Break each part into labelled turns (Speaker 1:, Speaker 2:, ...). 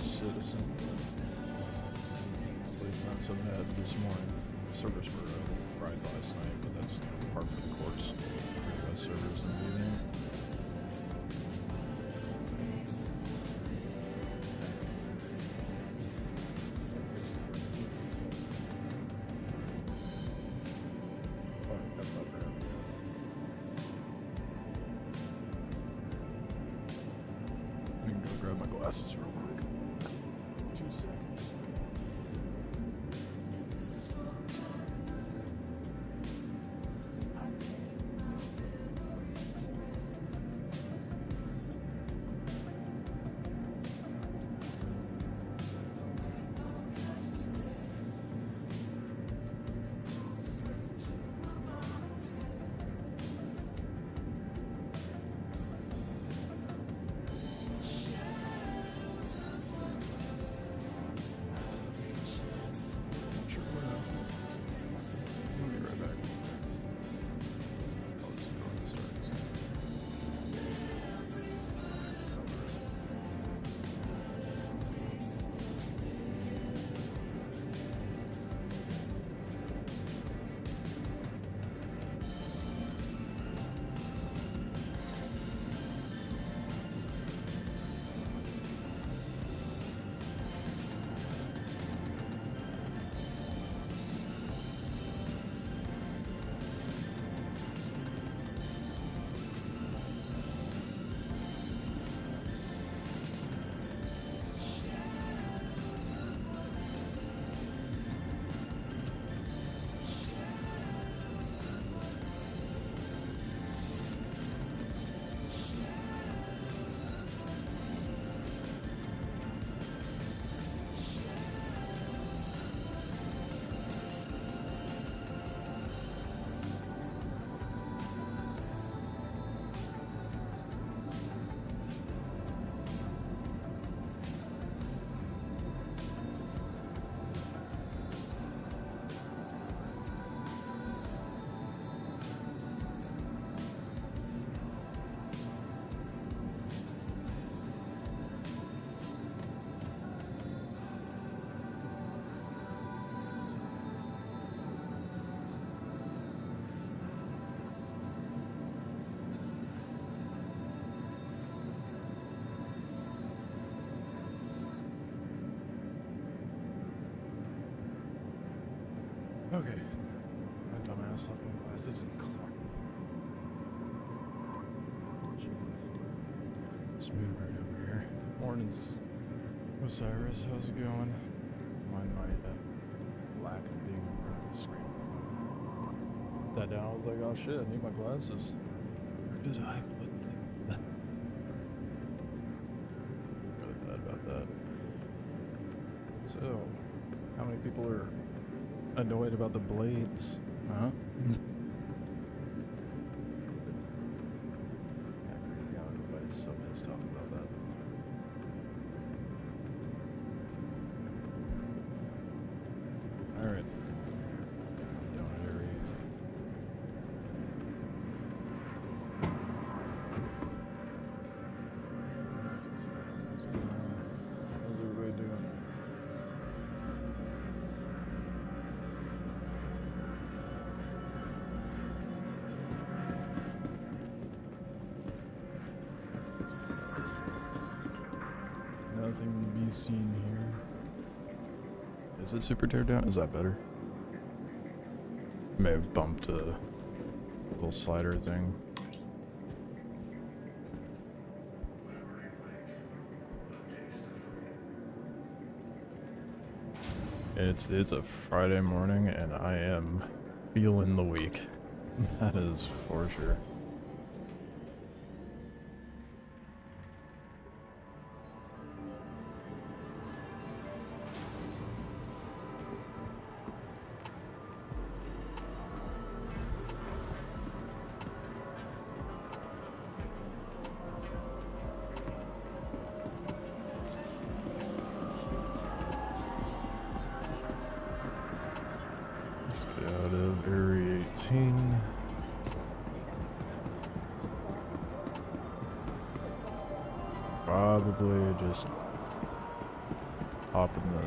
Speaker 1: citizen. Hopefully it's not so bad this morning. Servers were fried last night, but that's par for the course for US servers in the evening. I can go grab my glasses real quick. 2 seconds. Okay. My dumbass left my glasses in the car. Jesus. Smooth right over here. Mornings. Osiris, how's it going? Mind my lack of being in front of the screen. Put that down, I was like, oh shit, I need my glasses. Where did I put them? Really bad about that. So, how many people are annoyed about the blades? Huh? Kinda crazy how everybody's so pissed off about that. Alright. I'm down at area 18. How's everybody doing? Nothing to be seen here. Is it super tear down? Is that better? May have bumped a little slider thing. It's a Friday morning and I am feeling the week. That is for sure. Let's get out of area 18. Probably just hop in the...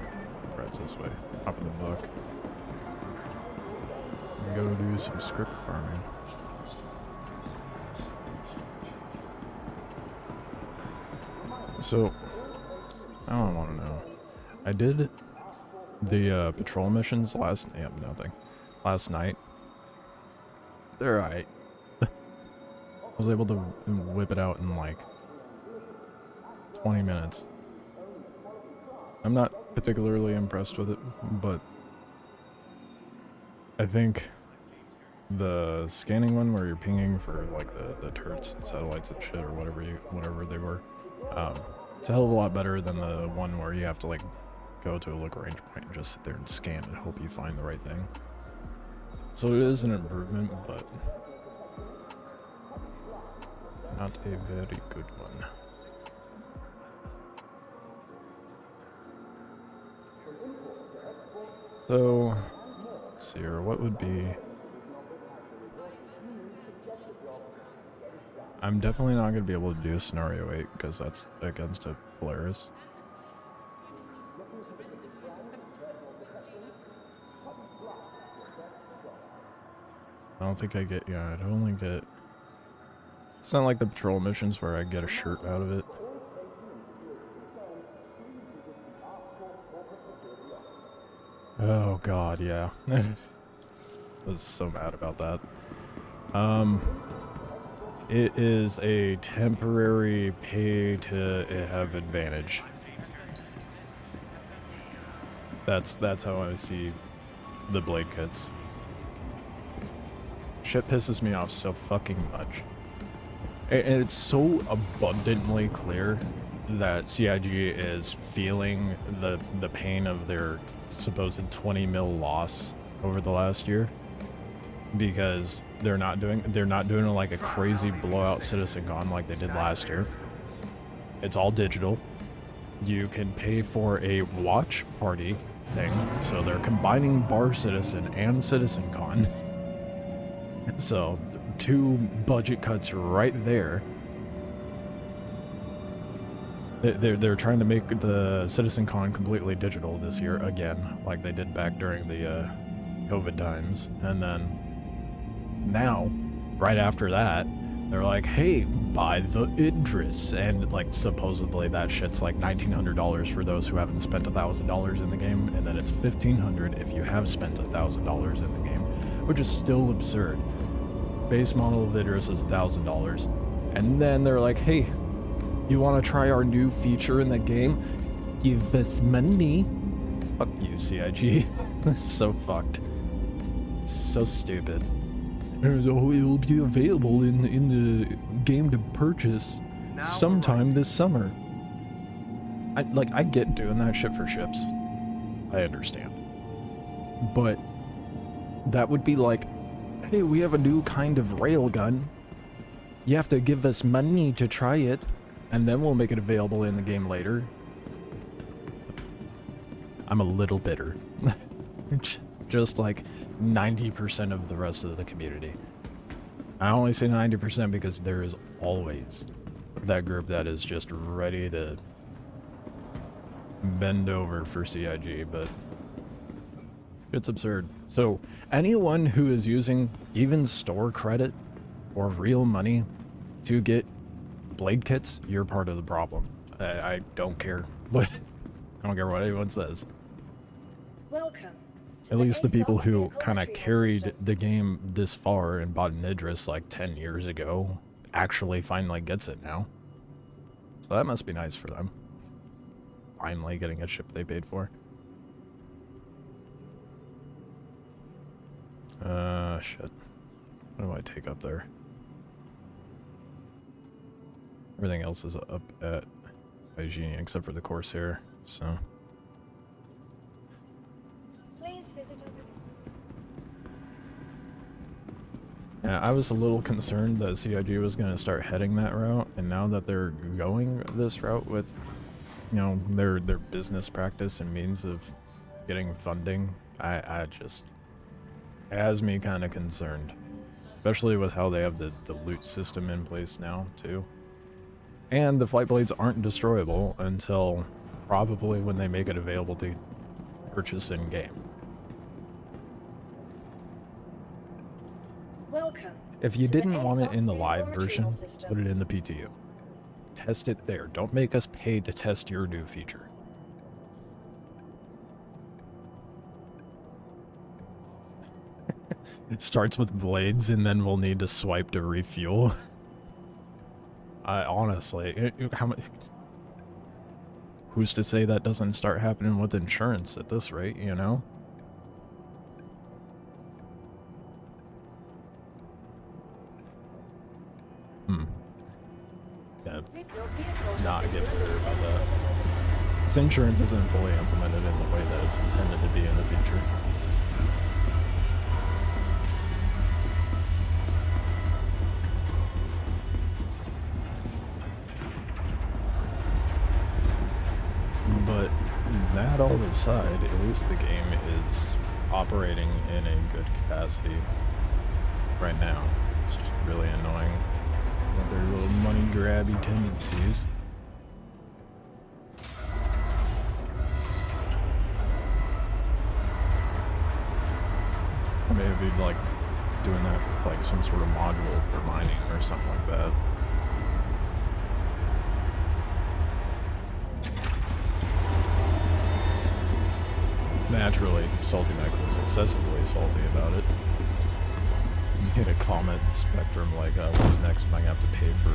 Speaker 1: Right, it's this way. Hop in the book. And go do some script farming. So, I don't want to know. I did the patrol missions last... Yeah, nothing. Last night. They're alright. I was able to whip it out in like 20 minutes. I'm not particularly impressed with it, but I think the scanning one where you're pinging for like the turrets and satellites and shit or whatever they were, it's a hell of a lot better than the one where you have to like go to a local range point and just sit there and scan and hope you find the right thing. So it is an improvement, but not a very good one. So, let's see here, what would be... I'm definitely not going to be able to do Scenario 8, because that's against a Polaris. I don't think I get... Yeah, I'd only get... It's not like the patrol missions where I get a shirt out of it. Oh god, yeah. I was so mad about that. It is a temporary pay to have advantage. That's how I see the blade kits. Shit pisses me off so fucking much. And it's so abundantly clear that CIG is feeling the pain of their supposed 20 mil loss over the last year, because they're not doing like a crazy blowout Citizen Con like they did last year. It's all digital. You can pay for a watch party thing, so they're combining Bar Citizen and Citizen Con. So 2 budget cuts right there. They're trying to make the Citizen Con completely digital this year again, like they did back during the COVID times. And then now, right after that, they're like, hey, buy the Idris. And like supposedly that shit's like $1,900 for those who haven't spent $1,000 in the game, and then it's $1,500 if you have spent $1,000 in the game, which is still absurd. Base model of Idris is $1,000. And then they're like, hey, you want to try our new feature in the game? Give us money. Fuck you, CIG. That's so fucked. So stupid. It'll be available in the game to purchase sometime this summer. I get doing that shit for ships. I understand. But that would be like, hey, we have a new kind of railgun. You have to give us money to try it, and then we'll make it available in the game later. I'm a little bitter. Just like 90% of the rest of the community. I only say 90% because there is always that group that is just ready to bend over for CIG, but it's absurd. So anyone who is using even store credit or real money to get blade kits, you're part of the problem. I don't care. I don't care what anyone says.
Speaker 2: Welcome.
Speaker 1: At least the people who kind of carried the game this far and bought an Idris like 10 years ago actually finally gets it now. So that must be nice for them. Finally getting a ship they paid for. Shit. What do I take up there? Everything else is up at Hygiene except for the Corsair, so... Yeah, I was a little concerned that CIG was going to start heading that route, and now that they're going this route with, you know, their business practice and means of getting funding, I just... It has me kind of concerned. Especially with how they have the loot system in place now, too. And the flight blades aren't destroyable until probably when they make it available to purchase in-game.
Speaker 2: Welcome.
Speaker 1: If you
Speaker 2: to the
Speaker 1: didn't want it in the
Speaker 2: ASOC
Speaker 1: live
Speaker 2: Real
Speaker 1: version,
Speaker 2: Retrieval System.
Speaker 1: put it in the PTU. Test it there. Don't make us pay to test your new feature. It starts with blades, and then we'll need to swipe to refuel. Honestly, how much? Who's to say that doesn't start happening with insurance at this rate, you know? Yeah, not get bitter about that. This insurance isn't fully implemented in the way that it's intended to be in the future. But that all aside, at least the game is operating in a good capacity right now. It's just really annoying with their little money grabby tendencies. Maybe like doing that with like some sort of module for mining or something like that. Naturally, Salty Mech was excessively salty about it. He hit a comment spectrum like, what's next? Am I gonna have to pay for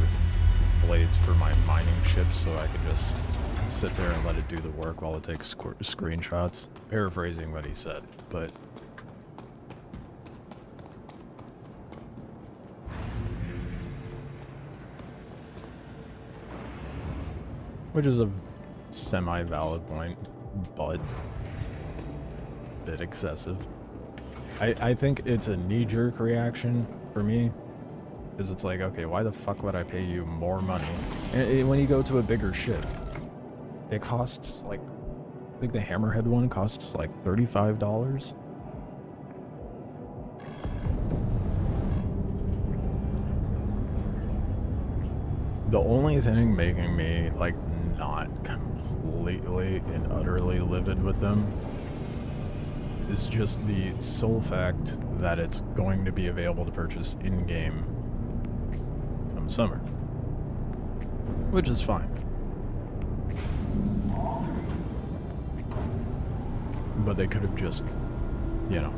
Speaker 1: blades for my mining ship so I can just sit there and let it do the work while it takes screenshots? Paraphrasing what he said, but... which is a semi-valid point, but... bit excessive. I think it's a knee-jerk reaction for me, because it's like, okay, why the fuck would I pay you more money? And when you go to a bigger ship, it costs like, I think the Hammerhead one costs like $35. The only thing making me like not completely and utterly livid with them is just the sole fact that it's going to be available to purchase in-game come summer. Which is fine. But they could have just, you know,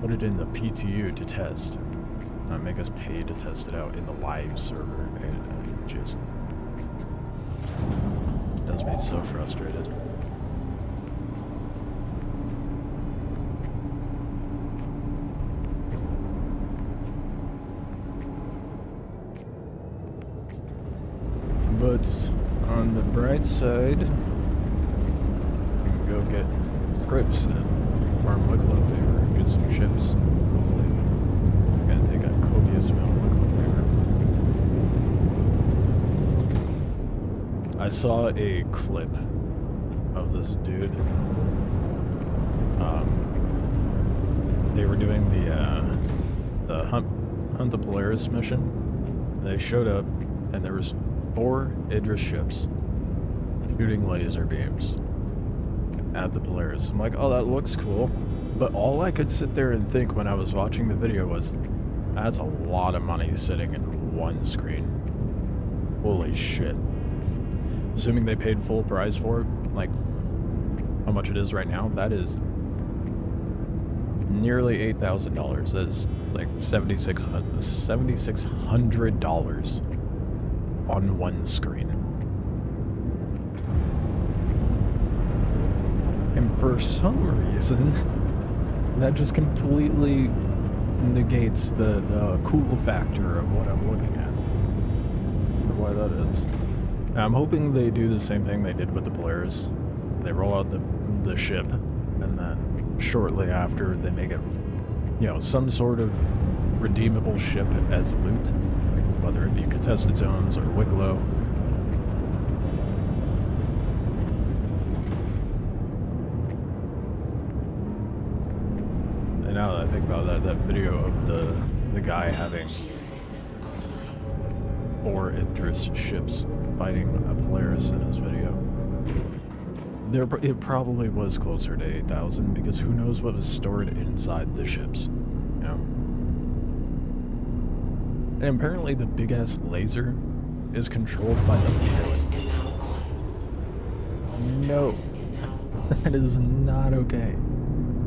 Speaker 1: put it in the PTU to test. Not make us pay to test it out in the live server. It just does me so frustrated. But on the bright side, you can go get Scrips and farm Wikelo favor and get some ships. Hopefully, it's gonna take a copious amount of Wikelo favor. I saw a clip of this dude. They were doing the Hunt the Polaris mission. They showed up, and there was 4 Idris ships shooting laser beams at the Polaris. I'm like, oh, that looks cool. But all I could sit there and think when I was watching the video was, that's a lot of money sitting in one screen. Holy shit. Assuming they paid full price for it, like how much it is right now, that is nearly $8,000. That's like $7,600 on one screen. And for some reason, that just completely negates the cool factor of what I'm looking at. I wonder why that is. Now, I'm hoping they do the same thing they did with the Polaris. They roll out the ship, and then shortly after, they make it, you know, some sort of redeemable ship as loot. Whether it be contested zones or Wikelo. And now that I think about that video of the guy having 4 Idris ships fighting a Polaris in his video. It probably was closer to 8,000 because who knows what was stored inside the ships, you know? And apparently the big-ass laser is controlled by the pilot. No, that is not okay.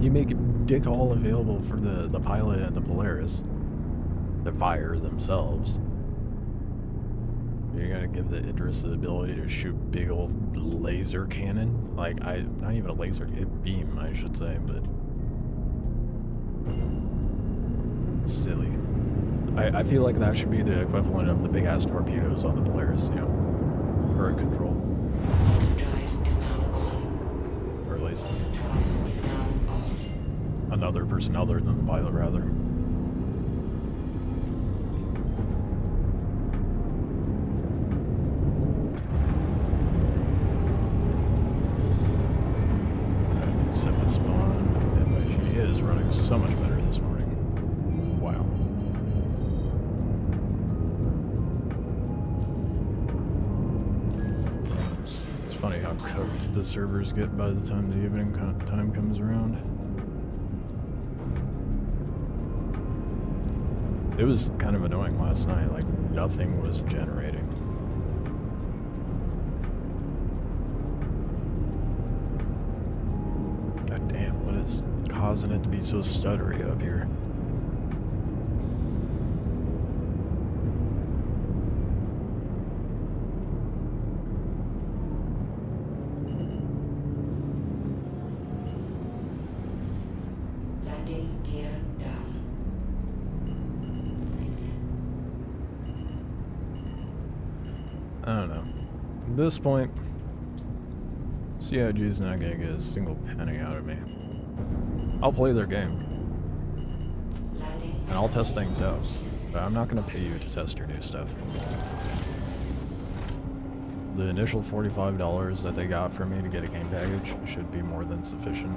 Speaker 1: You make dick all available for the pilot and the Polaris, the fire themselves. You're gonna give the Idris the ability to shoot big old laser cannon? Like, not even a laser, a beam, I should say, but... It's silly. I feel like that should be the equivalent of the big-ass torpedoes on the Polaris, you know? Current control. Or at least... another person other than the pilot, rather. Semi-spawn, MIG is running so much better this morning. Wow. It's funny how cooked the servers get by the time the evening time comes around. It was kind of annoying last night, like nothing was generating. God damn, what is causing it to be so stuttery up here?
Speaker 2: Landing gear down.
Speaker 1: I don't know. At this point, CIG's not gonna get a single penny out of me. I'll play their game. And I'll test things out. But I'm not gonna pay you to test your new stuff. The initial $45 that they got for me to get a game package should be more than sufficient.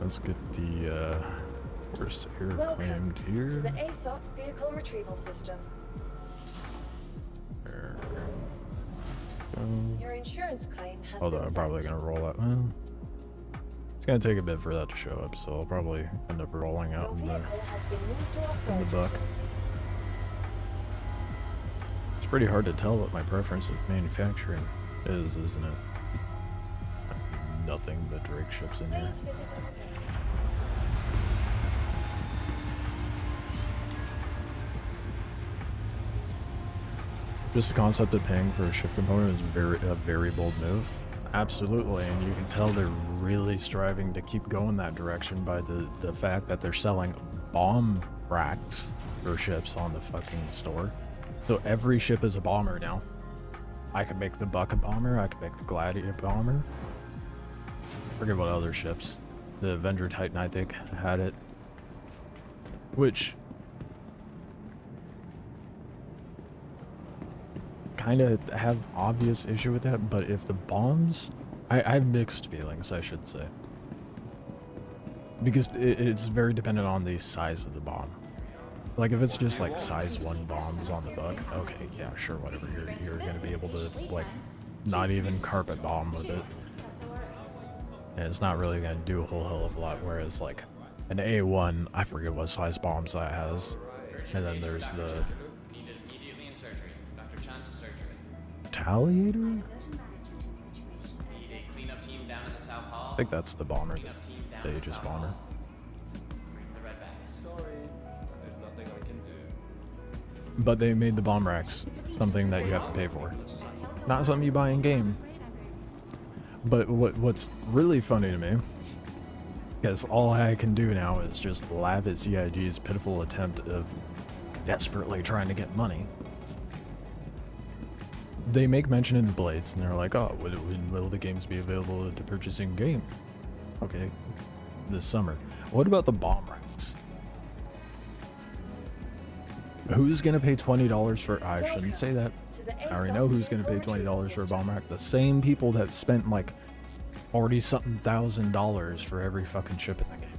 Speaker 1: Let's get the horse airframe here.
Speaker 2: To the ASOP vehicle retrieval system.
Speaker 1: There we go.
Speaker 2: Your insurance claim has
Speaker 1: Although
Speaker 2: been
Speaker 1: I'm probably
Speaker 2: sent.
Speaker 1: gonna roll out. Well, it's gonna take a bit for that to show up, so I'll probably end up rolling out
Speaker 2: Your
Speaker 1: in the.
Speaker 2: vehicle has been moved to our storage
Speaker 1: buck.
Speaker 2: facility.
Speaker 1: It's pretty hard to tell what my preference of manufacturing is, isn't it? Nothing but Drake ships in here.
Speaker 2: Please visit us again.
Speaker 1: Just the concept of paying for a ship component is a very bold move. Absolutely, and you can tell they're really striving to keep going that direction by the fact that they're selling bomb racks for ships on the fucking store. So every ship is a bomber now. I could make the Buck a bomber, I could make the Gladiator a bomber. Forget what other ships. The Avenger Titan, I think, had it. Which kind of have obvious issue with that, but if the bombs, I have mixed feelings, I should say, because it's very dependent on the size of the bomb. Like if it's just like size 1 bombs on the Buck, okay, yeah, sure, whatever. You're gonna be able to like not even carpet bomb with it, and it's not really gonna do a whole hell of a lot. Whereas like an A1, I forget what size bombs that has, and then there's the Retaliator? I think that's the bomber, the Aegis bomber. But they made the bomb racks something that you have to pay for, not something you buy in game. But what's really funny to me, because all I can do now is just laugh at CIG's pitiful attempt of desperately trying to get money. They make mention in the Blades, and they're like, oh, when will the games be available to purchase in game? Okay, this summer. What about the bomb racks? Who's gonna pay $20 for, I shouldn't say that. I already know who's gonna pay $20 for a bomb rack. The same people that spent like 40-something thousand dollars for every fucking ship in the game.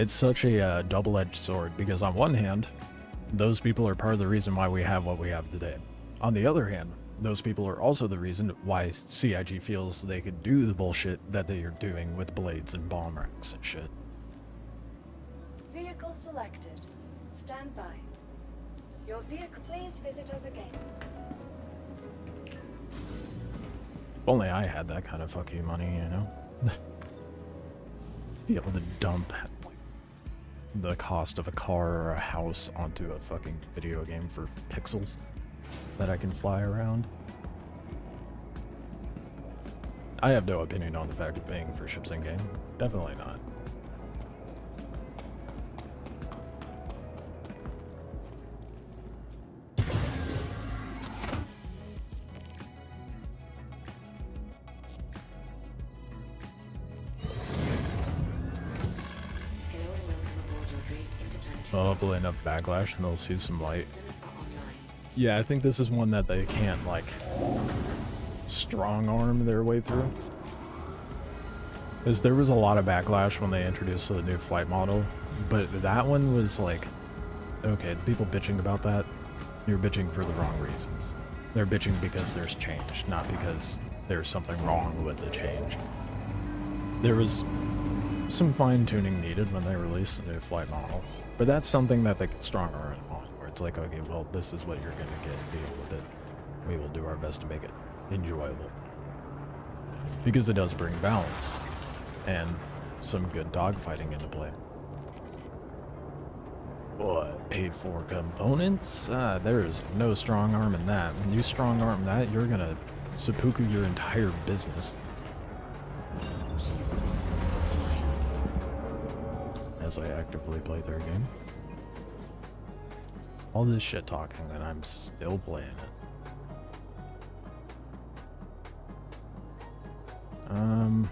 Speaker 1: it's such a double-edged sword, because on one hand, those people are part of the reason why we have what we have today. On the other hand, those people are also the reason why CIG feels they could do the bullshit that they are doing with blades and bomb racks and shit.
Speaker 2: Vehicle selected. Stand by. Your vehicle, please visit us again.
Speaker 1: If only I had that kind of fucking money, you know? Be able to dump the cost of a car or a house onto a fucking video game for pixels that I can fly around. I have no opinion on the fact of paying for ships in game. Definitely not. Hopefully enough backlash and they'll see some light. Yeah, I think this is one that they can't, like, strong arm their way through. Because there was a lot of backlash when they introduced the new flight model, but that one was like, okay, the people bitching about that, you're bitching for the wrong reasons. They're bitching because there's change, not because there's something wrong with the change. There was some fine-tuning needed when they released the new flight model. But that's something that they can strong arm on, where it's like, okay, well, this is what you're going to get, deal with it. We will do our best to make it enjoyable. Because it does bring balance, and some good dogfighting into play. What? Paid for components? There's no strong arm in that. When you strong arm that, you're going to seppuku your entire business. As I actively play their game. All this shit talking and I'm still playing it. I'm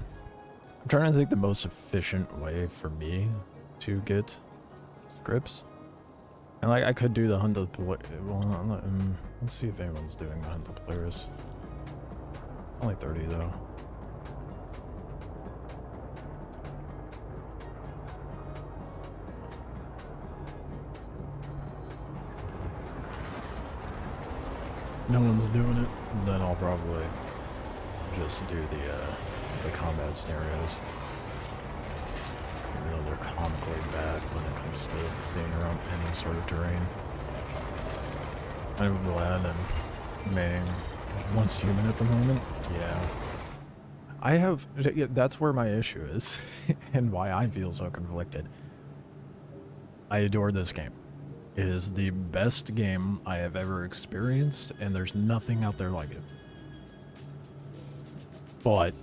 Speaker 1: trying to think the most efficient way for me to get Scrips. And like I could do the hunt the well, let's see if anyone's doing the hunt the players. It's only 30 though. No one's doing it, then I'll probably just do the combat scenarios. Even though they're comically bad when it comes to being around any sort of terrain. I'm glad I'm remaining once human at the moment. Yeah. I have, that's where my issue is, and why I feel so conflicted. I adore this game. It is the best game I have ever experienced, and there's nothing out there like it. But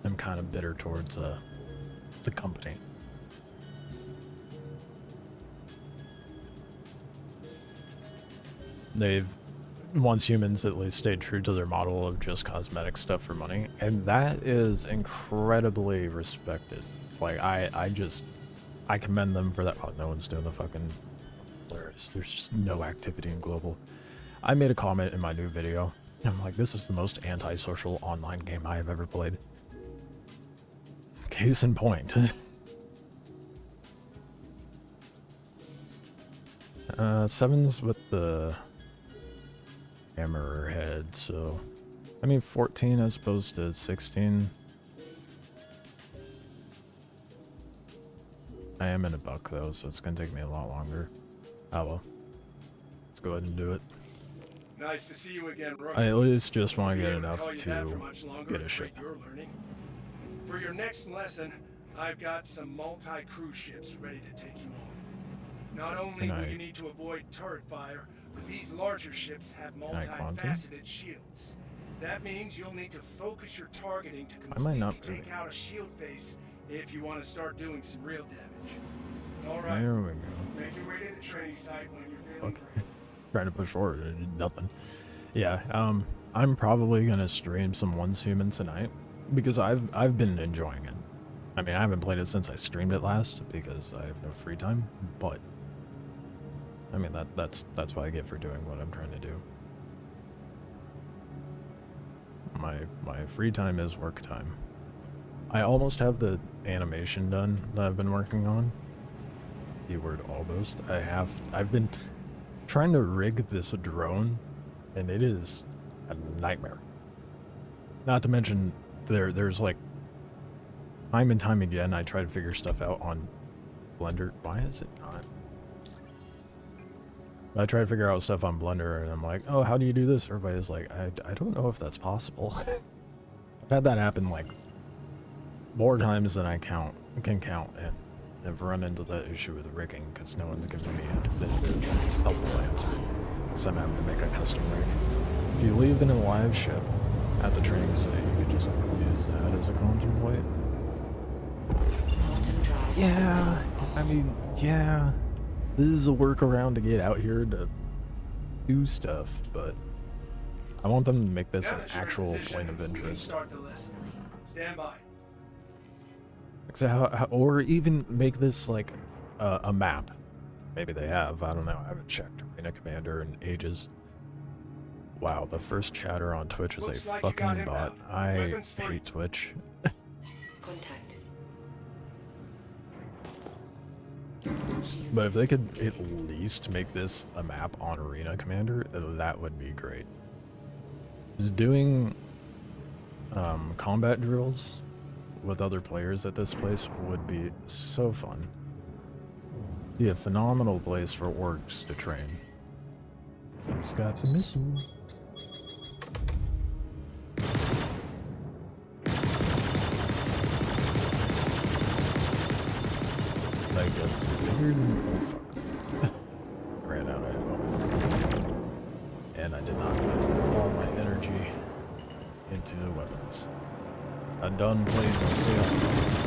Speaker 1: I'm kind of bitter towards the company. They've, once humans at least, stayed true to their model of just cosmetic stuff for money, and that is incredibly respected. Like, I commend them for that. Oh, no one's doing the fucking... There's just no activity in global. I made a comment in my new video. I'm like, this is the most antisocial online game I have ever played. Case in point. Seven's with the hammerhead, so I mean 14 as opposed to 16. I am in a buck though, so it's gonna take me a lot longer. Oh well. Let's go ahead and do it.
Speaker 3: Nice to see you again, Rookie.
Speaker 1: I at least just want to get enough
Speaker 3: to
Speaker 1: to get a ship.
Speaker 3: For your next lesson, I've got some multi-cruise ships ready to take you on. Not only will you need to avoid turret fire, but these larger ships have multi-faceted shields. That means you'll need to focus your targeting to completely take out a shield face if you want to start doing some real damage. Alright,
Speaker 1: there we go.
Speaker 3: Make your way to the training site when you're feeling great.
Speaker 1: Trying to push forward, and did nothing. Yeah, I'm probably gonna stream some Once Human tonight because I've been enjoying it. I mean, I haven't played it since I streamed it last because I have no free time, but I mean that's what I get for doing what I'm trying to do. My free time is work time. I almost have the animation done that I've been working on. keyword almost. I've been trying to rig this drone, and it is a nightmare. Not to mention, there's like, time and time again, I try to figure stuff out on Blender. Why is it not? I try to figure out stuff on Blender, and I'm like, oh, how do you do this? Everybody's like, I don't know if that's possible. I've had that happen like more times than I can count, and I've run into that issue with rigging because no one's giving me a definitive, helpful answer. So I'm having to make a custom rig. If you leave in a live ship at the training site, you could just use that as a contemplate. Yeah, I mean, yeah. This is a workaround to get out here to do stuff, but I want them to make this an actual point of interest.
Speaker 3: Stand by.
Speaker 1: So or even make this like a map. Maybe they have. I don't know. I haven't checked Arena Commander in ages. Wow, the first chatter on Twitch is
Speaker 3: Looks
Speaker 1: a
Speaker 3: like you got
Speaker 1: fucking bot.
Speaker 3: inbound.
Speaker 1: I
Speaker 3: Weapons free.
Speaker 1: hate Twitch.
Speaker 2: Contact.
Speaker 1: But if they could at least make this a map on Arena Commander, that would be great. Just doing combat drills with other players at this place would be so fun. Be a phenomenal place for orcs to train. Who's got the missile? Like that's weird. Oh fuck. Ran out of ammo. And I did not put all my energy into the weapons. I done played myself.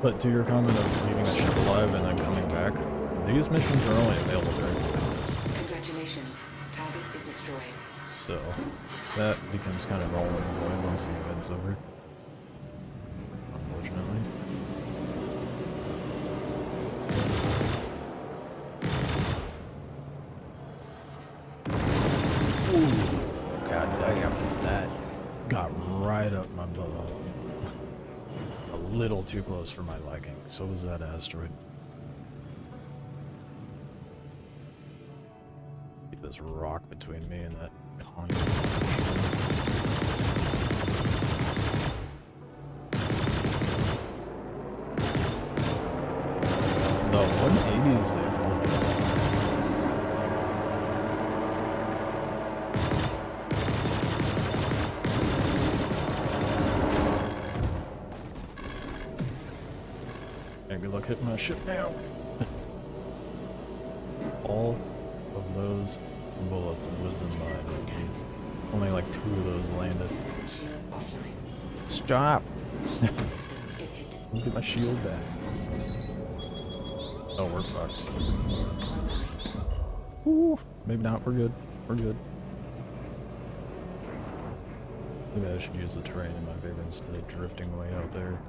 Speaker 1: But to your comment of leaving a ship alive and then coming back, these missions are only available during events.
Speaker 2: Congratulations. Target is destroyed.
Speaker 1: So that becomes kind of all in void once the event's over. Unfortunately. Ooh, god damn, that got right up my butt. A little too close for my liking. So was that asteroid. See this rock between me and that conduit. The 180s they pulled. Maybe look hitting my ship now. All of those bullets whizzing by the gates. Only like 2 of those landed.
Speaker 2: Shield offline.
Speaker 1: Stop!
Speaker 2: Shield system is hit.
Speaker 1: Let me get my shield back. Oh, we're fucked. Ooh, maybe not. We're good. We're good. Maybe I should use the terrain in my favor instead of drifting way out there.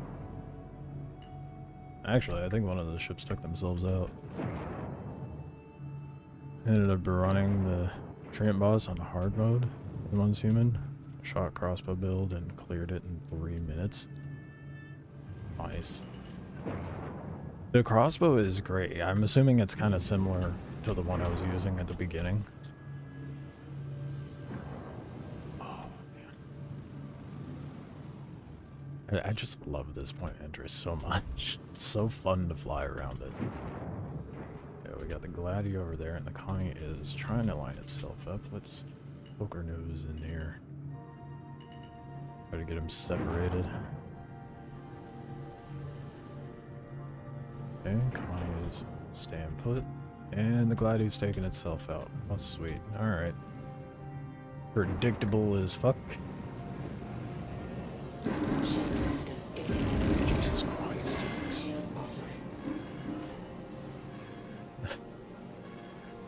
Speaker 1: Actually, I think one of the ships took themselves out. Ended up running the Treant boss on hard mode in one's human. Shot crossbow build and cleared it in 3 minutes. Nice. The crossbow is great. I'm assuming it's kind of similar to the one I was using at the beginning. Oh, man. I just love this point of interest so much. It's so fun to fly around it. Okay, we got the Gladi over there, and the Connie is trying to line itself up. Let's poke our nose in here. Try to get them separated. Okay, Connie is staying put. And the Gladi's taking itself out. Oh, sweet. Alright. Predictable as fuck.
Speaker 2: Shield system is hit.
Speaker 1: Jesus Christ.
Speaker 2: Shield offline.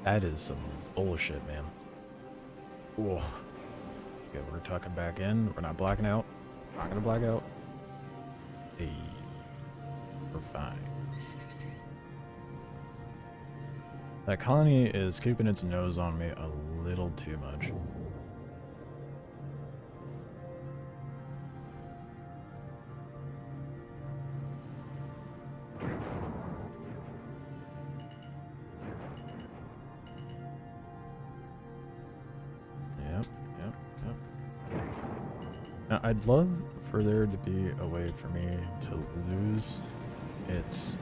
Speaker 1: That is some bullshit, man. Whoa. Okay, we're tucking back in. We're not blacking out. Not gonna black out. Hey. We're fine. That colony is keeping its nose on me a little too much. Now, I'd love for there to be a way for me to lose its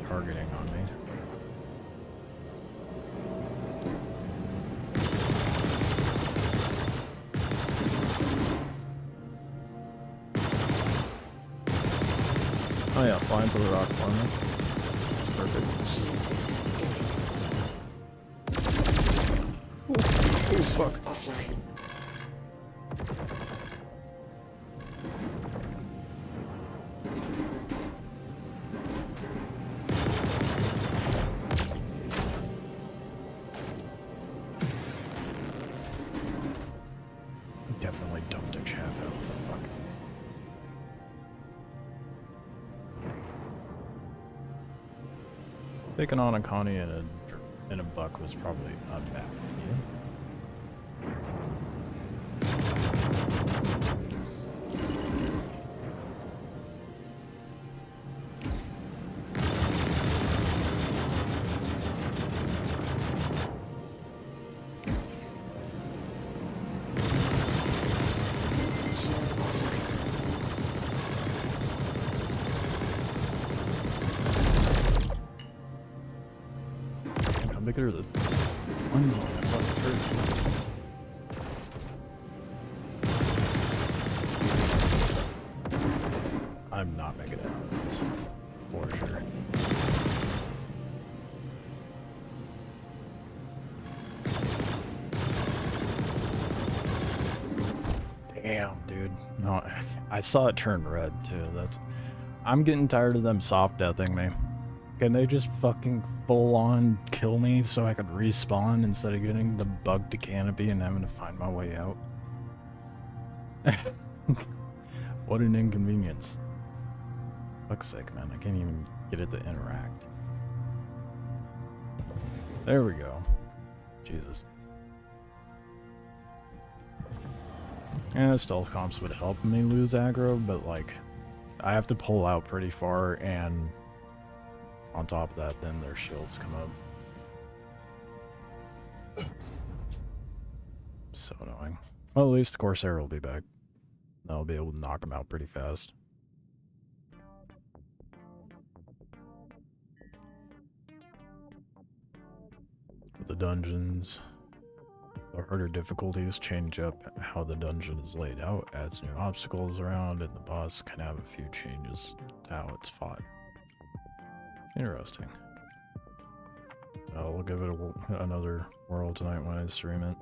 Speaker 1: targeting on me. Oh yeah, fly into the rock for me. Perfect. Ooh, fuck.
Speaker 2: Offline.
Speaker 1: Definitely dumped a chaff out. Fuck. Taking on a Connie and a buck was probably not a bad idea. How big are the ones on that fucking church? I'm not making it out of this, for sure. Damn, dude. No, I saw it turn red too. I'm getting tired of them soft deathing me. Can they just fucking full on kill me so I could respawn instead of getting the bug to canopy and having to find my way out? What an inconvenience. Fuck's sake, man. I can't even get it to interact. There we go. Jesus. Yeah, stealth comps would help me lose aggro, but like, I have to pull out pretty far, and on top of that, then their shields come up. So annoying. Well, at least the Corsair will be back. I'll be able to knock him out pretty fast. The dungeons, the harder difficulties change up how the dungeon is laid out, adds new obstacles around, and the boss can have a few changes to how it's fought. Interesting. I'll give it another whirl tonight when I stream it.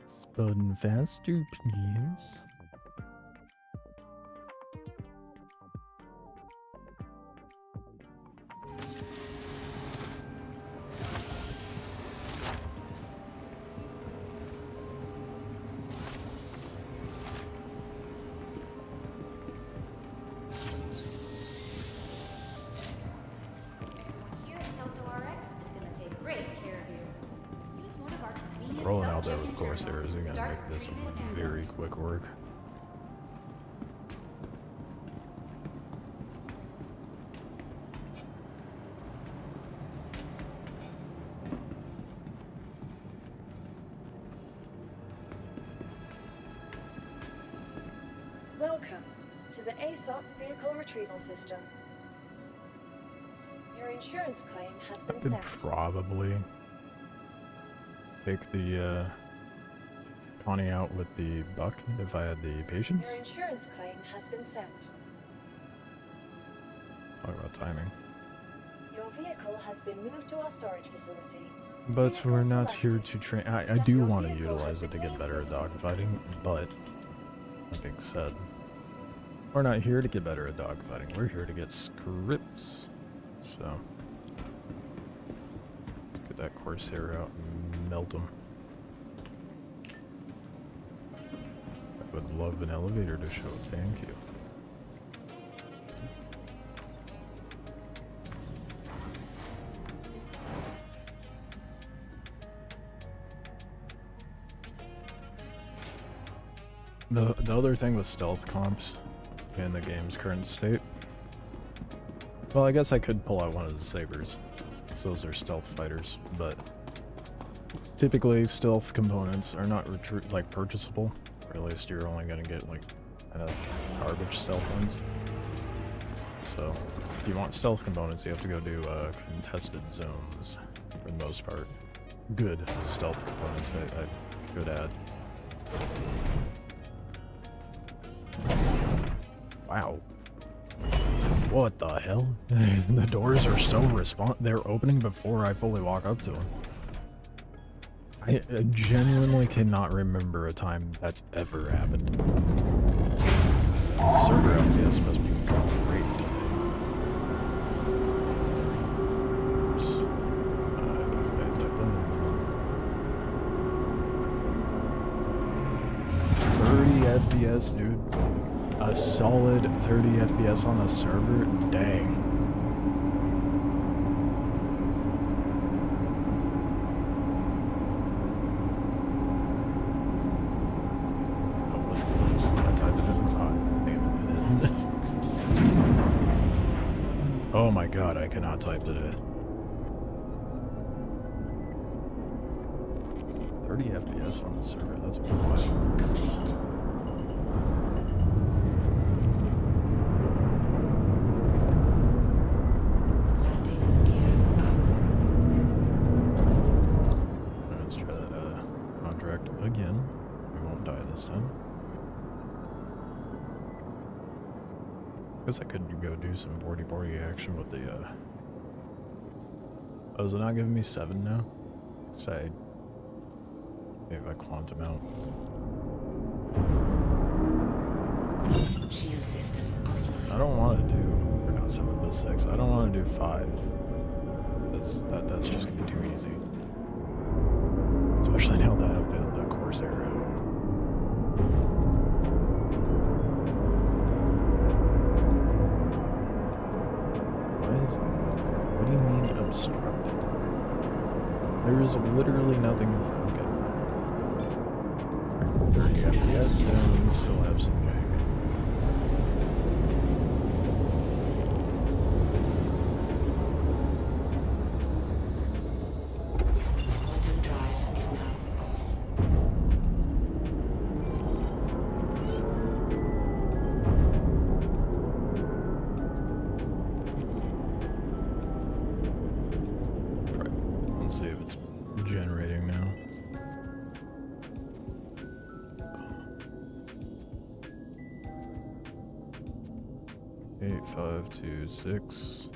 Speaker 1: Spun faster, please. Rolling out there with Corsairs are gonna make this very quick work.
Speaker 2: Welcome to the ASOP vehicle retrieval system. Your insurance claim has been
Speaker 1: Could
Speaker 2: sent.
Speaker 1: probably take the Connie out with the buck if I had the patience.
Speaker 2: Your insurance claim has been sent.
Speaker 1: Talk about timing.
Speaker 2: Your vehicle has been moved to our storage facility.
Speaker 1: But
Speaker 2: Vehicle
Speaker 1: we're not here
Speaker 2: selected.
Speaker 1: to train. I
Speaker 2: Step
Speaker 1: do
Speaker 2: your
Speaker 1: want to
Speaker 2: vehicle
Speaker 1: utilize
Speaker 2: has
Speaker 1: it to
Speaker 2: been
Speaker 1: get better at
Speaker 2: moved.
Speaker 1: dogfighting, but that being said, we're not here to get better at dogfighting. We're here to get scripts. So, get that Corsair out and melt them. Would love an elevator to show. Thank you. The other thing with stealth comps in the game's current state, well, I guess I could pull out one of the sabers, because those are stealth fighters, but typically stealth components are not purchasable, or at least you're only going to get like kind of garbage stealth ones. So if you want stealth components, you have to go do contested zones for the most part. Good stealth components, I should add. Wow. What the hell? The doors are so they're opening before I fully walk up to them. I genuinely cannot remember a time that's ever happened. Server FPS must be great today. Oops. I typed that in wrong. 30 FPS, dude. A solid 30 FPS on the server? Dang. I typed it in. Oh, damn it. Oh my god, I cannot type today. 30 FPS on the server, that's wild. Again, we won't die this time. Guess I could go do some 40-40 action with the Oh, is it not giving me 7 now? Say, maybe if I quantum out.
Speaker 2: Shield system offline.
Speaker 1: I don't want to do, or not 7 but 6. I don't want to do 5. That's just gonna be too easy. Especially now that I have the Corsair out. What do you mean obstructed? There is literally nothing in front of it. 30 FPS and we still have some jank. See if it's generating now. Eight, 5, 2, 6.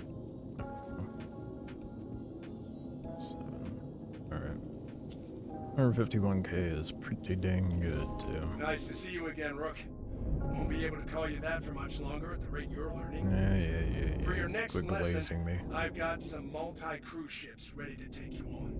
Speaker 1: 7. Alright. 151k is pretty dang good too.
Speaker 3: Nice to see you again, Rook. Won't be able to call you that for much longer at the rate you're learning.
Speaker 1: Yeah.
Speaker 3: For your next
Speaker 1: Quick
Speaker 3: lesson,
Speaker 1: glazing me.
Speaker 3: I've got some multi-cruise ships ready to take you on.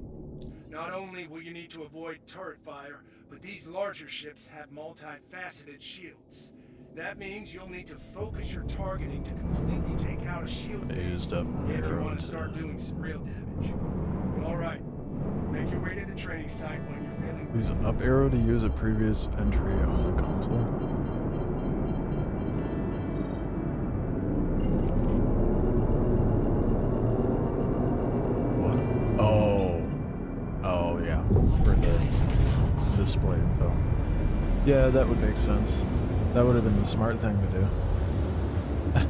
Speaker 3: Not only will you need to avoid turret fire, but these larger ships have multi-faceted shields. That means you'll need to focus your targeting to completely take out a shield
Speaker 1: I
Speaker 3: base
Speaker 1: used up
Speaker 3: if you want
Speaker 1: arrows.
Speaker 3: to start doing some real damage. Alright, make your way to the training site when you're feeling...
Speaker 1: Use up arrow to use a previous entry on the console. Oh yeah, for the display info. Yeah, that would make sense. That would have been the smart thing to do. But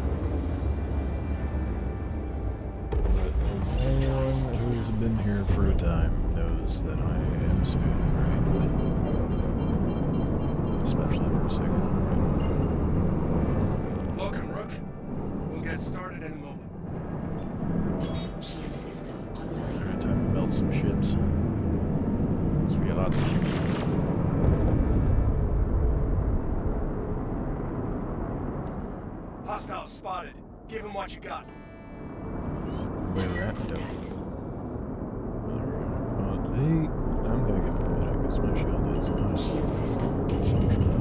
Speaker 1: anyone who's been here for a time knows that I am smooth brained. Especially for a second.
Speaker 3: Welcome, Rook. We'll get started in a moment.
Speaker 2: Shield system online.
Speaker 1: Alright, time to melt some ships. So we got lots of ships.
Speaker 3: Hostile spotted. Give him what you got.
Speaker 1: Where we're at, dope. I'm gonna give it a minute because my shield is not
Speaker 2: Shield system is
Speaker 1: functional.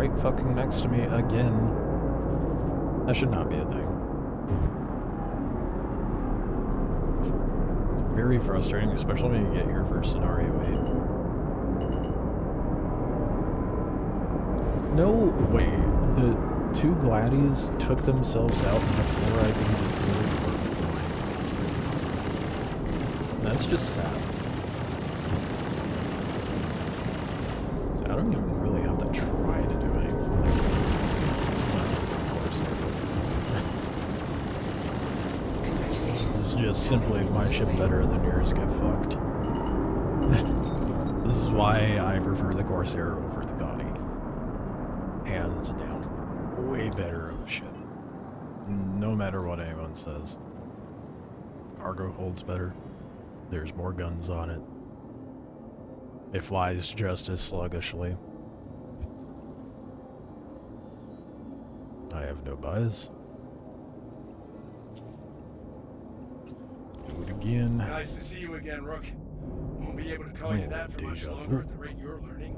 Speaker 1: right fucking next to me again. That should not be a thing. It's very frustrating, especially when you get here for scenario 8. No way. The two Gladdies took themselves out before I even really worked my. That's just sad. So I don't even really have to try to do anything. This is just simply my ship better than yours get fucked. This is why I prefer the Corsair over the Gaudi. Hands down. Way better of a ship. No matter what anyone says. Cargo holds better. There's more guns on it. It flies just as sluggishly. I have no bias. Do it again.
Speaker 3: Nice to see you again, Rook. Won't be able to call you that for much longer at the rate you're learning.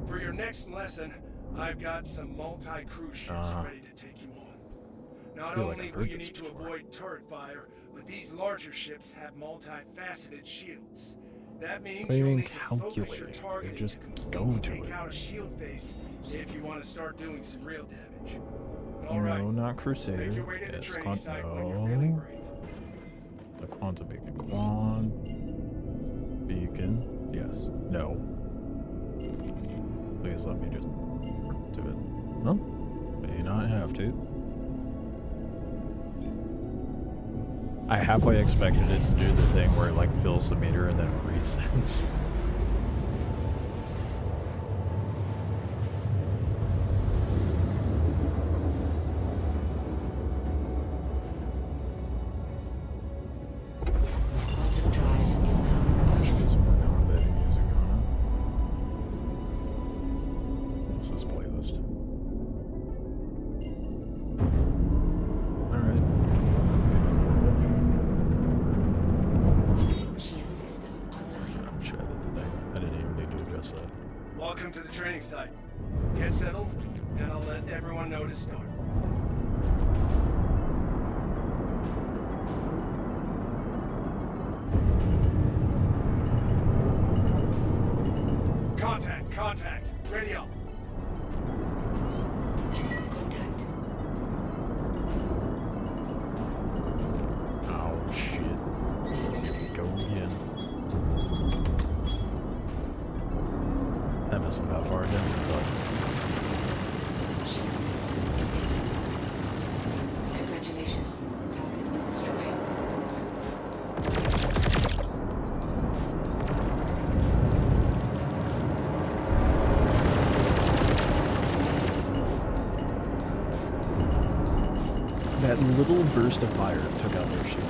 Speaker 3: For your next lesson, I've got some multi-crew ships ready to take you on. Not only will you need to avoid turret fire, but these larger ships have multifaceted shields. That means you'll need to focus your targeting
Speaker 1: just
Speaker 3: to
Speaker 1: go to
Speaker 3: take
Speaker 1: it.
Speaker 3: out a shield face if you want to start doing some real damage.
Speaker 1: No,
Speaker 3: Alright,
Speaker 1: not Crusader.
Speaker 3: make your way to the
Speaker 1: Yes,
Speaker 3: training site when you're feeling
Speaker 1: no.
Speaker 3: brave.
Speaker 1: The Quanta Beacon. Quan Beacon. Yes. No. Please let me just do it. No? May not have to. I halfway expected it to do the thing where it like fills the meter and then resets.
Speaker 2: Quantum drive is now
Speaker 1: Get some more combat music on it. What's this playlist? Alright.
Speaker 2: shield system online.
Speaker 1: Oh shit, I did the thing. I didn't even need to adjust that.
Speaker 3: Welcome to the training site. Get settled, and I'll let everyone know to start. Contact. Ready up.
Speaker 2: Contact.
Speaker 1: Oh shit. Here we go again. That missed about far, didn't it?
Speaker 2: Shield system disabled. Congratulations. Target is destroyed.
Speaker 1: That little burst of fire took out their shield.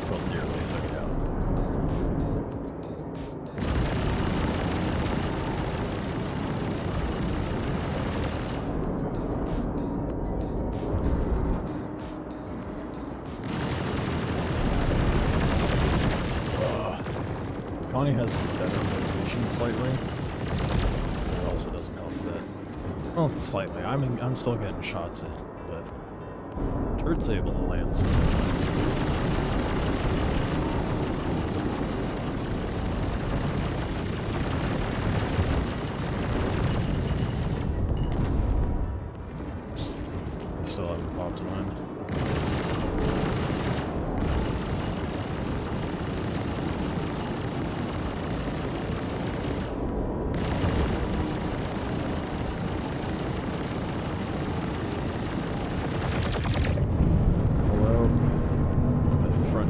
Speaker 1: Well, nearly took it out. Connie has better motivation slightly. It also doesn't help that. Well, slightly. I'm still getting shots in, but Turret's able to land some nice screws.
Speaker 2: Shield system.
Speaker 1: Still haven't popped mine.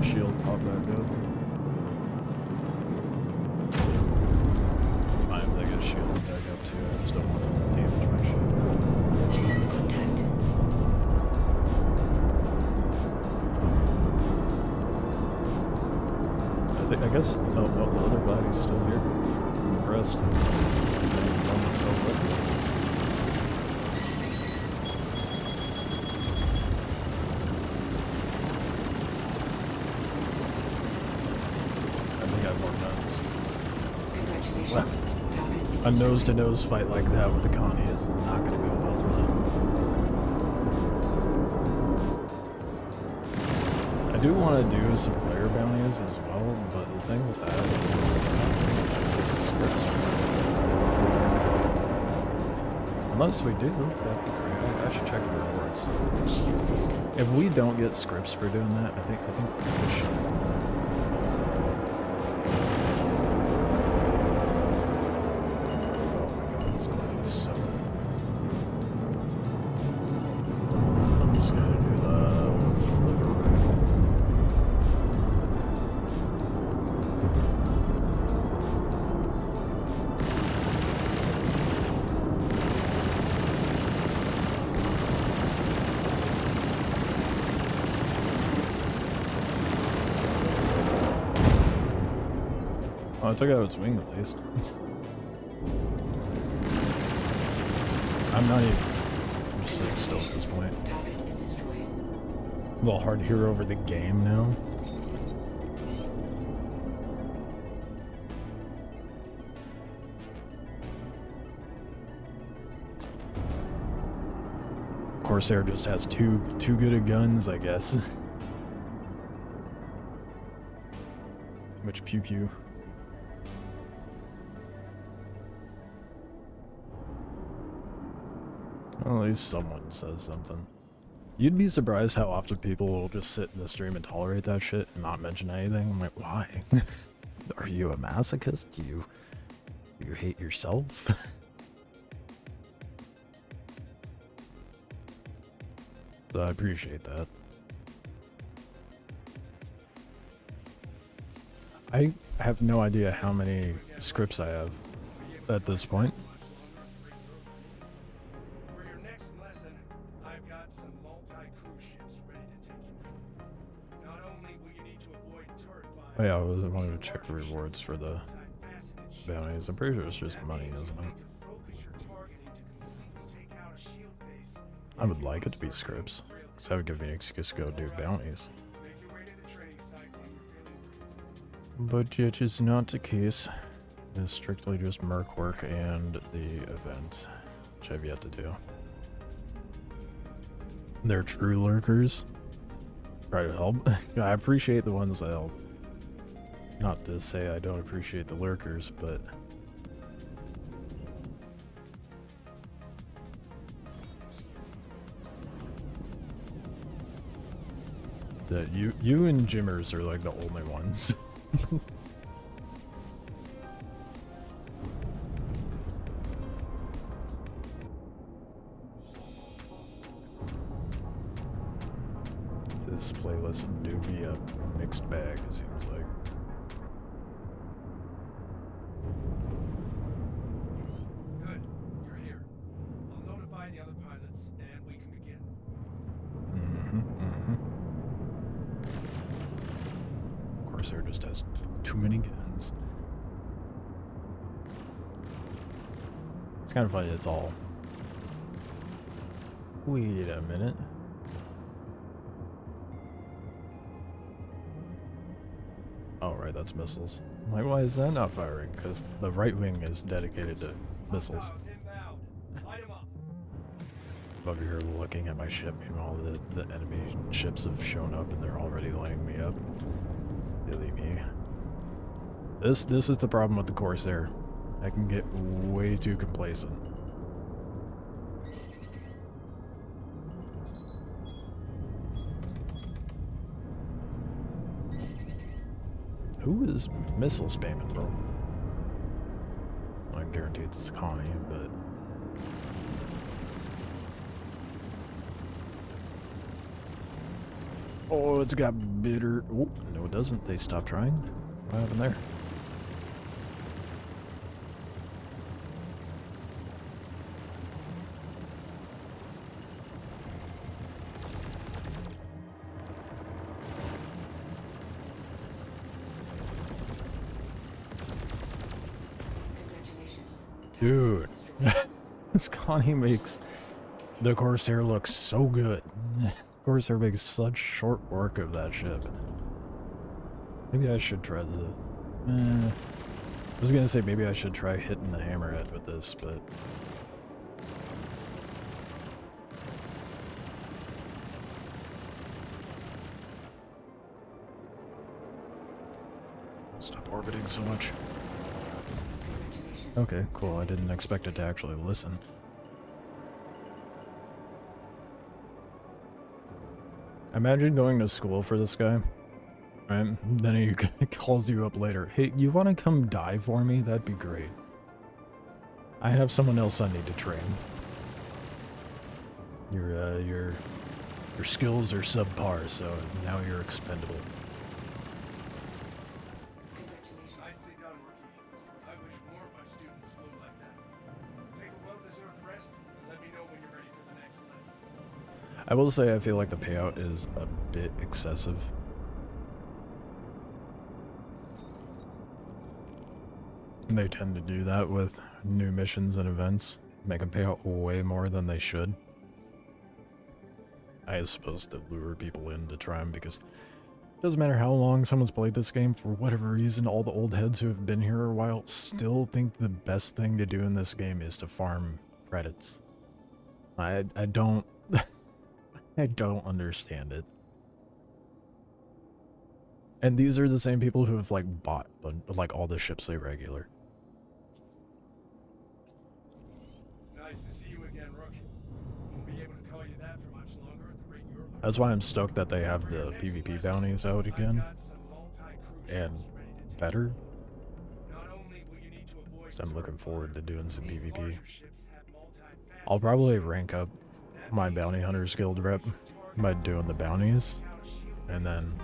Speaker 1: Shield pop back up. It's fine if they get shielded back up too. I just don't want to damage my shield.
Speaker 2: Contact.
Speaker 1: I guess the other body's still here. I'm impressed. They didn't blow themselves up yet. I think I have more guns.
Speaker 2: Congratulations. Target
Speaker 1: A nose-to-nose fight like that with the Connie is not going to go well for them. I do want to do some player bounties as well, but the thing with that is scripts. Unless we do, that'd be great. I should check the rewards. If we don't get scripts for doing that, I think we should. Oh, I took out its wing at least. I'm not even... I'm just sitting still at this point. A little hard to hear over the game now. Corsair just has too good of guns, I guess. Much pew pew. Well, at least someone says something. You'd be surprised how often people will just sit in the stream and tolerate that shit and not mention anything. I'm like, why? Are you a masochist? Do you hate yourself? So I appreciate that. I have no idea how many scripts I have at this point.
Speaker 3: For your next lesson, I've got some multi-cruise ships ready to take you home. Not only will you need to avoid turret fire.
Speaker 1: Oh yeah, I wanted to check the rewards for the bounties. I'm pretty sure it's just money, isn't it? I would like it to be scripts, because that would give me an excuse to go do bounties. But yet it's not the case. It's strictly just merc work and the event, which I've yet to do. They're true lurkers. Try to help. I appreciate the ones that help. Not to say I don't appreciate the lurkers, but... that you and Jimmers are like the only ones. This playlist do be a mixed bag, it seems like.
Speaker 3: Good, you're here. I'll notify the other pilots and we can begin.
Speaker 1: Corsair just has too many guns. It's kind of funny, it's all... Wait a minute. Oh, right, that's missiles. I'm like, why is that not firing? Because the right wing is dedicated to missiles. Over here looking at my ship, meanwhile the enemy ships have shown up and they're already lining me up. Silly me. This is the problem with the Corsair. I can get way too complacent. Who is missile spamming, bro? I guarantee it's Connie, but... Oh, it's got bitter... Oh, no it doesn't. They stopped trying. What happened there? Dude, this Connie makes the Corsair look so good. Corsair makes such short work of that ship. Maybe I should try the... I was gonna say maybe I should try hitting the hammerhead with this, but... Stop orbiting so much. Okay, cool. I didn't expect it to actually listen. Imagine going to school for this guy, right? Then he calls you up later. Hey, you want to come die for me? That'd be great. I have someone else I need to train. Your skills are subpar, so now you're expendable.
Speaker 3: Nicely done, rookie. I wish more of my students flew like that. Take a well-deserved rest and let me know when you're ready for the next lesson.
Speaker 1: I will say I feel like the payout is a bit excessive. They tend to do that with new missions and events. Make them pay out way more than they should. I suppose to lure people in to try them, because it doesn't matter how long someone's played this game, for whatever reason, all the old heads who have been here a while still think the best thing to do in this game is to farm credits. I don't... I don't understand it. And these are the same people who have, like, bought, like, all the ships they regular.
Speaker 3: Nice to see you again, Rook. Won't be able to call you that for much longer at the rate you're learning.
Speaker 1: That's why I'm stoked that they have the PvP bounties out again. And better. So I'm looking forward to doing some PvP. I'll probably rank up my Bounty Hunters Guild rep by doing the bounties. And then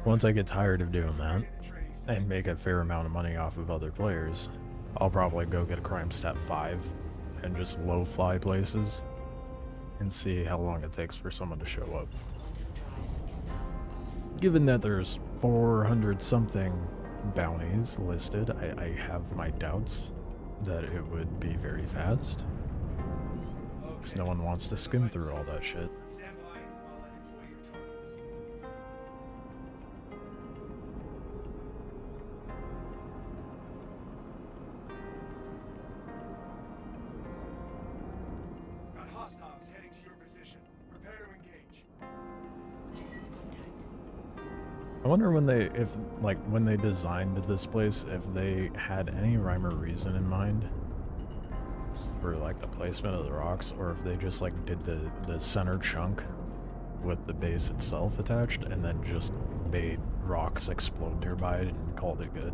Speaker 1: once I get tired of doing that and make a fair amount of money off of other players, I'll probably go get a crime stat 5 and just low fly places and see how long it takes for someone to show up. Given that there's 400 something bounties listed, I have my doubts that it would be very fast. Because no one wants to skim through all that shit. I wonder when they, when they designed this place, if they had any rhyme or reason in mind for, like, the placement of the rocks, or if they just, like, did the center chunk with the base itself attached, and then just made rocks explode nearby and called it good.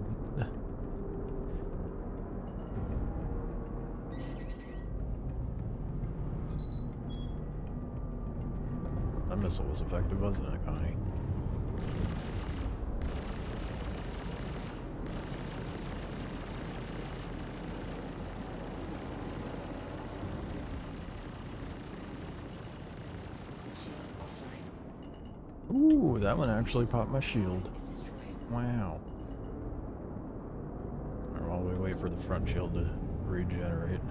Speaker 1: That missile was effective, wasn't it, Connie? Ooh, that one actually popped my shield. Wow. Alright, while we wait for the front shield to regenerate.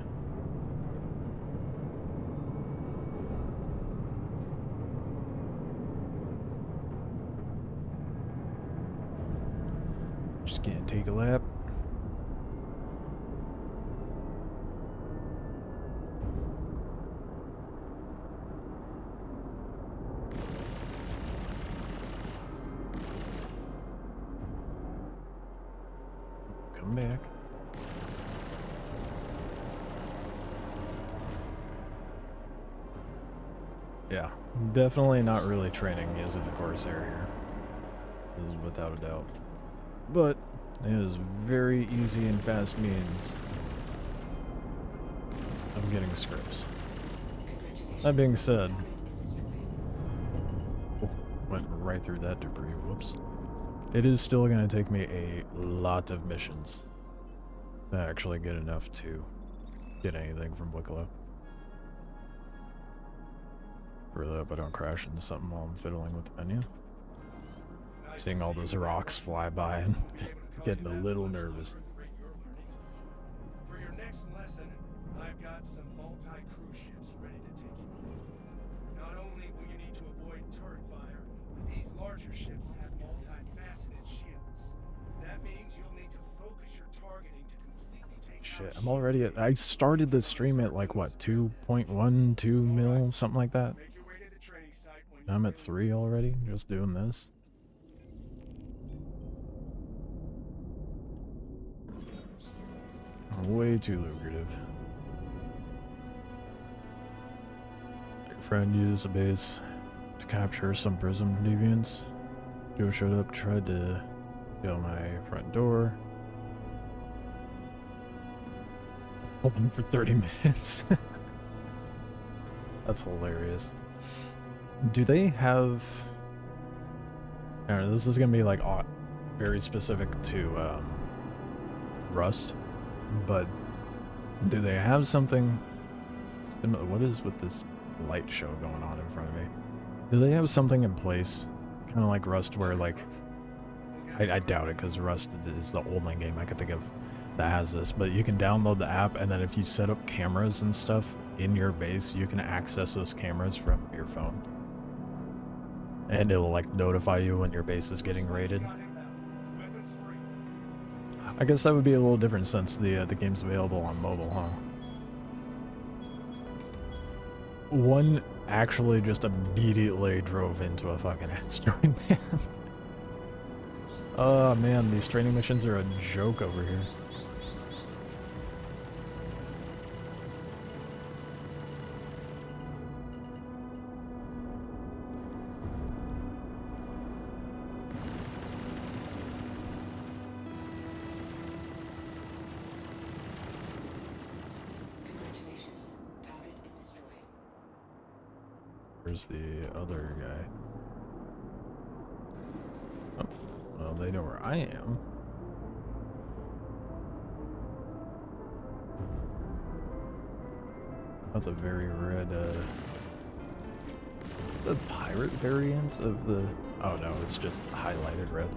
Speaker 1: Just gonna take a lap. Come back. Yeah, definitely not really training using the Corsair here. This is without a doubt. But it is very easy and fast means of getting Scrips. That being said, oh, went right through that debris, whoops. It is still going to take me a lot of missions to actually get enough to get anything from Wikelo. Really hope I don't crash into something while I'm fiddling with the menu. Seeing all those rocks fly by and getting a little nervous.
Speaker 3: For your next lesson, I've got some multi-cruise ships ready to take you. Not only will you need to avoid turret fire, but these larger ships have multi-faceted shields.
Speaker 1: shit. I'm already at... I started the stream at like, what, 2.12 mil? Something like that.
Speaker 3: Make your way to the training site when
Speaker 1: I'm at 3 already, just doing this. Way too lucrative. Your friend used a base to capture some prism deviants. Joe showed up, tried to steal my front door. Hold them for 30 minutes. That's hilarious. Do they have... I don't know, this is gonna be like very specific to Rust, but do they have something similar? What is with this light show going on in front of me? Do they have something in place, kind of like Rust, where like... I doubt it, because Rust is the only game I could think of that has this, but you can download the app, and then if you set up cameras and stuff in your base, you can access those cameras from your phone. And it'll like notify you when your base is getting raided. I guess that would be a little different since the game's available on mobile, huh? One actually just immediately drove into a fucking asteroid, man. Oh man, these training missions are a joke over here.
Speaker 2: Congratulations. Target is destroyed.
Speaker 1: Where's the other guy? Oh, well, they know where I am. That's a very red, the pirate variant of the... Oh no, it's just highlighted red.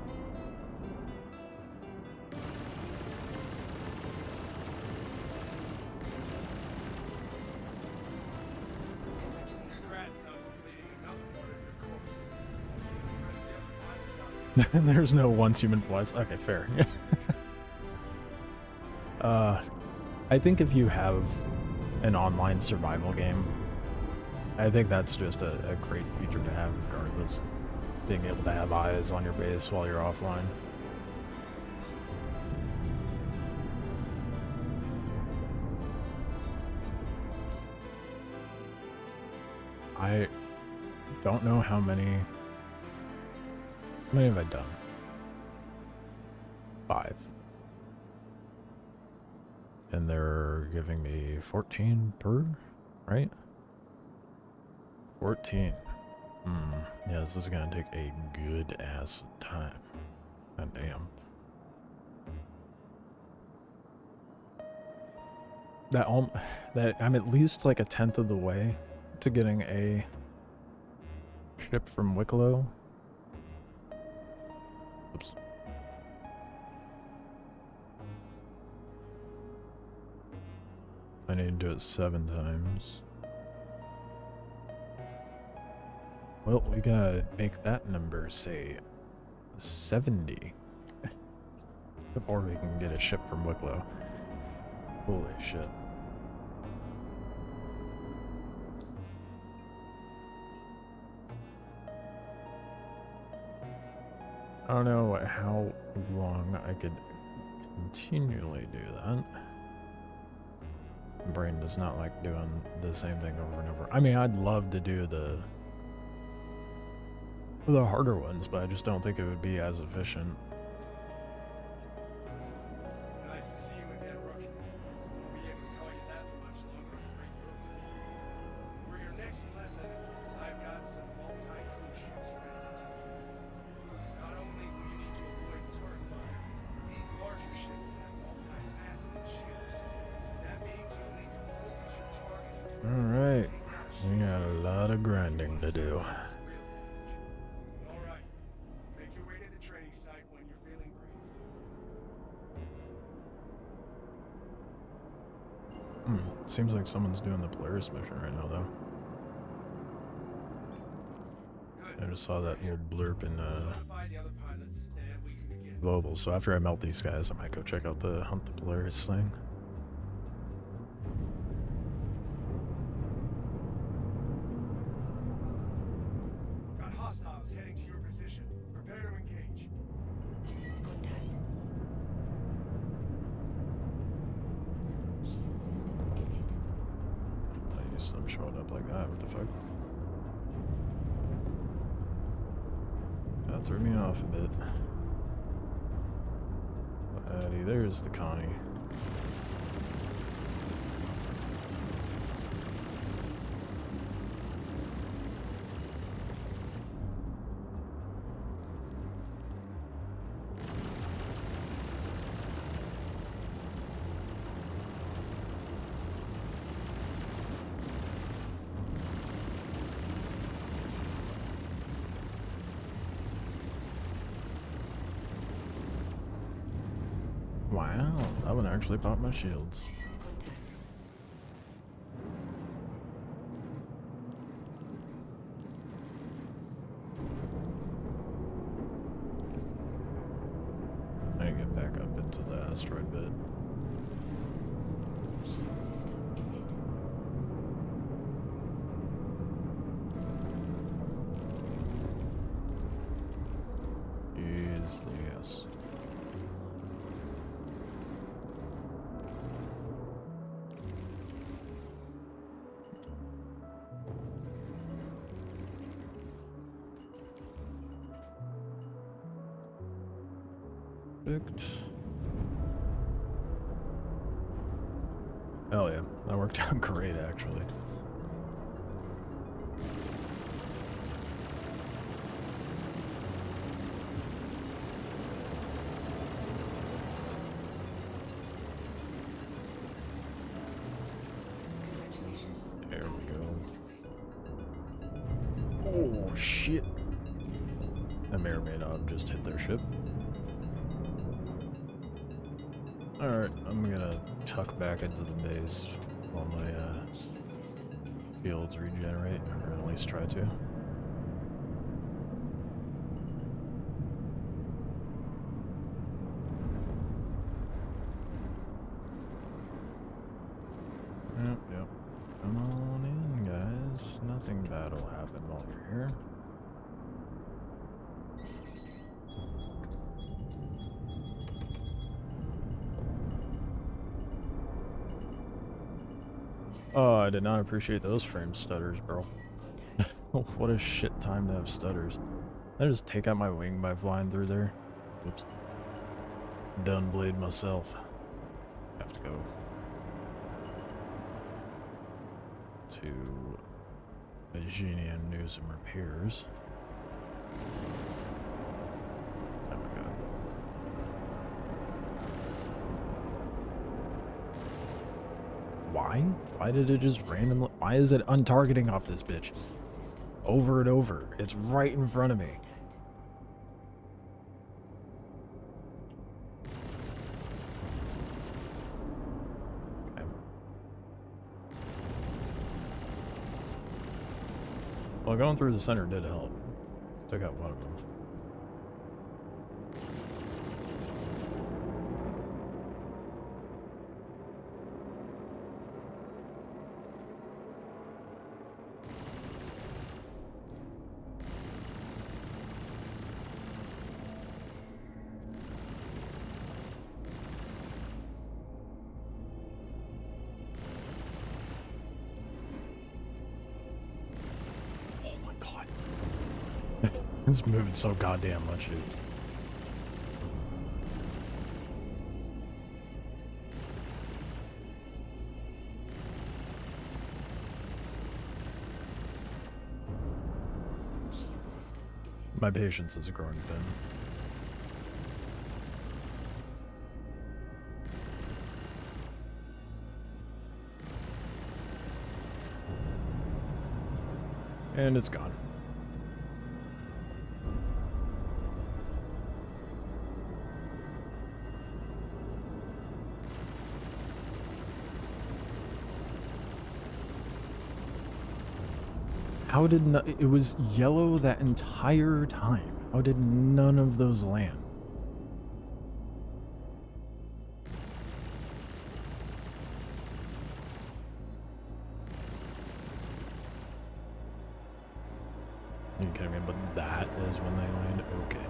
Speaker 1: There's no once human twice. Okay, fair. I think if you have an online survival game, I think that's just a great feature to have regardless. Being able to have eyes on your base while you're offline. I don't know how many have I done? 5. And they're giving me 14 per, right? 14. Yeah, this is gonna take a good ass time. God damn. That I'm at least like a 10th of the way to getting a ship from Wikelo. Oops. I need to do it 7 times. Well, we gotta make that number say 70 before we can get a ship from Wikelo. Holy shit. I don't know how long I could continually do that. My brain does not like doing the same thing over and over. I mean, I'd love to do the harder ones, but I just don't think it would be as efficient.
Speaker 3: Nice to see you again, Rookie. Won't be able to call you that for much longer. For your next lesson, I've got some multi-crew ships ready to take you. Not only will you need to avoid turret fire, these larger ships have multi-faceted shields. That means you'll need to focus your targeting.
Speaker 1: Alright, we got a lot of grinding to do.
Speaker 3: Alright, make your way to the training site when you're feeling brave.
Speaker 1: Seems like someone's doing the Polaris mission right now, though. I just saw that little blurb in
Speaker 3: Notify the other pilots, and we can begin.
Speaker 1: Global, so after I melt these guys, I might go check out the Hunt the Polaris thing. them showing up like that. What the fuck? That threw me off a bit. Eddie, there's the Connie. Wow, that one actually popped my shields. I need to get back up into the asteroid bed.
Speaker 4: Shield system, is it?
Speaker 1: Yes. Perfect. Hell yeah, that worked out great actually.
Speaker 4: Congratulations.
Speaker 1: There we go.
Speaker 4: Destroyed.
Speaker 1: Oh shit. I may or may not have just hit their ship. Alright, I'm gonna tuck back into the base while my
Speaker 4: Shield system, is it?
Speaker 1: fields regenerate, or at least try to. Yep. Come on in, guys. Nothing bad will happen while you're here. Oh, I did not appreciate those frame stutters, bro. What a shit time to have stutters. I just take out my wing by flying through there. Whoops. Done blade myself. Have to go to Virginia and do some repairs. Oh my god. Why? Why did it just randomly... Why is it untargeting off this bitch? Over and over. It's right in front of me. Okay. Well, going through the center did help. Took out one of them. It's moving so goddamn much, dude.
Speaker 4: Shield system, is it?
Speaker 1: My patience is growing thin. And it's gone. How did it was yellow that entire time? How did none of those land? Are you kidding me? But that is when they land. Okay.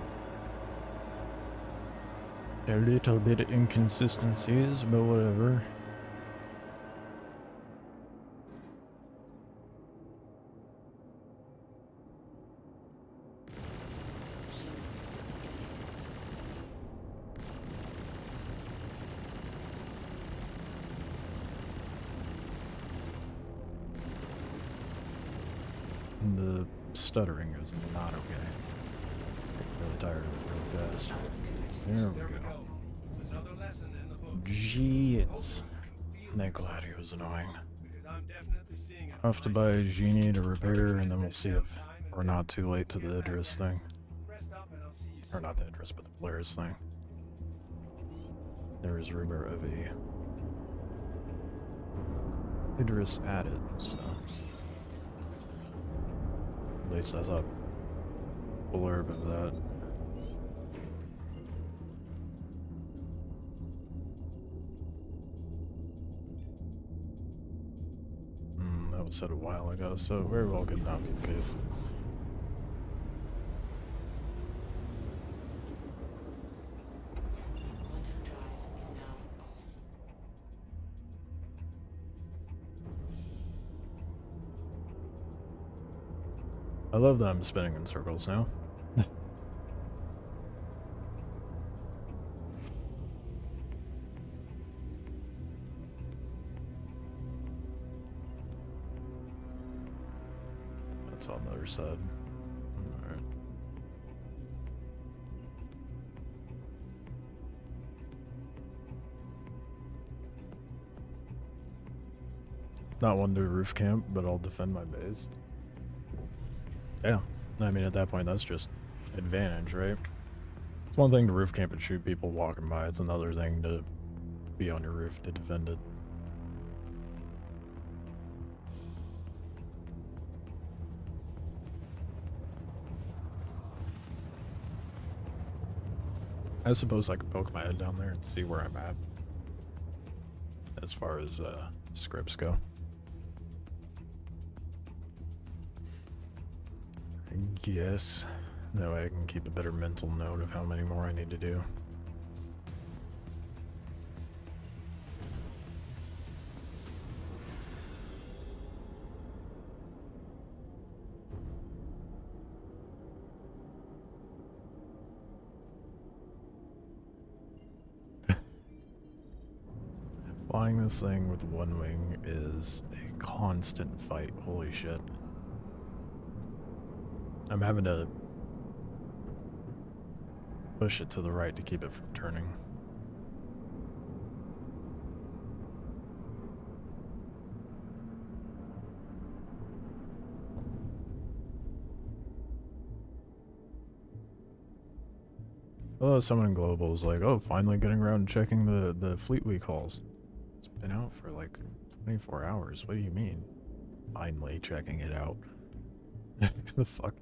Speaker 1: A little bit of inconsistencies, but whatever. stuttering is not okay. I'm really tired of it real fast. There
Speaker 3: There
Speaker 1: we
Speaker 3: we
Speaker 1: go.
Speaker 3: go. Another lesson in the book.
Speaker 1: Jeez.
Speaker 3: Feel
Speaker 1: That gladiator was annoying.
Speaker 3: because I'm definitely seeing it.
Speaker 1: I'll have to buy a genie to repair, and then we'll see if we're not too late to the Idris thing.
Speaker 3: Rest up and I'll see you
Speaker 1: Or
Speaker 3: soon.
Speaker 1: not the Idris, but the Polaris thing. There is rumor of a Idris added, so at least I saw a blurb of that. That was said a while ago, so very well could not be the case.
Speaker 4: Quantum drive is now off.
Speaker 1: I love that I'm spinning in circles now. That's on the other side. Alright. Not one to roof camp, but I'll defend my base. Yeah, I mean, at that point, that's just advantage, right? It's one thing to roof camp and shoot people walking by, it's another thing to be on your roof to defend it. I suppose I could poke my head down there and see where I'm at as far as scripts go. I guess that way I can keep a better mental note of how many more I need to do. Flying this thing with one wing is a constant fight. Holy shit. I'm having to push it to the right to keep it from turning. Oh, someone in Global is like, oh, finally getting around and checking the Fleet Week hauls. It's been out for like 24 hours. What do you mean? Finally checking it out. The fuck?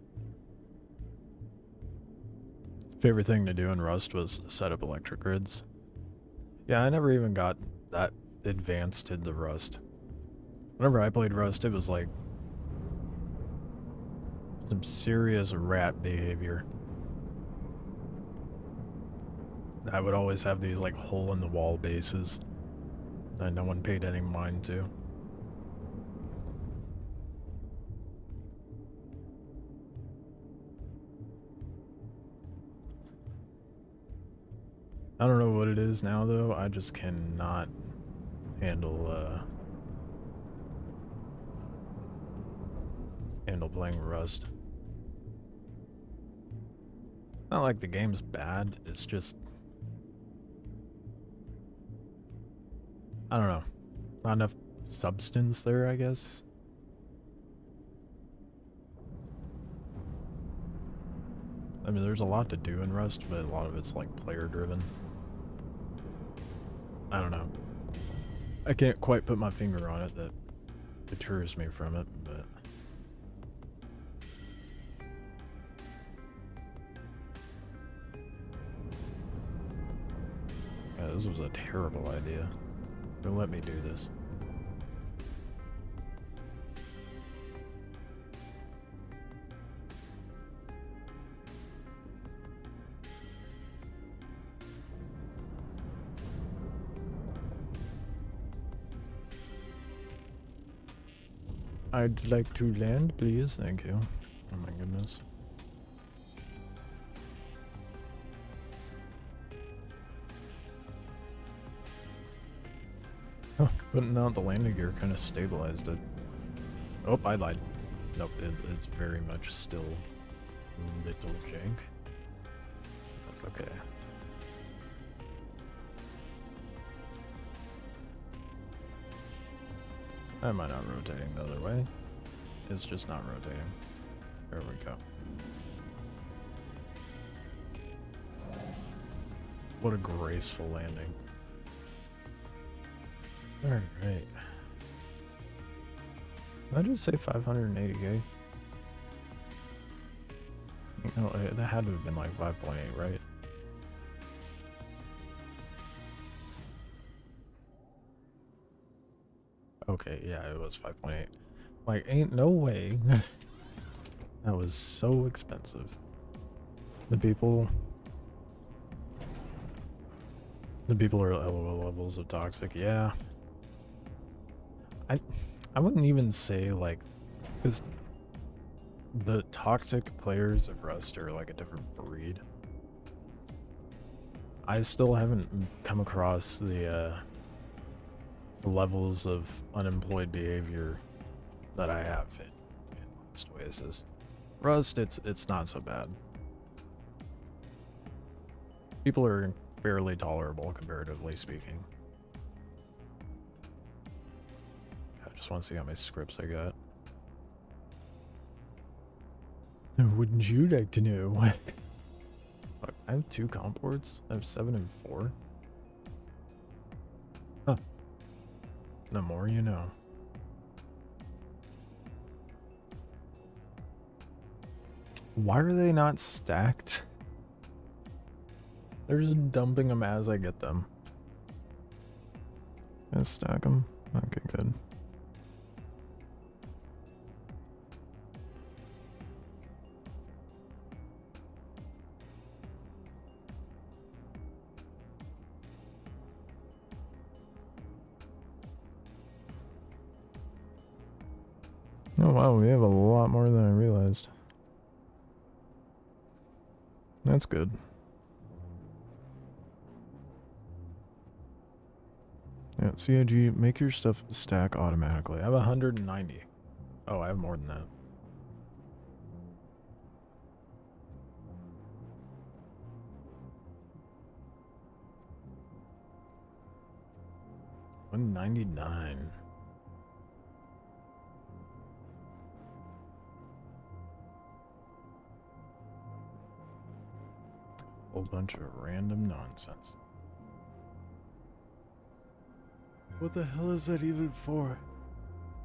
Speaker 1: Favorite thing to do in Rust was set up electric grids. Yeah, I never even got that advanced into Rust. Whenever I played Rust, it was like some serious rat behavior. I would always have these like hole-in-the-wall bases that no one paid any mind to. I don't know what it is now, though. I just cannot handle playing Rust. Not like the game's bad, it's just, I don't know, not enough substance there, I guess. I mean, there's a lot to do in Rust, but a lot of it's like player driven. I don't know. I can't quite put my finger on it that deters me from it, but yeah, this was a terrible idea. Don't let me do this. I'd like to land, please. Thank you. Oh my goodness. Oh, putting out the landing gear kind of stabilized it. Oh, I lied. Nope, it's very much still little jank. That's okay. Am I not rotating the other way? It's just not rotating. There we go. What a graceful landing. Alright. Did I just say 580k? You know, that had to have been like 5.8, right? Okay, yeah, it was 5.8. Like, ain't no way. That was so expensive. The people are LOL levels of toxic, yeah. I wouldn't even say like, because the toxic players of Rust are like a different breed. I still haven't come across the levels of unemployed behavior that I have in Lost Oasis. Rust, it's not so bad. People are fairly tolerable, comparatively speaking. I just want to see how many scripts I got. Wouldn't you like to know? Look, I have 2 comp ports. I have 7 and 4. Huh. The more you know. Why are they not stacked? They're just dumping them as I get them. Let's stack them. Okay, good. Oh wow, we have a lot more than I realized. That's good. Yeah, CIG, make your stuff stack automatically. I have 190. Oh, I have more than that. $199. Whole bunch of random nonsense. What the hell is that even for?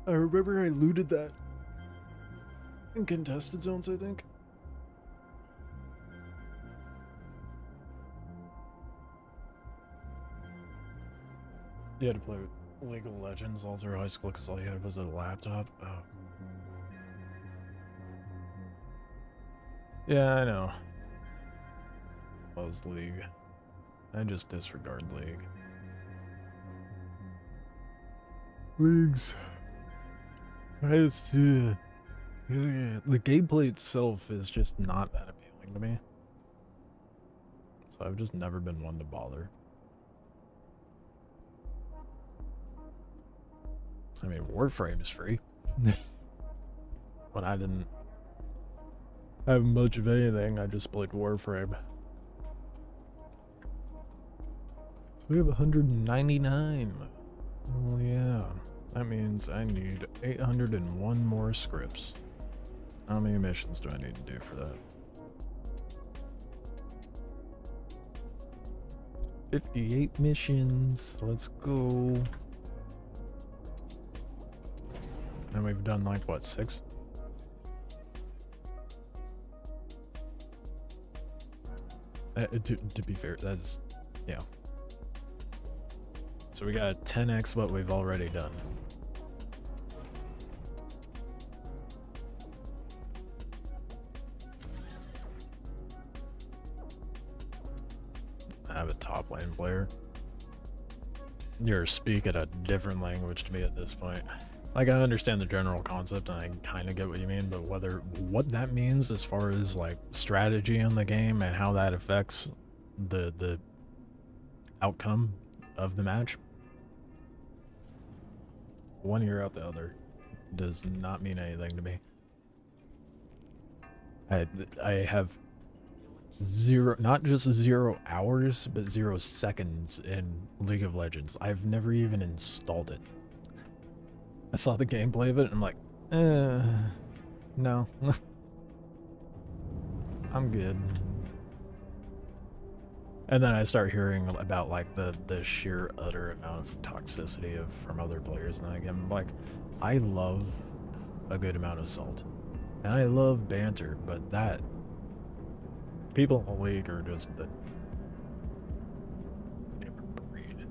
Speaker 1: I remember I looted that in contested zones, I think. You had to play League of Legends all through high school because all you had was a laptop. Oh. Yeah, I know. Closed League. I just disregard League. Leagues. The gameplay itself is just not that appealing to me. So I've just never been one to bother. I mean, Warframe is free. When I didn't have much of anything, I just played Warframe. So we have 199. Oh yeah. That means I need 801 more scripts. How many missions do I need to do for that? 58 missions. Let's go. And we've done like what, 6? To be fair, that's, yeah. So we got 10x what we've already done. I have a top lane player. You're speaking a different language to me at this point. Like, I understand the general concept and I kind of get what you mean, but what that means as far as like strategy in the game and how that affects the outcome of the match, one ear out the other, does not mean anything to me. I have zero, not just 0 hours, but 0 seconds in League of Legends. I've never even installed it. I saw the gameplay of it and I'm like, no. I'm good. And then I start hearing about like the sheer utter amount of toxicity from other players, and I'm like, I love a good amount of salt. And I love banter, but that people in the league are just a different breed.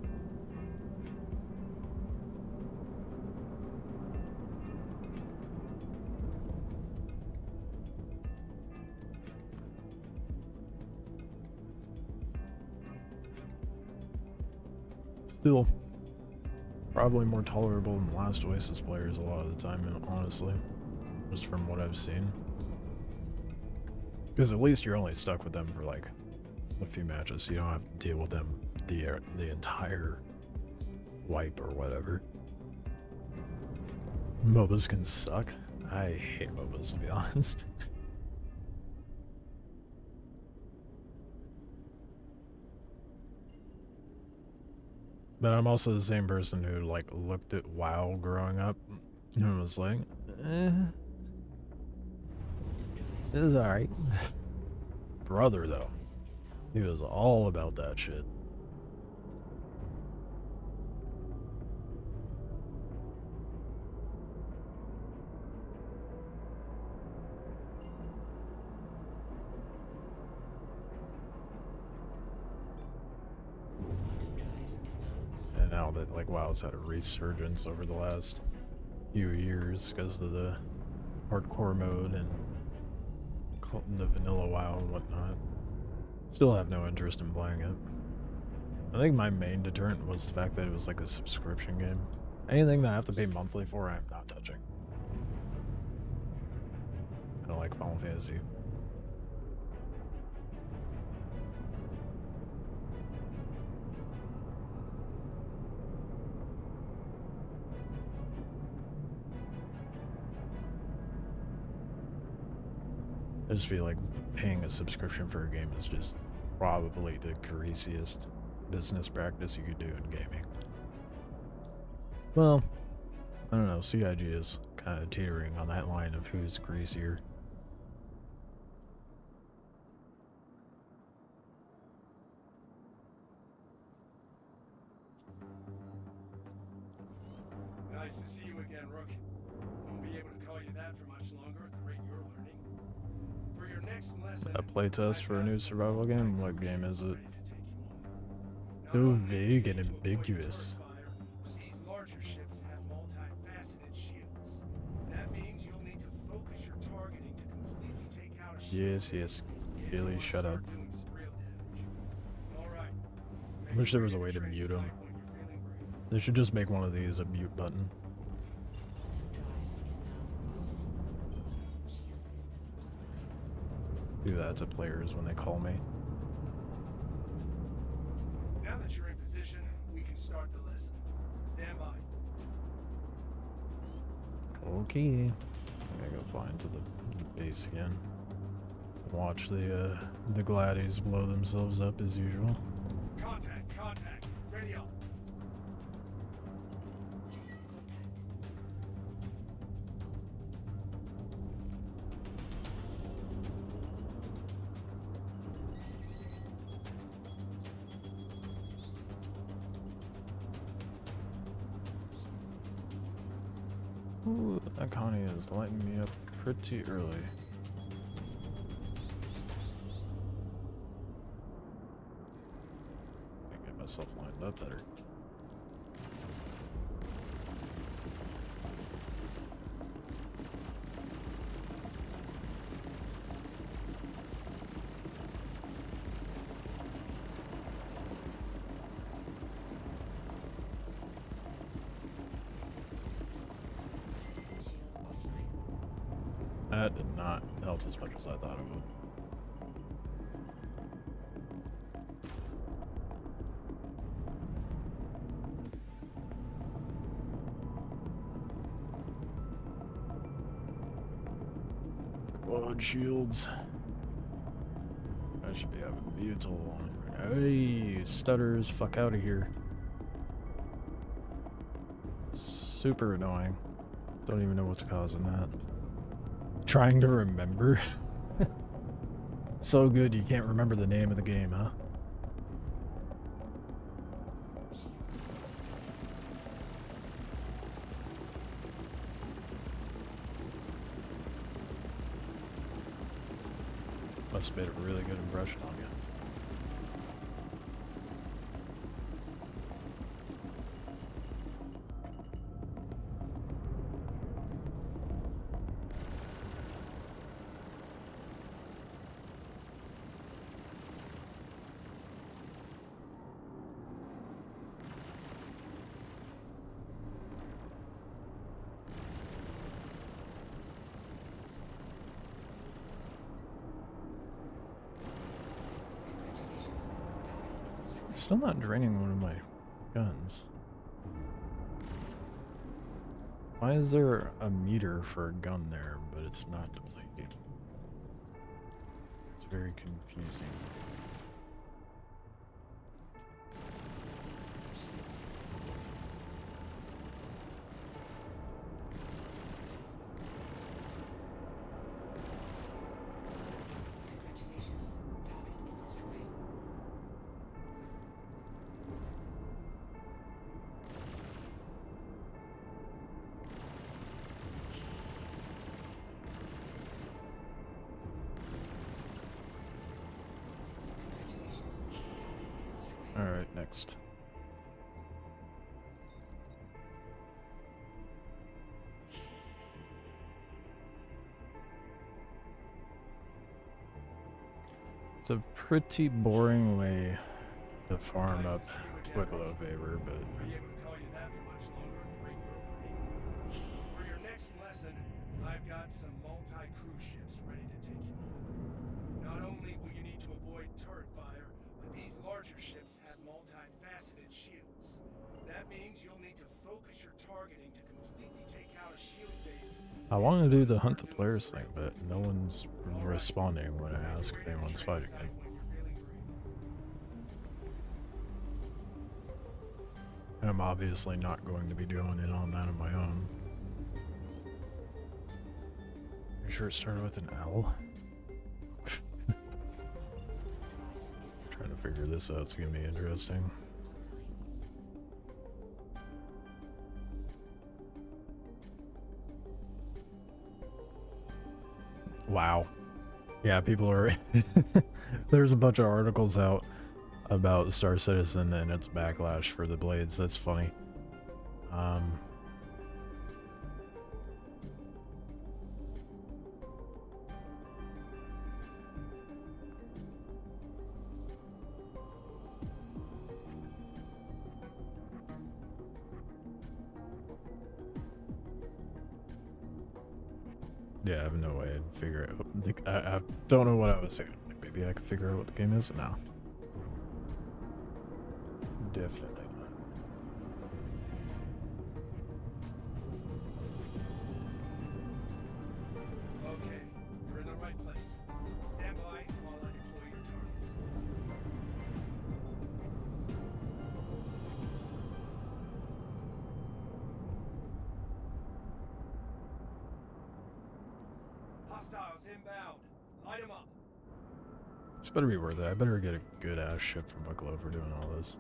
Speaker 1: Still, probably more tolerable than the last Oasis players a lot of the time, honestly. Just from what I've seen. Because at least you're only stuck with them for like a few matches, so you don't have to deal with them the entire wipe or whatever. MOBAs can suck. I hate MOBAs, to be honest. But I'm also the same person who like looked at WoW growing up and was like, this is alright. Brother, though, he was all about that shit. And now that like WoW's had a resurgence over the last few years because of the hardcore mode and the vanilla WoW and whatnot, still have no interest in playing it. I think my main deterrent was the fact that it was like a subscription game. Anything that I have to pay monthly for, I'm not touching. I don't like Final Fantasy. I just feel like paying a subscription for a game is just probably the greasiest business practice you could do in gaming. Well, I don't know, CIG is kind of teetering on that line of who's greasier.
Speaker 3: Nice to see you again, Rook. Won't be able to call you that for much longer at the rate you're learning. For your next lesson,
Speaker 1: A playtest for a new survival game? What game is it?
Speaker 3: Not
Speaker 1: So
Speaker 3: only
Speaker 1: vague and
Speaker 3: will you avoid
Speaker 1: ambiguous.
Speaker 3: turret fire, but these larger ships have multifaceted shields. That means you'll need to focus your targeting to completely take out a ship.
Speaker 1: Yes, Haley, shut up.
Speaker 3: Doing some real damage. All right.
Speaker 1: I wish there was a way to mute him. They should just make one of these a mute button. Do that to players when they call me.
Speaker 3: Now that you're in position, we can start the lesson. Stand by.
Speaker 1: Okay. I gotta go fly into the base again. Watch the gladdies blow themselves up as usual.
Speaker 3: Contact. Ready up.
Speaker 1: Ooh, that Connie is lighting me up pretty early. I can get myself lined up better. That did not help as much as I thought it would. Reload shields. I should be having VTOL on right now. Hey, stutters, fuck out of here. Super annoying. Don't even know what's causing that. Trying to remember. So good you can't remember the name of the game, huh? Must have made a really good impression on you. Still not draining one of my guns. Why is there a meter for a gun there, but it's not depleting? It's very confusing. Alright, next. It's a pretty boring way to farm up Wikelo favor, but
Speaker 3: Be able to call you that for much longer in the regular Marine. For your next lesson, I've got some multi-crew ships ready to take you on. Not only will you need to avoid turret fire, but these larger ships have multifaceted shields. That means you'll need to focus your targeting to completely take out a shield base.
Speaker 1: I want to do the hunt the players thing, but no one's responding when I ask if anyone's fighting it. And I'm obviously not going to be doing it on that on my own. You sure it started with an L? Trying to figure this out, it's gonna be interesting. Wow. Yeah, people are... There's a bunch of articles out about Star Citizen and its backlash for the blades. That's funny. Yeah, I have no way to figure it out. I don't know what I was saying. Like, maybe I could figure out what the game is? No. Definitely not.
Speaker 3: Okay, you're in the right place. Stand by while I deploy your targets. Hostiles inbound. Light them up.
Speaker 1: This better be worth it. I better get a good ass ship from Wikelo for doing all this.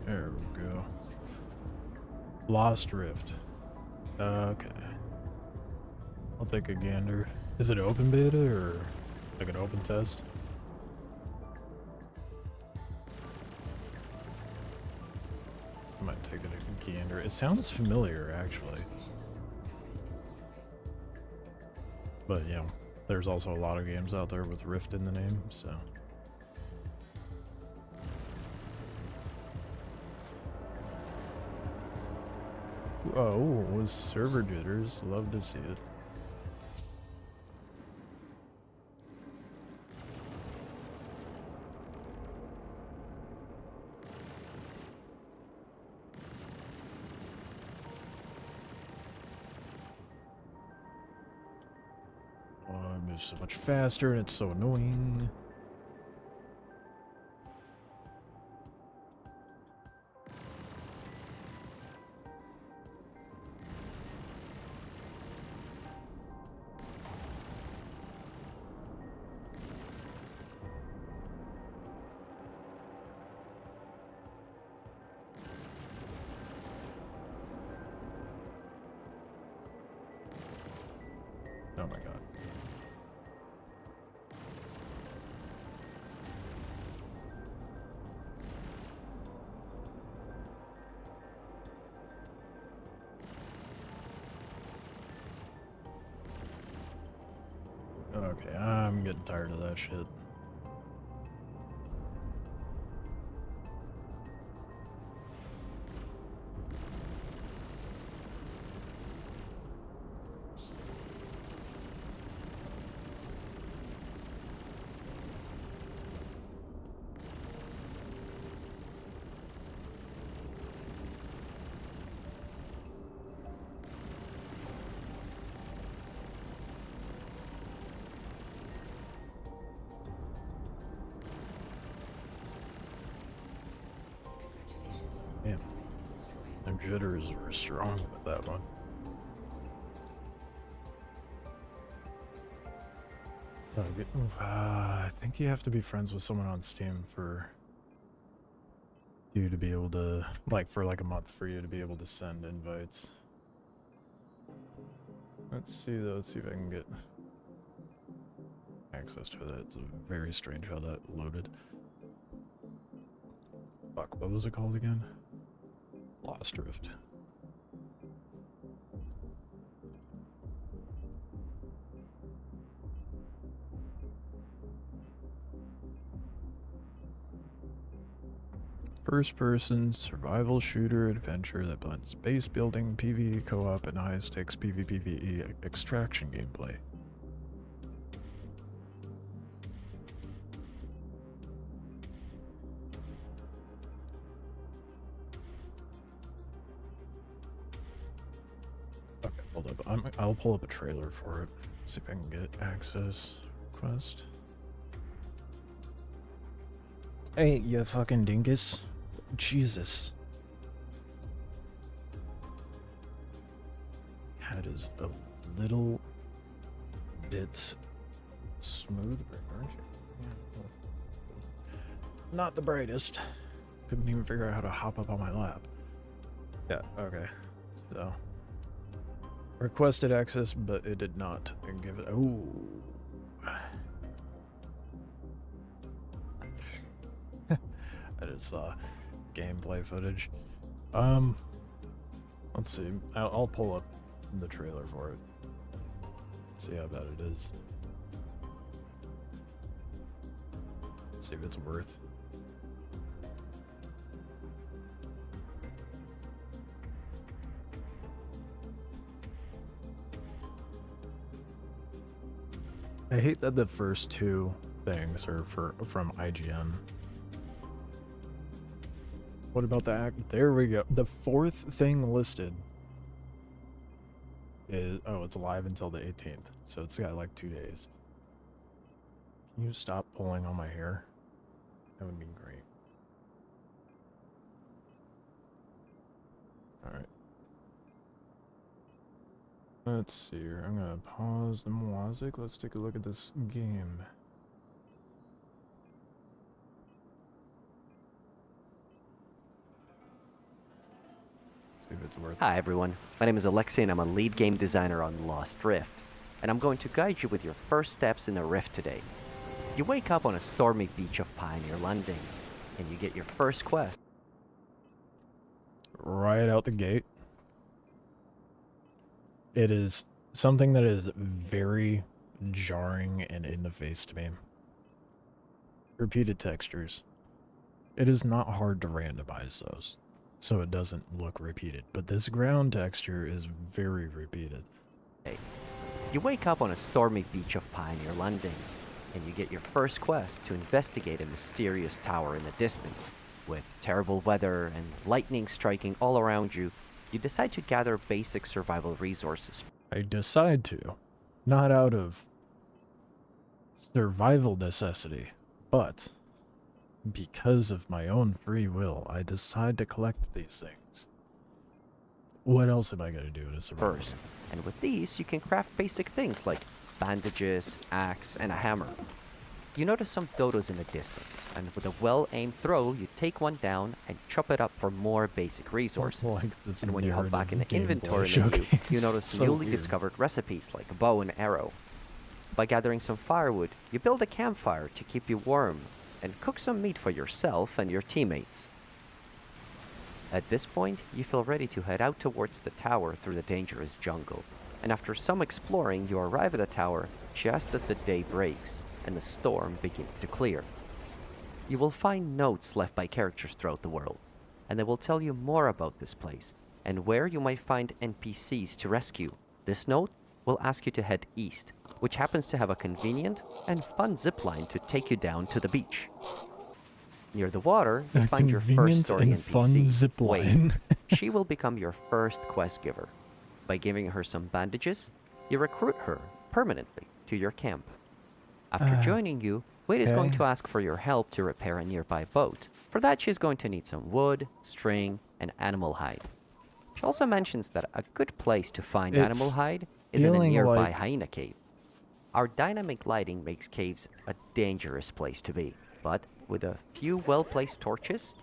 Speaker 1: There we go. Lost Rift. Okay. I'll take a gander. Is it open beta or like an open test? I might take a gander. It sounds familiar, actually. But, you know, there's also a lot of games out there with Rift in the name, so. Oh, it was server jitters. Love to see it. Oh, it moves so much faster and it's so annoying. Oh my god. Okay, I'm getting tired of that shit. Damn. Them jitters were strong with that one. I think you have to be friends with someone on Steam for you to be able to, like, for like a month for you to be able to send invites. Let's see though, let's see if I can get access to that. It's very strange how that loaded. Fuck, what was it called again? Lost Rift. First-person survival shooter adventure that blends base building, PvE co-op, and high-stakes PvPvE extraction gameplay. Okay, hold up. I'll pull up a trailer for it. See if I can get access request. Hey, you fucking dingus. Jesus. That is a little bit smooth, aren't you? Yeah. Not the brightest. Couldn't even figure out how to hop up on my lap. Yeah, okay. So. Requested access, but it did not give it. Ooh. I just saw gameplay footage. Let's see. I'll pull up the trailer for it. See how bad it is. See if it's worth. I hate that the first two things are from IGN. What about the act? There we go. The fourth thing listed is, oh, it's live until the 18th. So it's got like 2 days. Can you stop pulling on my hair? That would be great. Alright. Let's see here. I'm gonna pause the music. Let's take a look at this game. See if it's worth it.
Speaker 5: Hi everyone, my name is Alexei and I'm a lead game designer on Lost Rift. and I'm going to guide you with your first steps in the rift today. You wake up on a stormy beach of Pioneer Landing, and you get your first quest.
Speaker 1: Right out the gate. It is something that is very jarring and in the face to me. Repeated textures. It is not hard to randomize those, so it doesn't look repeated, but this ground texture is very repeated.
Speaker 5: You wake up on a stormy beach of Pioneer Landing, and you get your first quest to investigate a mysterious tower in the distance. With terrible weather and lightning striking all around you, you decide to gather basic survival resources.
Speaker 1: I decide to, not out of survival necessity, but because of my own free will, I decide to collect these things. What else am I going to do to survive?
Speaker 5: First, and with these, you can craft basic things like bandages, axe, and a hammer. You notice some dodos in the distance, and with a well-aimed throw, you take one down and chop it up for more basic resources. And when you hop back in the inventory menu, you notice
Speaker 1: So
Speaker 5: newly
Speaker 1: weird.
Speaker 5: discovered recipes like a bow and arrow. By gathering some firewood, you build a campfire to keep you warm, and cook some meat for yourself and your teammates. At this point, you feel ready to head out towards the tower through the dangerous jungle, and after some exploring, you arrive at the tower just as the day breaks and the storm begins to clear. You will find notes left by characters throughout the world, and they will tell you more about this place and where you might find NPCs to rescue. This note will ask you to head east, which happens to have a convenient and fun zipline to take you down to the beach. Near the water, you find your first
Speaker 1: Convenient
Speaker 5: story
Speaker 1: and
Speaker 5: NPC,
Speaker 1: fun zipline.
Speaker 5: Wade. She will become your first quest giver. By giving her some bandages, you recruit her permanently to your camp. After joining you, Wade is going
Speaker 1: okay.
Speaker 5: to ask for your help to repair a nearby boat. For that, she's going to need some wood, string, and animal hide. She also mentions that a good place to find animal
Speaker 1: It's
Speaker 5: hide is in a
Speaker 1: feeling
Speaker 5: nearby
Speaker 1: like-
Speaker 5: hyena cave. Our dynamic lighting makes caves a dangerous place to be, but with a few well-placed torches,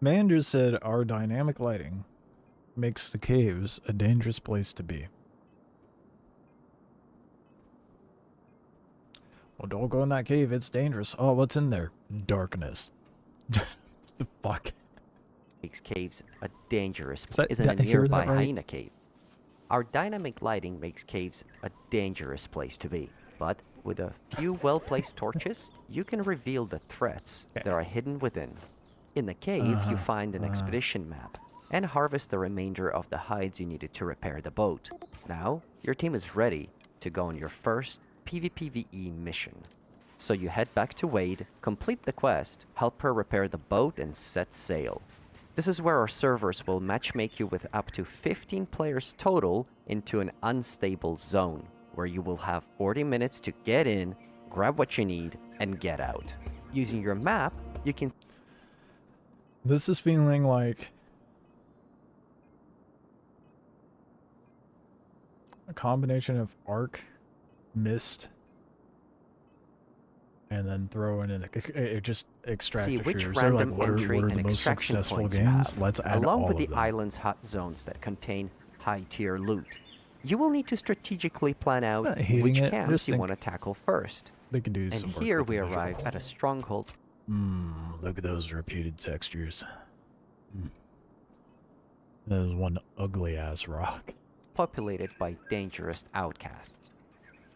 Speaker 1: Man just said our dynamic lighting makes the caves a dangerous place to be. Well, don't go in that cave, it's dangerous. Oh, what's in there? Darkness. The fuck?
Speaker 5: makes caves a dangerous
Speaker 1: Is that-
Speaker 5: place in a
Speaker 1: did I hear that
Speaker 5: nearby
Speaker 1: right?
Speaker 5: hyena cave. Our dynamic lighting makes caves a dangerous place to be, but with a few well-placed torches, you can reveal the threats that are hidden within. In the cave, you find an expedition map and harvest the remainder of the hides you needed to repair the boat. Now, your team is ready to go on your first PvPvE mission. So you head back to Wade, complete the quest, help her repair the boat, and set sail. This is where our servers will matchmake you with up to 15 players total into an unstable zone, where you will have 40 minutes to get in, grab what you need, and get out. Using your map, you can
Speaker 1: This is feeling like a combination of Arc, Mist, and then throw in just extract
Speaker 5: see which
Speaker 1: shooters. They're like,
Speaker 5: random
Speaker 1: what
Speaker 5: entry
Speaker 1: are
Speaker 5: and
Speaker 1: the most
Speaker 5: extraction
Speaker 1: successful
Speaker 5: points you
Speaker 1: games?
Speaker 5: have,
Speaker 1: Let's add
Speaker 5: along
Speaker 1: all
Speaker 5: with
Speaker 1: of
Speaker 5: the
Speaker 1: them.
Speaker 5: island's hot zones that contain high-tier loot. You will need to strategically plan out
Speaker 1: Not hating
Speaker 5: which
Speaker 1: it,
Speaker 5: camps
Speaker 1: just
Speaker 5: you
Speaker 1: think
Speaker 5: want to tackle first.
Speaker 1: They could do
Speaker 5: And
Speaker 1: some work
Speaker 5: here
Speaker 1: with the
Speaker 5: we
Speaker 1: visual.
Speaker 5: arrive at a stronghold
Speaker 1: Look at those repeated textures. That is one ugly ass rock.
Speaker 5: populated by dangerous outcasts.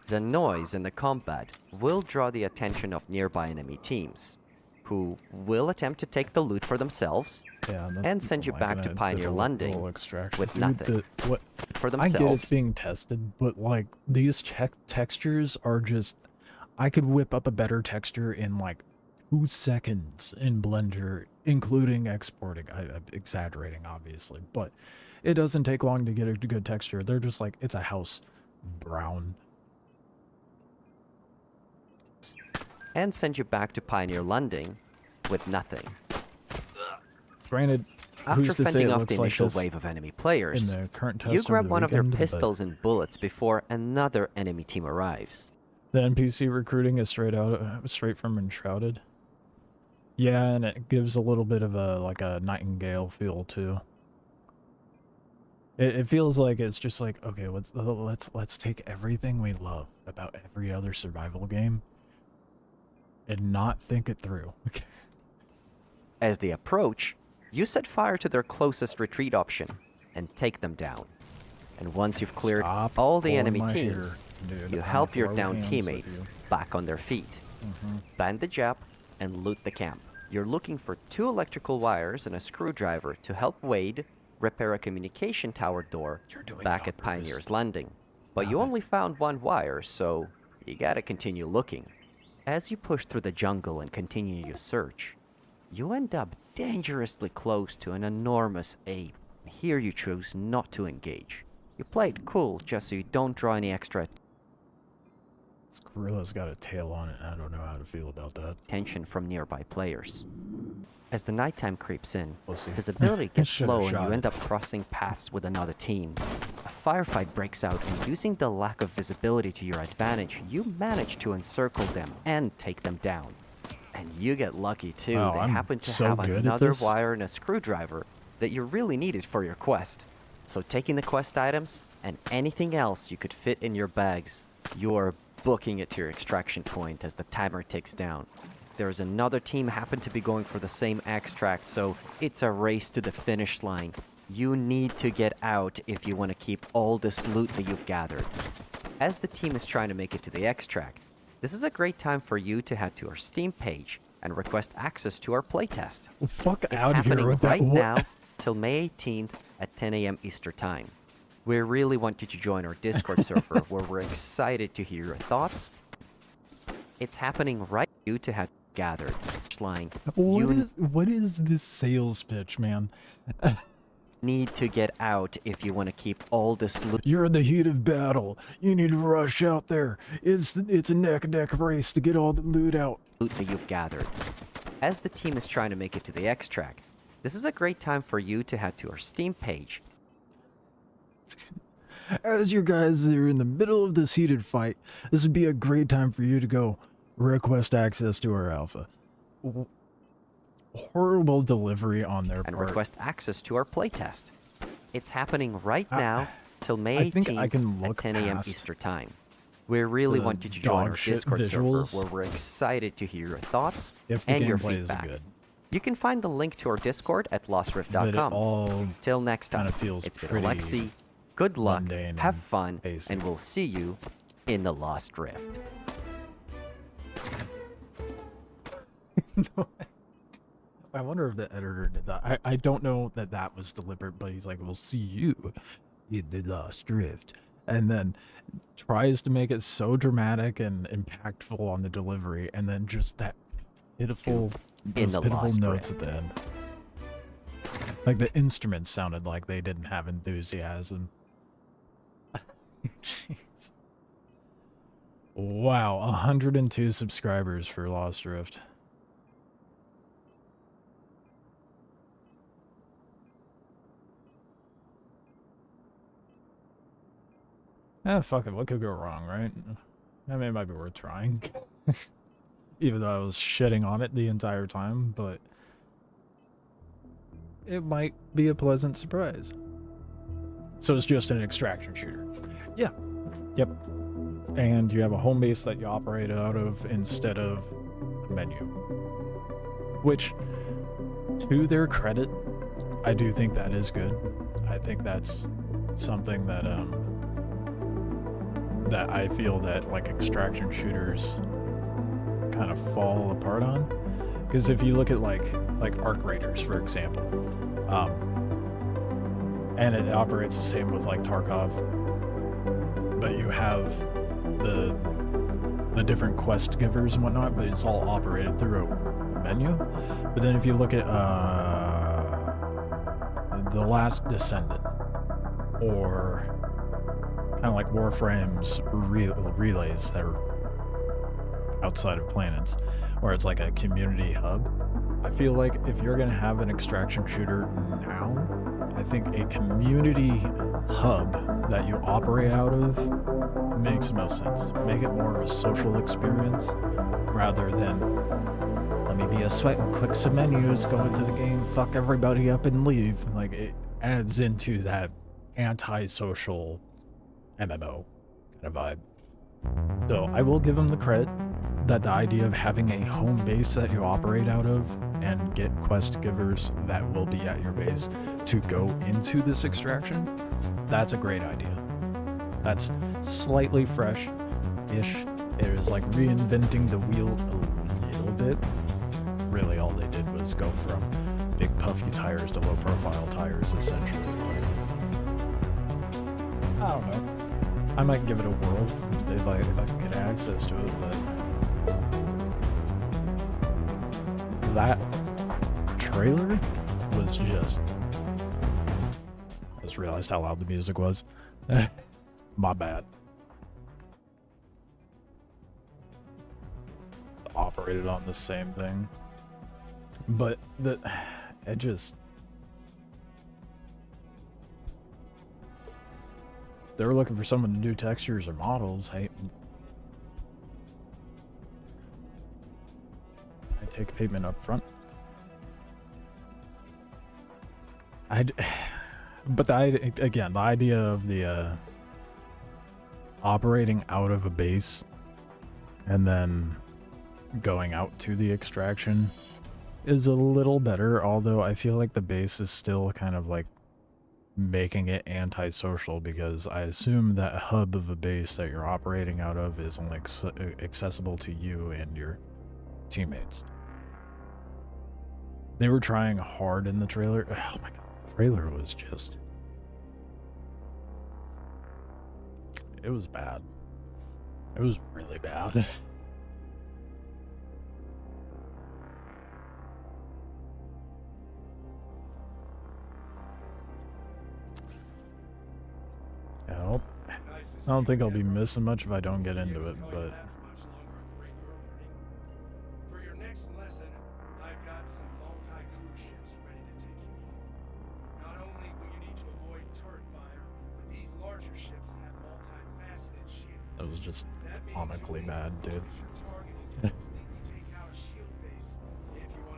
Speaker 5: The noise and the combat will draw the attention of nearby enemy teams, who will attempt to take the loot for themselves
Speaker 1: Yeah,
Speaker 5: and send you back to Pioneer Landing with
Speaker 1: Dude,
Speaker 5: nothing
Speaker 1: what?
Speaker 5: for
Speaker 1: I get
Speaker 5: themselves.
Speaker 1: it's being tested, but like these textures are just. I could whip up a better texture in like 2 seconds in Blender, including exporting. I'm exaggerating, obviously, but it doesn't take long to get a good texture. They're just like, it's a house, brown.
Speaker 5: And send you back to Pioneer Landing with nothing.
Speaker 1: Granted,
Speaker 5: After
Speaker 1: who's to say
Speaker 5: fending
Speaker 1: it
Speaker 5: off
Speaker 1: looks
Speaker 5: the
Speaker 1: like
Speaker 5: initial
Speaker 1: this
Speaker 5: wave of enemy players,
Speaker 1: in the current test
Speaker 5: you
Speaker 1: over
Speaker 5: grab
Speaker 1: the
Speaker 5: one of their
Speaker 1: weekend, but
Speaker 5: pistols and bullets before another enemy team arrives.
Speaker 1: The NPC recruiting is straight from Enshrouded. Yeah, and it gives a little bit of a like a Nightingale feel too. It feels like it's just like, okay, let's take everything we love about every other survival game and not think it through.
Speaker 5: As they approach, you set fire to their closest retreat option and take them down. And once you've cleared
Speaker 1: Stop
Speaker 5: all the
Speaker 1: pulling
Speaker 5: enemy
Speaker 1: my hair,
Speaker 5: teams,
Speaker 1: dude.
Speaker 5: you
Speaker 1: I'm
Speaker 5: help your
Speaker 1: throwing
Speaker 5: downed
Speaker 1: hands with
Speaker 5: teammates
Speaker 1: you.
Speaker 5: back on their feet, bandage up, and loot the camp. You're looking for 2 electrical wires and a screwdriver to help Wade repair a communication tower door back at Pioneer's Landing. But you only found 1 wire, so you gotta continue looking. As you push through the jungle and continue your search, you end up dangerously close to an enormous ape. Here you choose not to engage. You play it cool just so you don't draw any extra
Speaker 1: This gorilla's got a tail on it. I don't know how to feel about that.
Speaker 5: attention from nearby players. As the nighttime creeps in,
Speaker 1: We'll see.
Speaker 5: visibility gets
Speaker 1: Should've
Speaker 5: low and
Speaker 1: shot
Speaker 5: you
Speaker 1: it.
Speaker 5: end up crossing paths with another team. A firefight breaks out, and using the lack of visibility to your advantage, you manage to encircle them and take them down. And you get lucky too.
Speaker 1: Wow,
Speaker 5: They
Speaker 1: I'm
Speaker 5: happen to
Speaker 1: so
Speaker 5: have
Speaker 1: good at
Speaker 5: another
Speaker 1: this.
Speaker 5: wire and a screwdriver that you really needed for your quest. So taking the quest items and anything else you could fit in your bags, you are booking it to your extraction point as the timer ticks down. There's another team happen to be going for the same extract, so it's a race to the finish line. You need to get out if you want to keep all this loot that you've gathered. As the team is trying to make it to the extract, this is a great time for you to head to our Steam page and request access to our playtest.
Speaker 1: Fuck
Speaker 5: It's
Speaker 1: out
Speaker 5: happening
Speaker 1: here with that.
Speaker 5: right
Speaker 1: What?
Speaker 5: now till May 18th at 10 a.m. Eastern Time. We really want you to join our Discord server where we're excited to hear your thoughts. It's happening right you to have gathered. Line.
Speaker 1: What is this sales pitch, man?
Speaker 5: Need to get out if you want to keep all this loot
Speaker 1: You're in the heat of battle. You need to rush out there. It's a neck and neck race to get all the loot out.
Speaker 5: that you've gathered. As the team is trying to make it to the extract, this is a great time for you to head to our Steam page.
Speaker 1: As you guys are in the middle of this heated fight, this would be a great time for you to go request access to our alpha. Horrible delivery on their
Speaker 5: And
Speaker 1: part.
Speaker 5: request access to our playtest. It's happening right now till May
Speaker 1: I think
Speaker 5: 18th
Speaker 1: I can
Speaker 5: at
Speaker 1: look
Speaker 5: 10 a.m.
Speaker 1: past
Speaker 5: Eastern Time. We really
Speaker 1: the
Speaker 5: want you to join our
Speaker 1: dog shit
Speaker 5: Discord server
Speaker 1: visuals.
Speaker 5: where we're excited to hear your thoughts
Speaker 1: If the
Speaker 5: and your
Speaker 1: gameplay is
Speaker 5: feedback.
Speaker 1: good.
Speaker 5: You can find the link to our Discord at
Speaker 1: But it
Speaker 5: lostrift.com.
Speaker 1: all
Speaker 5: Till next time,
Speaker 1: kinda feels
Speaker 5: it's been
Speaker 1: pretty
Speaker 5: Alexi. Good luck,
Speaker 1: mundane
Speaker 5: have
Speaker 1: and
Speaker 5: fun,
Speaker 1: basic.
Speaker 5: and we'll see you in the Lost Rift.
Speaker 1: I wonder if the editor did that. I don't know that that was deliberate, but he's like, we'll see you in the Lost Rift. And then tries to make it so dramatic and impactful on the delivery, and then just that pitiful,
Speaker 5: In
Speaker 1: those
Speaker 5: the
Speaker 1: pitiful
Speaker 5: Lost
Speaker 1: notes
Speaker 5: Rift.
Speaker 1: at the end. Like the instruments sounded like they didn't have enthusiasm. Jeez. Wow, 102 subscribers for Lost Rift. Fuck it, what could go wrong, right? I mean, it might be worth trying. Even though I was shitting on it the entire time, but it might be a pleasant surprise. So it's just an extraction shooter. Yeah. Yep. And you have a home base that you operate out of instead of a menu. Which, to their credit, I do think that is good. I think that's something that that I feel that like extraction shooters kind of fall apart on. Because if you look at like Arc Raiders, for example, and it operates the same with like Tarkov, but you have the different quest givers and whatnot, but it's all operated through a menu. But then if you look at The Last Descendant, or kind of like Warframe's relays that are outside of planets, where it's like a community hub. I feel like if you're going to have an extraction shooter now, I think a community hub that you operate out of makes the most sense. Make it more of a social experience rather than let me be a sweat and click some menus, go into the game, fuck everybody up and leave. Like, it adds into that antisocial MMO kind of vibe. So I will give them the credit that the idea of having a home base that you operate out of and get quest givers that will be at your base to go into this extraction, that's a great idea. That's slightly fresh-ish. It is like reinventing the wheel a little bit. Really, all they did was go from big puffy tires to low-profile tires, essentially. I don't know. I might give it a whirl if I can get access to it, but that trailer was just... I just realized how loud the music was. My bad. Operated on the same thing. But it just... They were looking for someone to do textures or models. Hey, I take payment up front. But again, the idea of the operating out of a base and then going out to the extraction is a little better, although I feel like the base is still kind of like making it antisocial, because I assume that hub of a base that you're operating out of is only accessible to you and your teammates. They were trying hard in the trailer. Oh my god, the trailer was just... It was bad. It was really bad. I don't think I'll be missing much if I don't get into it, but...
Speaker 3: For your next lesson, I've got some multi-crew ships ready to take you on. Not only will you need to avoid turret fire, but these larger ships have multifaceted shields.
Speaker 1: That was just comically bad, dude.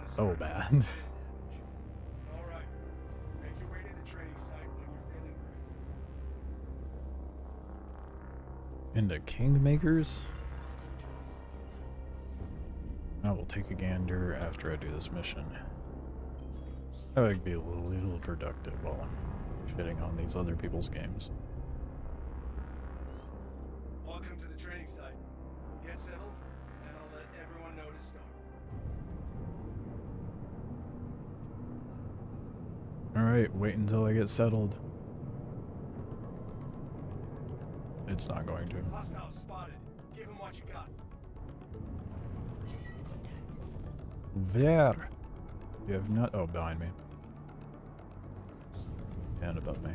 Speaker 1: So bad.
Speaker 3: Alright, make your way to the training site when you're feeling ready.
Speaker 1: Into Kingmakers? I will take a gander after I do this mission. That would be a little productive while I'm shitting on these other people's games.
Speaker 3: Welcome to the training site. Get settled, and I'll let everyone know to start.
Speaker 1: Alright, wait until I get settled. It's not going to.
Speaker 3: Hostile spotted. Give him what you got.
Speaker 1: Where? You have not... Oh, behind me. And above me.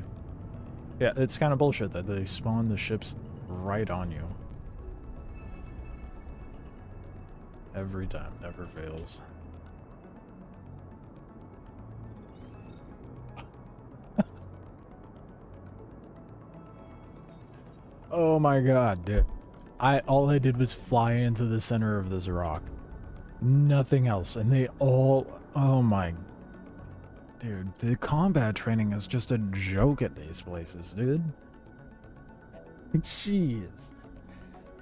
Speaker 1: Yeah, it's kind of bullshit that they spawn the ships right on you. Every time. Never fails. Oh my god, dude. All I did was fly into the center of this rock. Nothing else. And they all... Oh my... Dude, the combat training is just a joke at these places, dude. Jeez.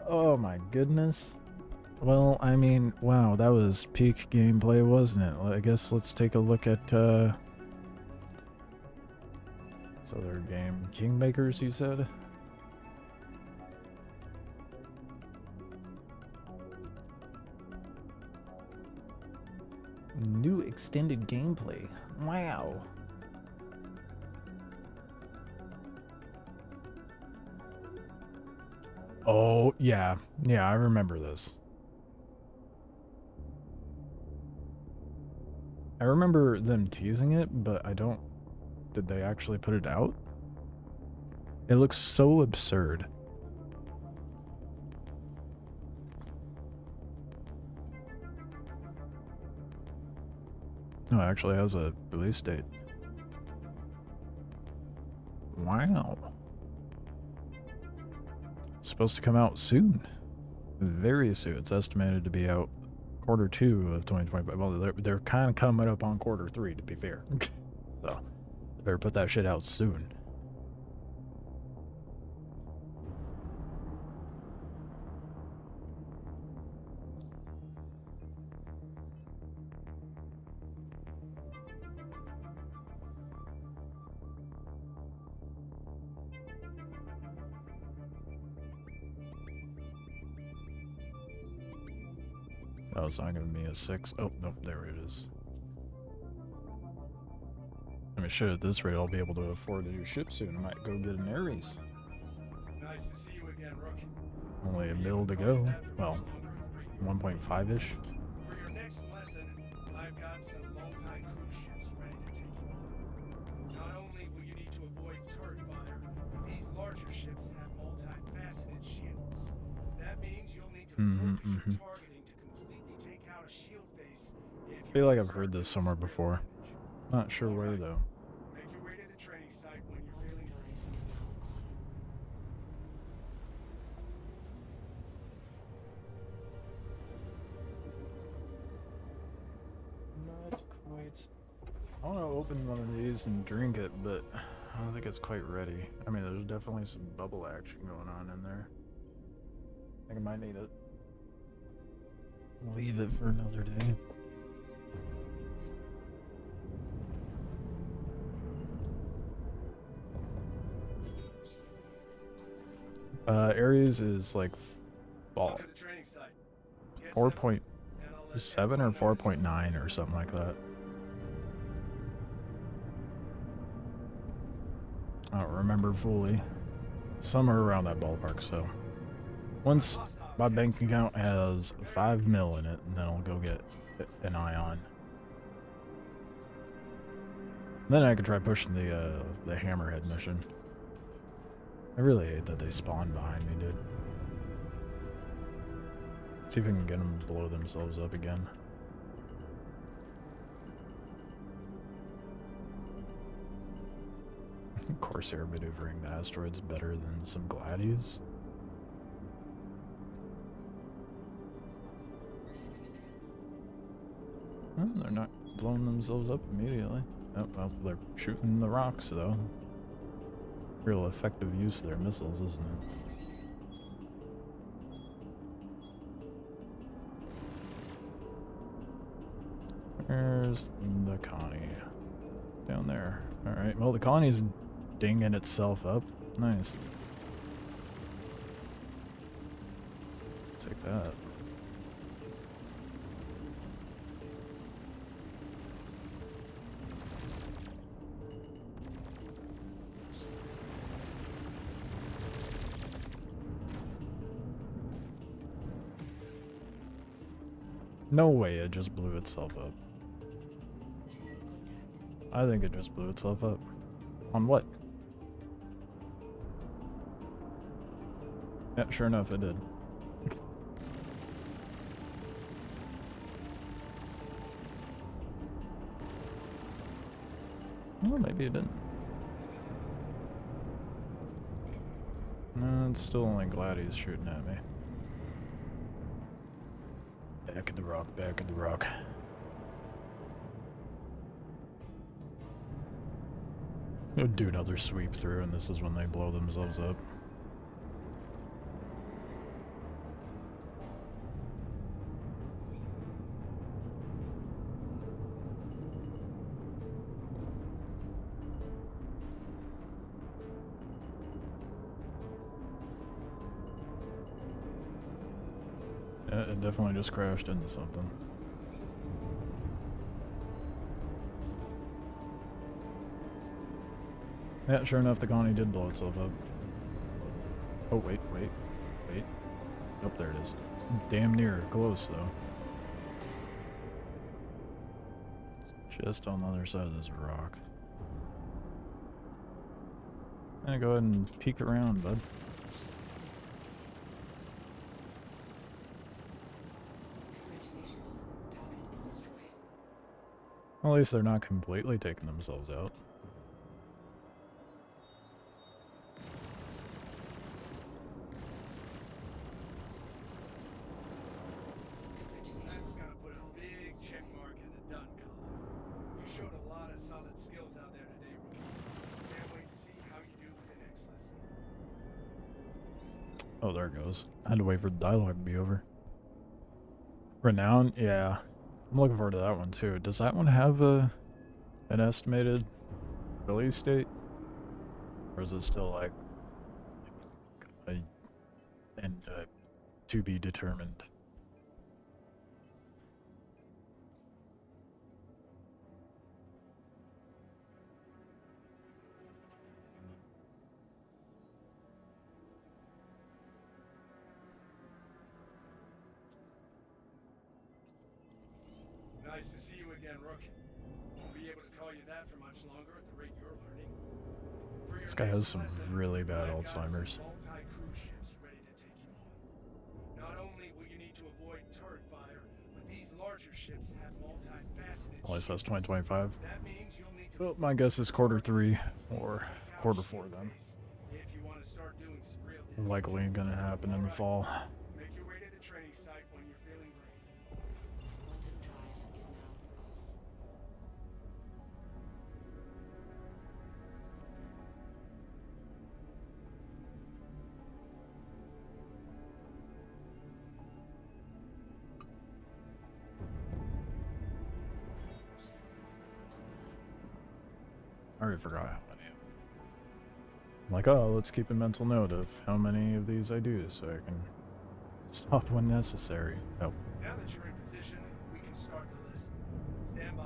Speaker 1: Oh my goodness. Well, I mean, wow, that was peak gameplay, wasn't it? I guess let's take a look at, this other game. Kingmakers, you said? New extended gameplay. Wow. Oh, yeah. Yeah, I remember this. I remember them teasing it, but I don't... Did they actually put it out? It looks so absurd. No, it actually has a release date. Wow. Supposed to come out soon. Very soon. It's estimated to be out Q2 of 2025. Well, they're kind of coming up on Q3, to be fair. So, they better put that shit out soon. Oh, it's not giving me a 6. Oh, nope, there it is. I mean, shit, at this rate, I'll be able to afford a new ship soon. I might go get an Ares.
Speaker 3: Nice to see you again, Rook.
Speaker 1: Only a mil to go. Well, 1.5-ish.
Speaker 3: For your next lesson, I've got some multi-cruise ships ready to take you on. Not only will you need to avoid turret fire, but these larger ships have multifaceted shields. That means you'll need to focus your targeting to completely take out a shield face.
Speaker 1: I feel like I've heard this somewhere before. Not sure where though.
Speaker 3: Make your way to the training site when you're feeling ready.
Speaker 4: Is now on.
Speaker 1: Not quite. I want to open one of these and drink it, but I don't think it's quite ready. I mean, there's definitely some bubble action going on in there. I think I might need it. Leave it for another day. Ares is like fall
Speaker 3: To the training site. Get
Speaker 1: 4.7
Speaker 3: settled, and I'll let
Speaker 1: or
Speaker 3: everyone know
Speaker 1: 4.9 or something like that. I don't remember fully. Somewhere around that ballpark, so. Once my bank account has 5 mil in it, then I'll go get an ion. Then I could try pushing the hammerhead mission. I really hate that they spawn behind me, dude. See if we can get them to blow themselves up again. Corsair maneuvering the asteroids better than some gladies. Well, they're not blowing themselves up immediately. Oh, well, they're shooting the rocks, though. Real effective use of their missiles, isn't it? Where's the Connie? Down there. Alright, well, the Connie's dinging itself up. Nice. Take that. No way it just blew itself up. I think it just blew itself up. On what? Yeah, sure enough, it did. Well, maybe it didn't. No, it's still only Gladius shooting at me. Back at the rock, back at the rock. They'll do another sweep through, and this is when they blow themselves up. Yeah, it definitely just crashed into something. Yeah, sure enough, the Connie did blow itself up. Oh, wait. Oh, there it is. It's damn near close, though. It's just on the other side of this rock. I'm gonna go ahead and peek around, bud.
Speaker 4: Congratulations. Target is destroyed.
Speaker 1: Well, at least they're not completely taking themselves out.
Speaker 3: That's gonna put a big check mark in the done column. You showed a lot of solid skills out there today, Rookie. Can't wait to see how you do with the next lesson.
Speaker 1: Oh, there it goes. I had to wait for the dialogue to be over. Renown? Yeah. I'm looking forward to that one, too. Does that one have an estimated release date? Or is it still, like, to be determined?
Speaker 3: Nice to see you again, Rook. Won't be able to call you that for much longer at the rate you're learning. For your
Speaker 1: This guy has
Speaker 3: next
Speaker 1: some
Speaker 3: lesson,
Speaker 1: really bad
Speaker 3: I've got some
Speaker 1: Alzheimer's.
Speaker 3: multi-crew ships ready to take you on. Not only will you need to avoid turret fire, but these larger ships have multifaceted
Speaker 1: Well, it says
Speaker 3: shields.
Speaker 1: 2025.
Speaker 3: That means you'll need to
Speaker 1: Well, my guess is Q3 or Q4 then.
Speaker 3: if you want to start doing some real damage.
Speaker 1: Likely gonna happen in the fall.
Speaker 3: Make your way to the training site when you're feeling brave.
Speaker 4: Quantum drive is now off.
Speaker 1: I already forgot how many. I'm like, oh, let's keep a mental note of how many of these I do so I can stop when necessary. Oh,
Speaker 3: Now that you're in position, we can start the lesson. Stand by.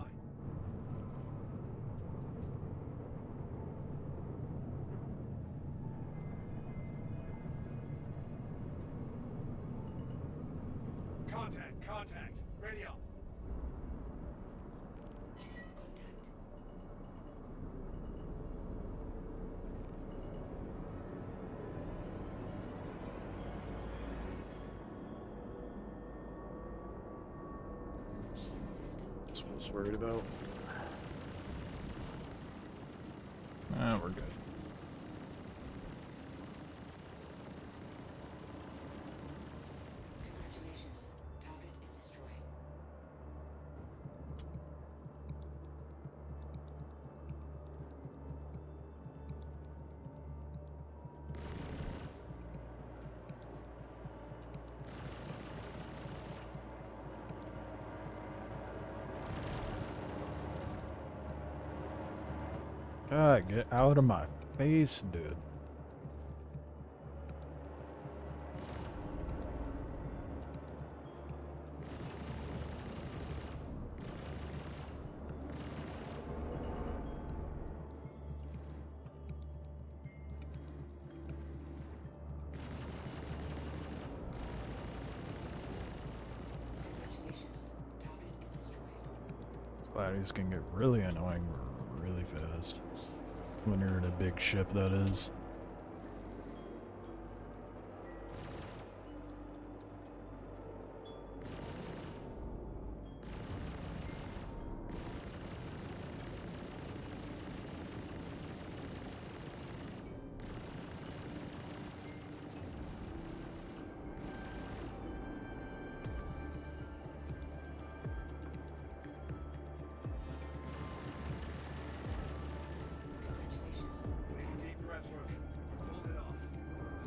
Speaker 3: Contact. Ready up.
Speaker 1: that's what I was worried about. We're good.
Speaker 4: Congratulations. Target is destroyed.
Speaker 1: God, get out of my face, dude.
Speaker 4: Congratulations. Target is destroyed.
Speaker 1: Glad these can get really annoying really fast.
Speaker 4: Shield system
Speaker 1: When you're in a big ship, that is.
Speaker 4: Congratulations.
Speaker 3: Take a deep breath, Rook. You pulled it off.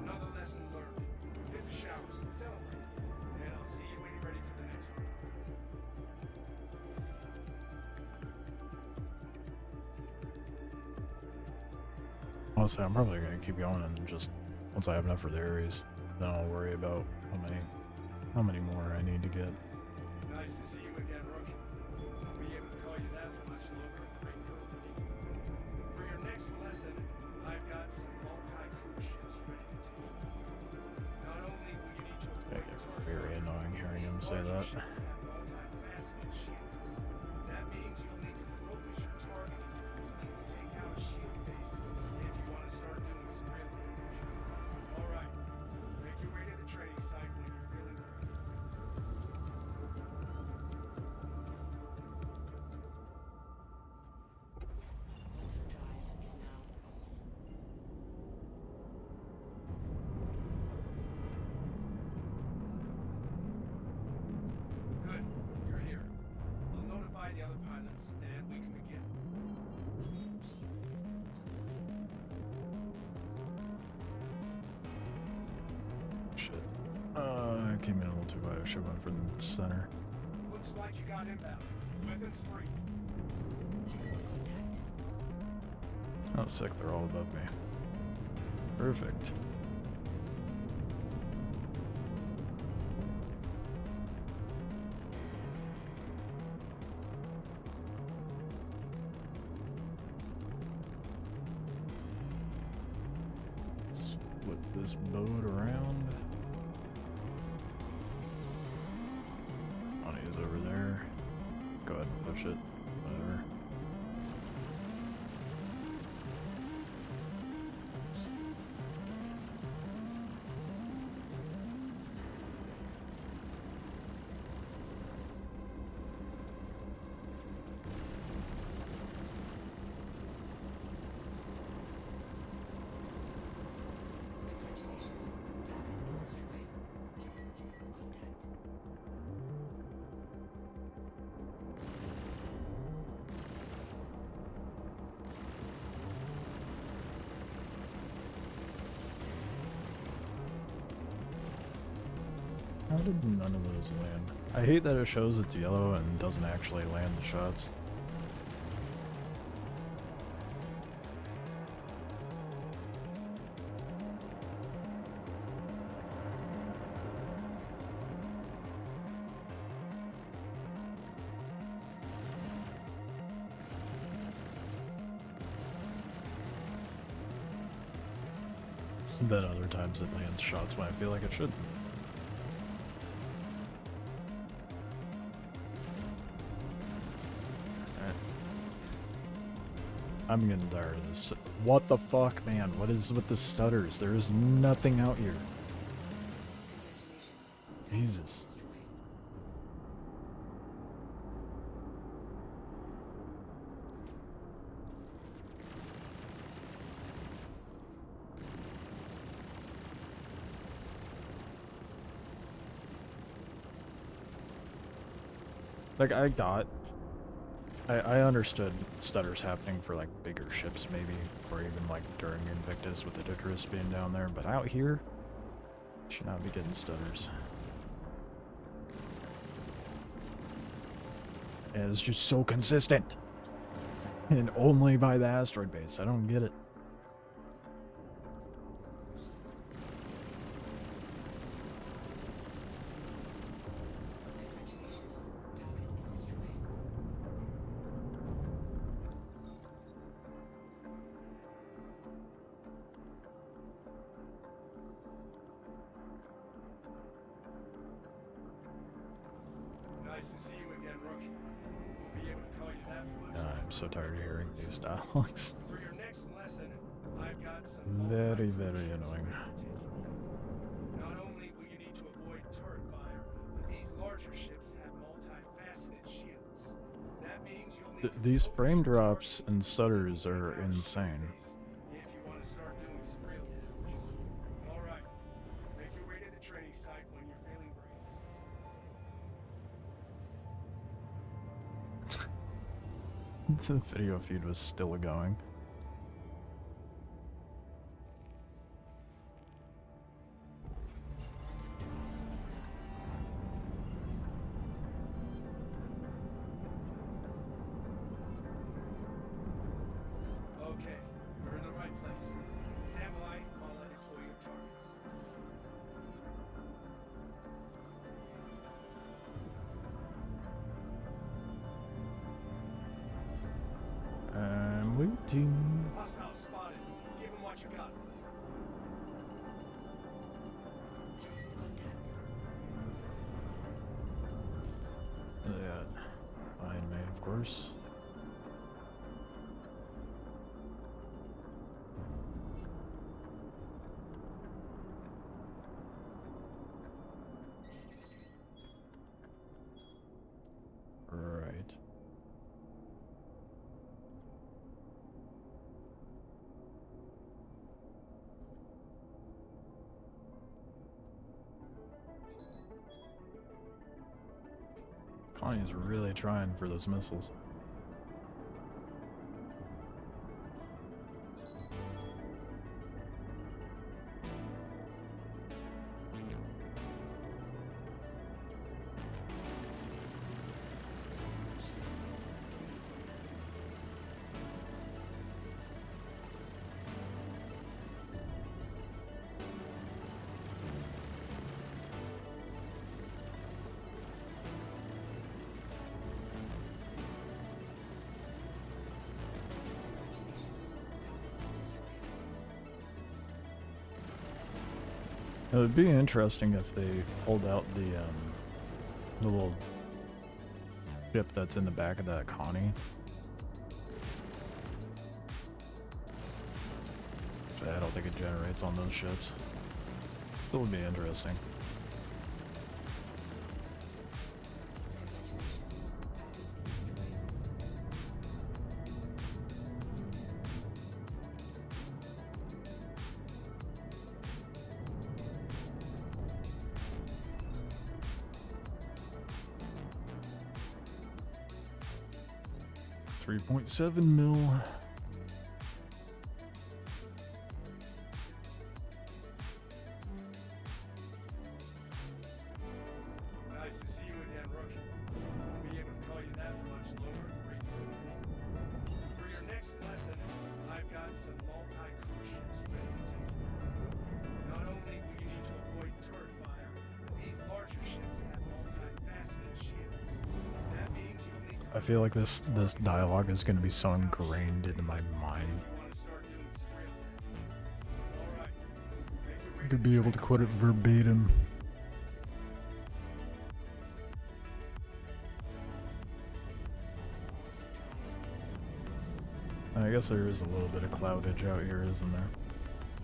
Speaker 3: Another lesson learned. Hit the showers. Celebrate. And I'll see you when you're ready for the next one.
Speaker 1: Honestly, I'm probably gonna keep going and just once I have enough for the Ares, then I'll worry about how many more I need to get.
Speaker 3: Nice to see you again, Rook. Won't be able to call you that for much longer at the rate you're learning. For your next lesson, I've got some multi-crew ships ready to take you on. Not only will you need to
Speaker 1: It's gonna
Speaker 3: avoid
Speaker 1: get
Speaker 3: target
Speaker 1: very
Speaker 3: fire,
Speaker 1: annoying hearing him
Speaker 3: these
Speaker 1: say
Speaker 3: larger
Speaker 1: that.
Speaker 3: ships have multifaceted shields. That means you'll need to focus your targeting to completely take out a shield base if you want to start doing some real damage. All right, make your way to the training site when you're feeling ready.
Speaker 4: Quantum drive is now off.
Speaker 3: Good, you're here. I'll notify the other pilots, and we can begin.
Speaker 4: Shield system online.
Speaker 1: Shit. I came in a little too high. I should have went from the center.
Speaker 3: Looks like you got inbound. Weapons free.
Speaker 4: Contact.
Speaker 1: Oh, sick. They're all above me. Perfect. Let's flip this boat around. Money's over there. Go shit. Whatever.
Speaker 4: Congratulations. Target is destroyed. Contact.
Speaker 1: How did none of those land? I hate that it shows it's yellow and doesn't actually land the shots. Then other times it lands shots when I feel like it should. I'm getting tired of this. What the fuck, man? What is with the stutters? There is nothing out here. Jesus. Like, I understood stutters happening for, like, bigger ships, maybe, or even, like, during Invictus with the Icarus being down there, but out here, should not be getting stutters. And it's just so consistent! And only by the asteroid base, I don't get it.
Speaker 4: Congratulations. Target is destroyed.
Speaker 3: Nice to see you again, Rook. We'll be able to call you that for much.
Speaker 1: I'm so tired of hearing these dialogues.
Speaker 3: For your next lesson, I've got some
Speaker 1: Very,
Speaker 3: multi-cruise
Speaker 1: very
Speaker 3: ships
Speaker 1: annoying.
Speaker 3: ready to take you. Not only will you need to avoid turret fire, but these larger ships have multifaceted shields. That means you'll need to
Speaker 1: These
Speaker 3: focus
Speaker 1: frame
Speaker 3: your
Speaker 1: drops
Speaker 3: targeting
Speaker 1: and
Speaker 3: on
Speaker 1: stutters
Speaker 3: taking
Speaker 1: are
Speaker 3: out ship
Speaker 1: insane.
Speaker 3: base if you want to start doing some real damage. All right, make your way to the training site when you're feeling brave.
Speaker 1: The video feed was still going.
Speaker 3: Okay, you're in the right place. Stand by while I deploy your targets.
Speaker 1: I'm waiting.
Speaker 3: Hostile spotted. Give him what you got.
Speaker 1: Yeah, behind me, of course. Right. Connie's really trying for those missiles. It would be interesting if they pulled out the little ship that's in the back of that Connie. I don't think it generates on those ships. It would be interesting. $3.7 mil.
Speaker 3: Nice to see you again, Rook. Won't be able to call you that for much longer. For your next lesson, I've got some multi-crew ships ready to take you. Not only will you need to avoid turret fire, but these larger ships have multi-faceted shields. That means you'll need to
Speaker 1: I feel like this dialogue is going to be so ingrained into my mind.
Speaker 3: want to start doing some real damage. All right. Make your way
Speaker 1: I could be able to quote it verbatim. I guess there is a little bit of cloudage out here, isn't there?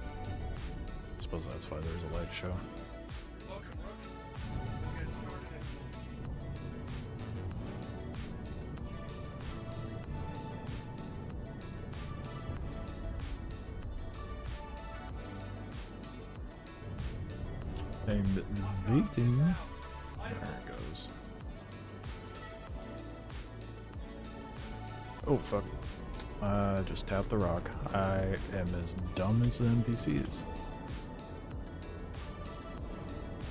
Speaker 1: I suppose that's why there's a light show.
Speaker 3: Welcome, Rook. We'll get started in
Speaker 1: And Victim. There it goes. Oh fuck. Just tap the rock. I am as dumb as the NPCs.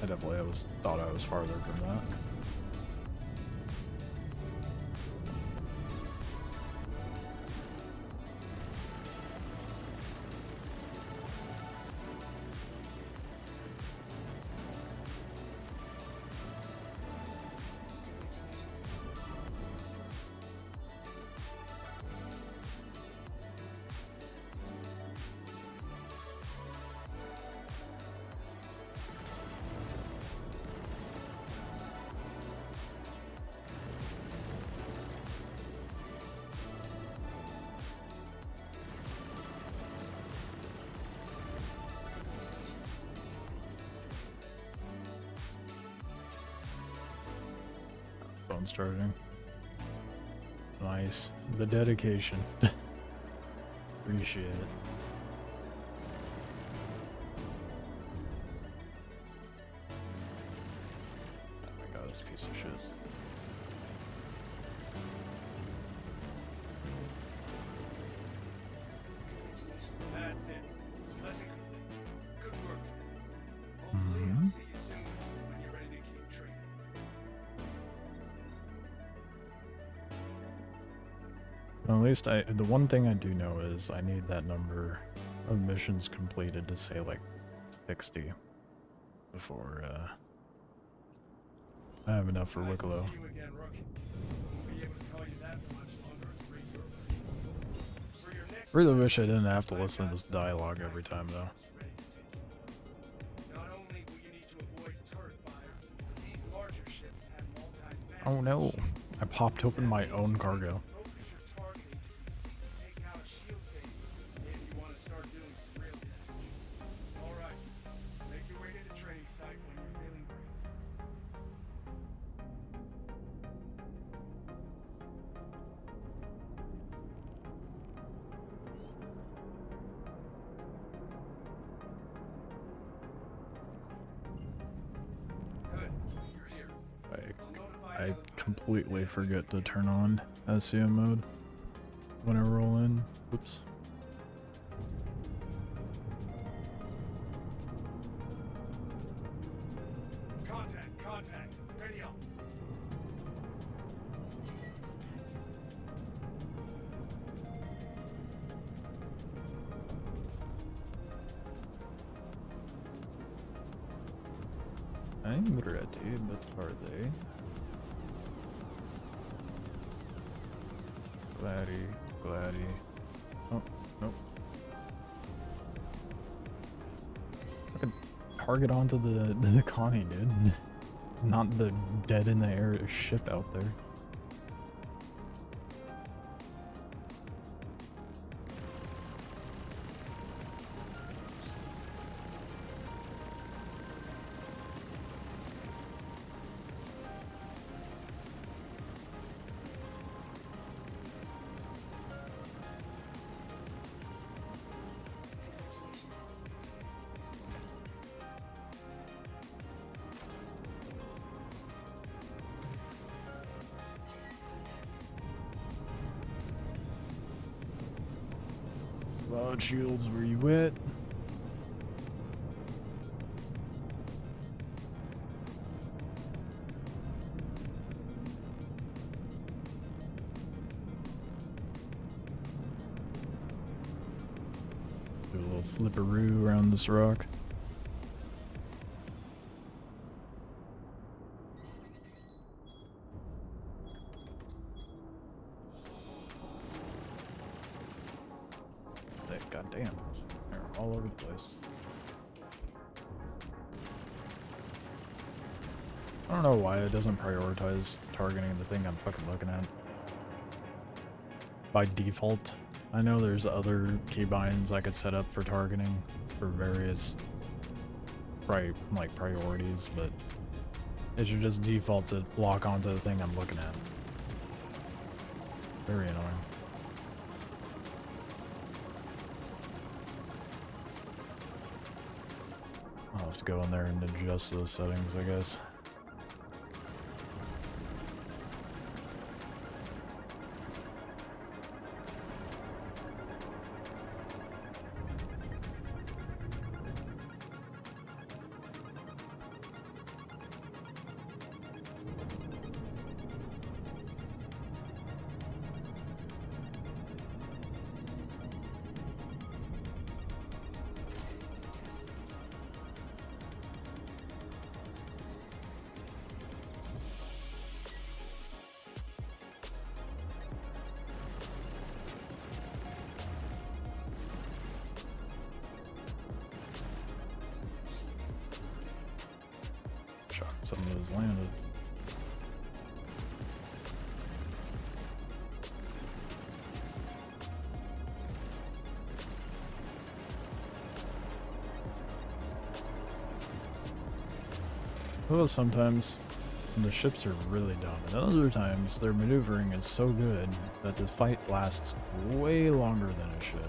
Speaker 1: I definitely thought I was farther from that. Phone starting. Nice. The dedication. Appreciate it. Oh my god, this piece of shit.
Speaker 3: That's it. Lesson complete. Good work today. Hopefully, I'll see you soon when you're ready to keep training.
Speaker 1: Well, at least the one thing I do know is I need that number of missions completed to say like 60 before I have enough for
Speaker 3: Nice to
Speaker 1: Wikelo.
Speaker 3: see you again, Rook. Won't be able to call you that for much longer. Great work. For your next
Speaker 1: Really wish I didn't have to listen to this dialogue every time though.
Speaker 3: ready to take you. Not only will you need to avoid turret fire, but these larger ships have multi-faceted
Speaker 1: Oh no,
Speaker 3: shields.
Speaker 1: I popped open my own cargo.
Speaker 3: Focus your targeting to take out a shield base if you want to start doing some real damage. All right, make your way to the training site when you're feeling brave. Good, you're here.
Speaker 1: I completely forget to turn on SCM mode when I roll in. Oops.
Speaker 3: Contact, ready up.
Speaker 1: I'm ready, but are they? Gladdy. Oh, nope. Fucking target onto the Connie, dude. Not the dead in the air ship out there. Cloud shields, where you at? Do a little flipperoo around this rock. Goddamn, they're all over the place. I don't know why it doesn't prioritize targeting the thing I'm fucking looking at. By default, I know there's other keybinds I could set up for targeting for various priorities, but it should just default to lock onto the thing I'm looking at. Very annoying. I'll have to go in there and adjust those settings, I guess. Some of those landed. Well, sometimes the ships are really dumb, and other times their maneuvering is so good that this fight lasts way longer than it should.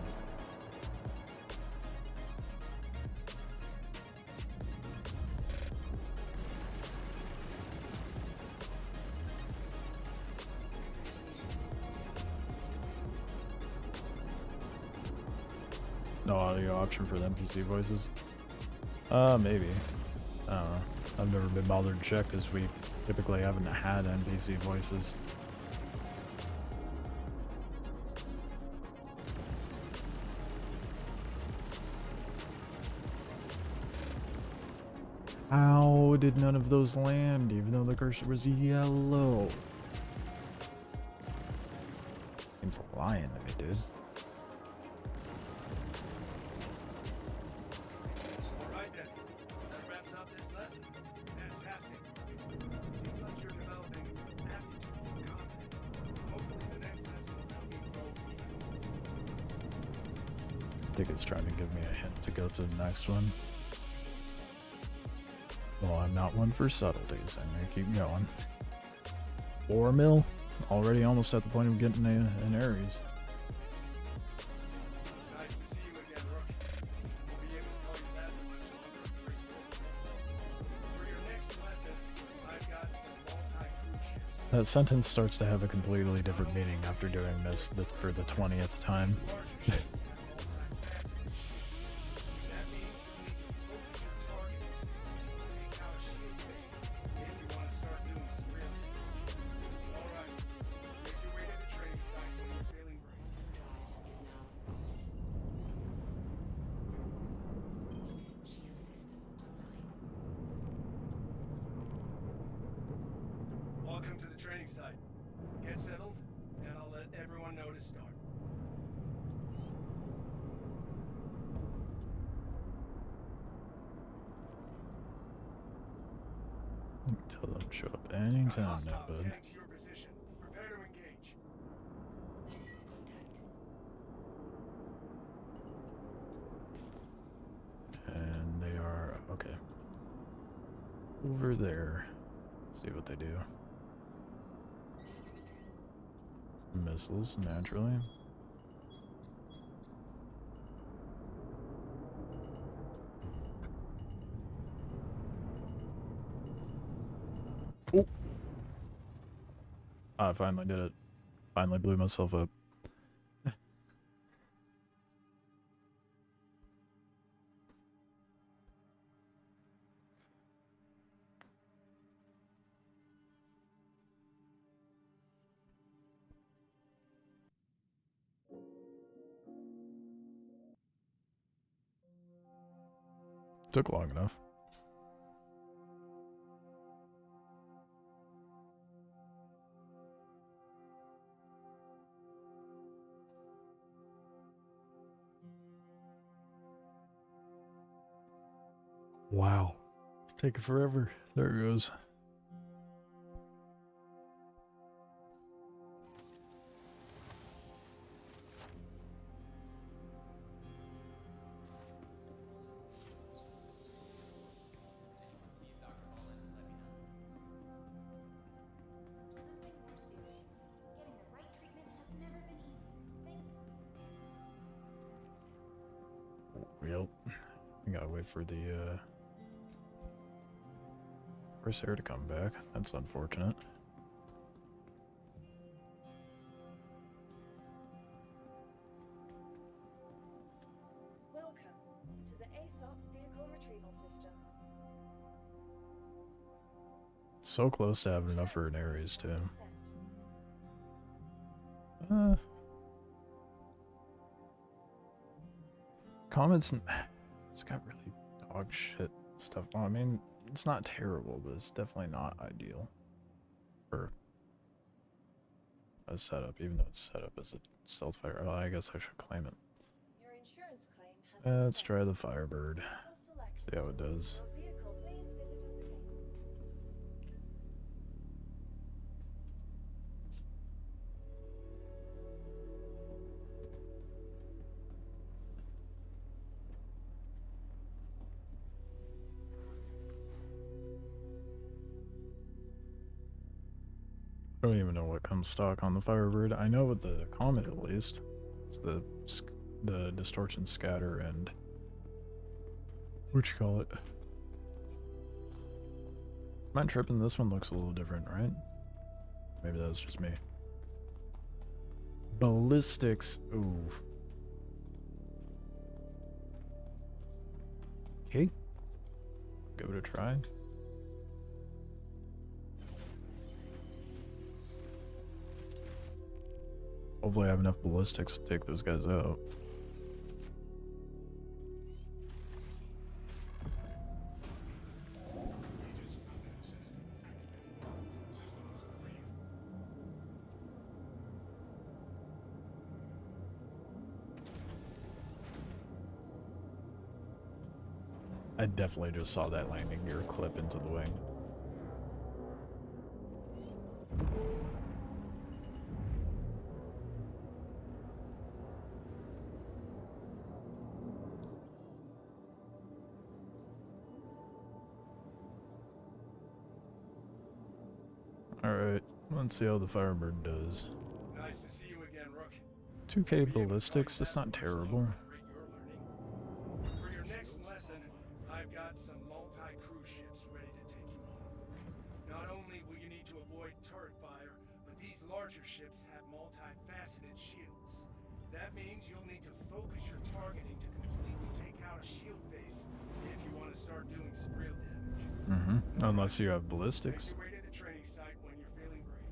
Speaker 1: No audio option for the NPC voices? Maybe. I don't know. I've never been bothered to check because we typically haven't had NPC voices. How did none of those land, even though the cursor was yellow? Seems lying to me, dude. I think it's trying to give me a hint to go to the next one. Well, I'm not one for subtleties. I'm gonna keep going. 4 mil? Already almost at the point of getting an Ares.
Speaker 3: Nice to see you again, Rook. We'll be able to tell you that much longer. For your next lesson, I've got some multi-crew ships.
Speaker 1: That sentence starts to have a completely different meaning after doing this for the 20th time.
Speaker 3: Welcome to the training site. Get settled, and I'll let everyone know to start.
Speaker 1: Tell them to show up anytime now,
Speaker 3: Hostiles
Speaker 1: bud.
Speaker 3: heading to your position. Prepare to engage.
Speaker 1: And they are okay. Over there. Let's see what they do. Missiles, naturally. Oh! I finally did it. Finally blew myself up. Took long enough. Wow. It's taking forever. There it goes.
Speaker 6: Getting the right treatment has never been easier. Thanks.
Speaker 1: Yep. We gotta wait for the Corsair to come back. That's unfortunate.
Speaker 2: Welcome to the ASOP vehicle retrieval system.
Speaker 1: So close to having enough for an Ares too. Comments, it's got really dog shit stuff. Well, I mean, it's not terrible, but it's definitely not ideal for a setup, even though it's set up as a stealth fire. Oh, I guess I should claim it.
Speaker 2: Your insurance claim has been
Speaker 1: Let's
Speaker 2: sent.
Speaker 1: try the Firebird.
Speaker 2: Vehicle selected.
Speaker 1: See how it does.
Speaker 2: Your vehicle, please visit us again.
Speaker 1: I don't even know what comes stock on the Firebird. I know with the Comet at least. It's the distortion scatter and what you call it. Am I tripping? This one looks a little different, right? Maybe that's just me. Ballistics. Oof. Okay. Give it a try. Hopefully I have enough ballistics to take those guys out. I definitely just saw that landing gear clip into the wing. Alright, let's see how the Firebird does.
Speaker 3: Nice to see you again, Rook.
Speaker 1: 2K ballistics, that's not terrible.
Speaker 3: For your next lesson, I've got some multi-cruise ships ready to take you on. Not only will you need to avoid turret fire, but these larger ships have multi-faceted shields. That means you'll need to focus your targeting to completely take out a shield face if you want to start doing some real damage.
Speaker 1: Unless you have ballistics.
Speaker 3: Make your way to the training site when you're feeling brave.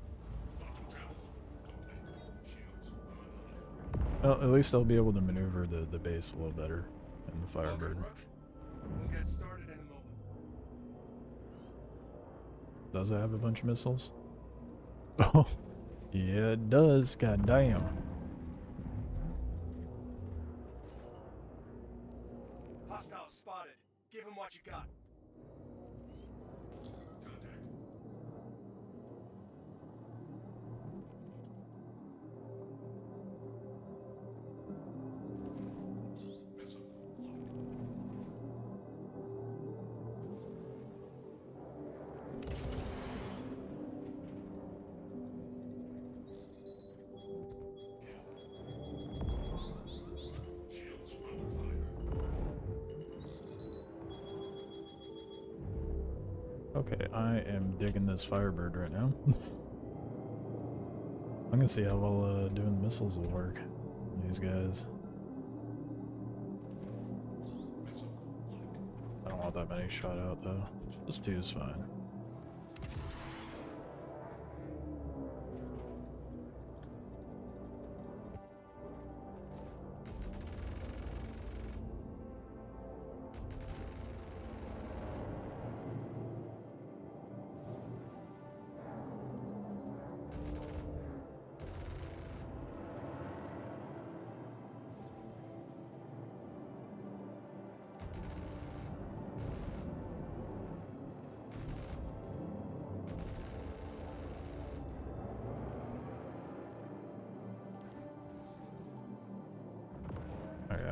Speaker 1: Well, at least they'll be able to maneuver the base a little better in the Firebird.
Speaker 3: Welcome, Rook. We'll get started in a moment.
Speaker 1: Does it have a bunch of missiles? Oh, yeah, it does. God damn.
Speaker 3: Hostiles spotted. Give them what you got.
Speaker 1: Okay, I am digging this Firebird right now. I'm gonna see how well doing the missiles will work. These guys. I don't want that many shot out though. Just 2 is fine.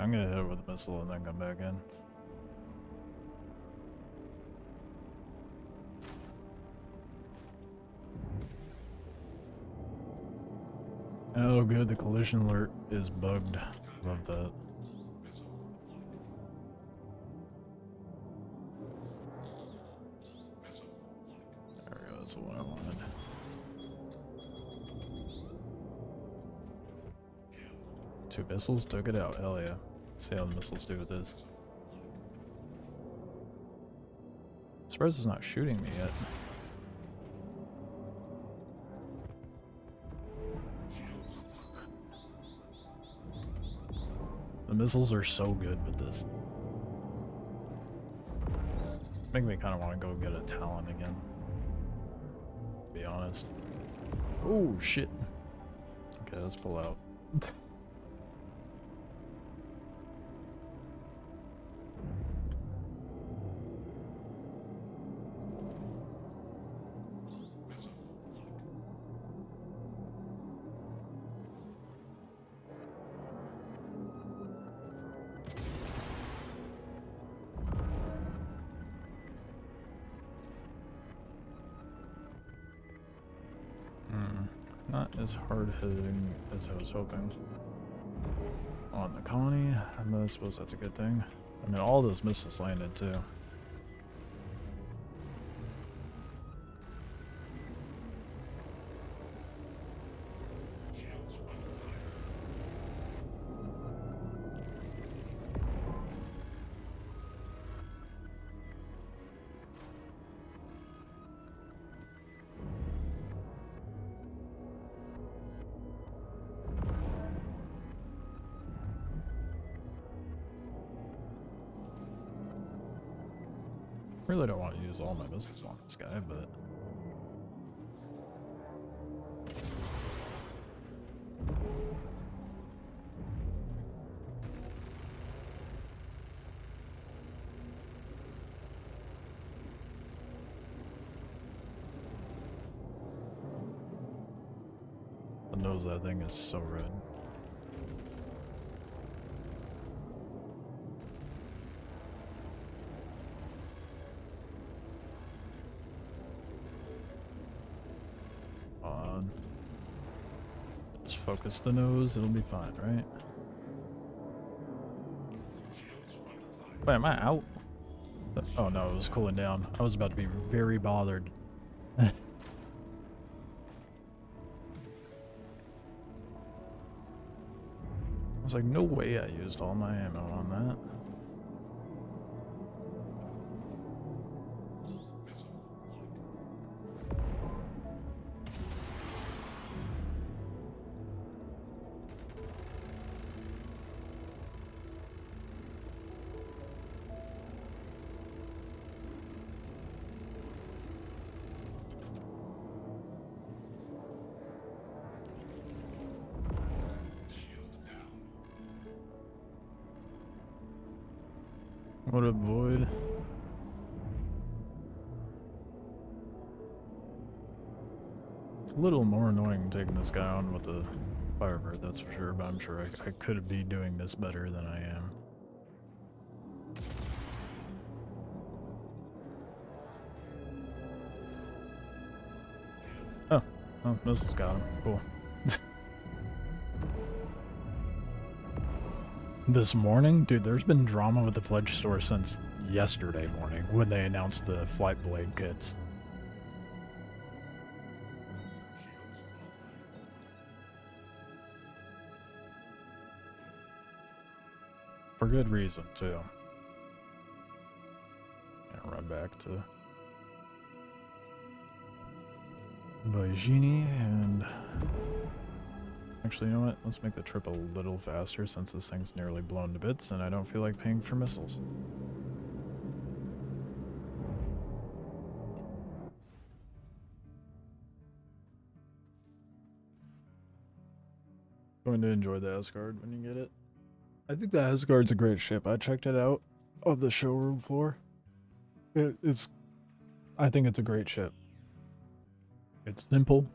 Speaker 1: I'm gonna hit it with a missile and then come back in. Oh good, the collision alert is bugged. Love that. There we go, that's the one I wanted. Two missiles took it out, hell yeah. See how the missiles do with this. Surprised it's not shooting me yet. The missiles are so good with this. Make me kind of want to go get a Talon again. To be honest. Oh shit. Okay, let's pull out. Not as hard hitting as I was hoping. On the colony, I suppose that's a good thing. I mean, all those missiles landed too. Really don't want to use all my missiles on this guy, but the nose of that thing is so red. Just focus the nose, it'll be fine, right? Wait, am I out? Oh no, it was cooling down. I was about to be very bothered. I was like, no way I used all my ammo on that. What a void. It's a little more annoying taking this guy on with the Firebird, that's for sure, but I'm sure I could be doing this better than I am. Oh, missiles got him. Cool. This morning? Dude, there's been drama with the Pledge store since yesterday morning when they announced the Flight Blade kits. For good reason, too. Gonna run back to Baijini and... Actually, you know what? Let's make the trip a little faster since this thing's nearly blown to bits and I don't feel like paying for missiles. Going to enjoy the Asgard when you get it. I think the Asgard's a great ship. I checked it out on the showroom floor. I think it's a great ship. It's simple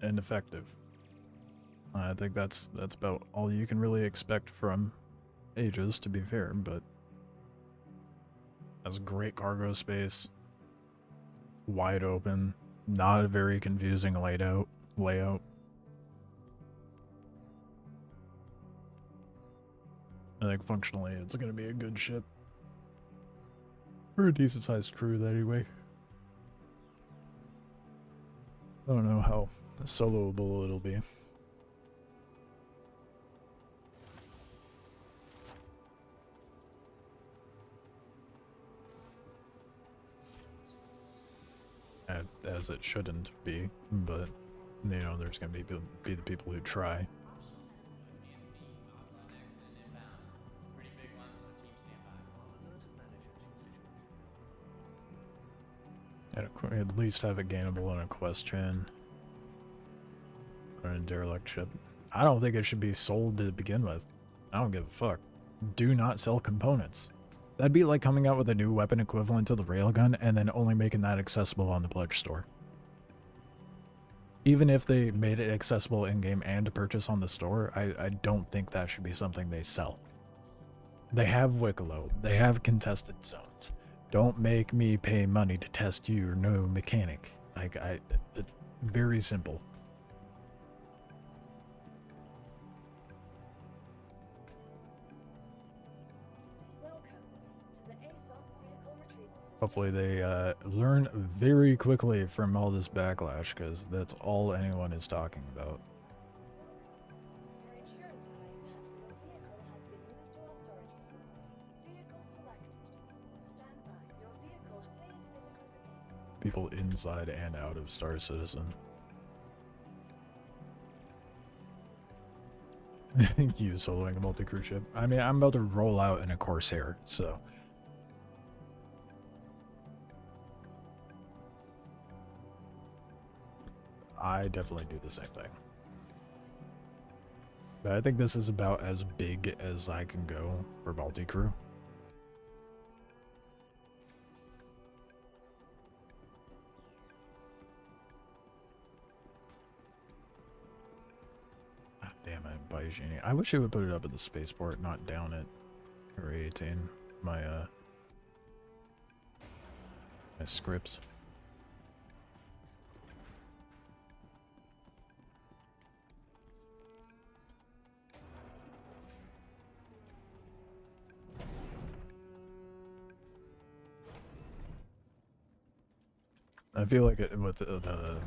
Speaker 1: and effective. I think that's about all you can really expect from ages, to be fair, but has great cargo space, wide open, not a very confusing layout. I think functionally it's going to be a good ship. For a decent sized crew, anyway. I don't know how soloable it'll be. As it shouldn't be, but you know, there's gonna be the people who try. And at least have it gainable in a question or a derelict ship. I don't think it should be sold to begin with. I don't give a fuck. Do not sell components. That'd be like coming out with a new weapon equivalent to the railgun and then only making that accessible on the pledge store. Even if they made it accessible in-game and to purchase on the store, I don't think that should be something they sell. They have Wikelo. They have contested zones. Don't make me pay money to test your new mechanic. Like, very simple. Hopefully they learn very quickly from all this backlash, because that's all anyone is talking about. People inside and out of Star Citizen. You soloing a multi-crew ship. I mean, I'm about to roll out in a Corsair, so... I definitely do the same thing. But I think this is about as big as I can go for multi-crew. Ah, damn it, Baijini. I wish it would put it up at the spaceport, not down at Area 18. My Scrips. I feel like with the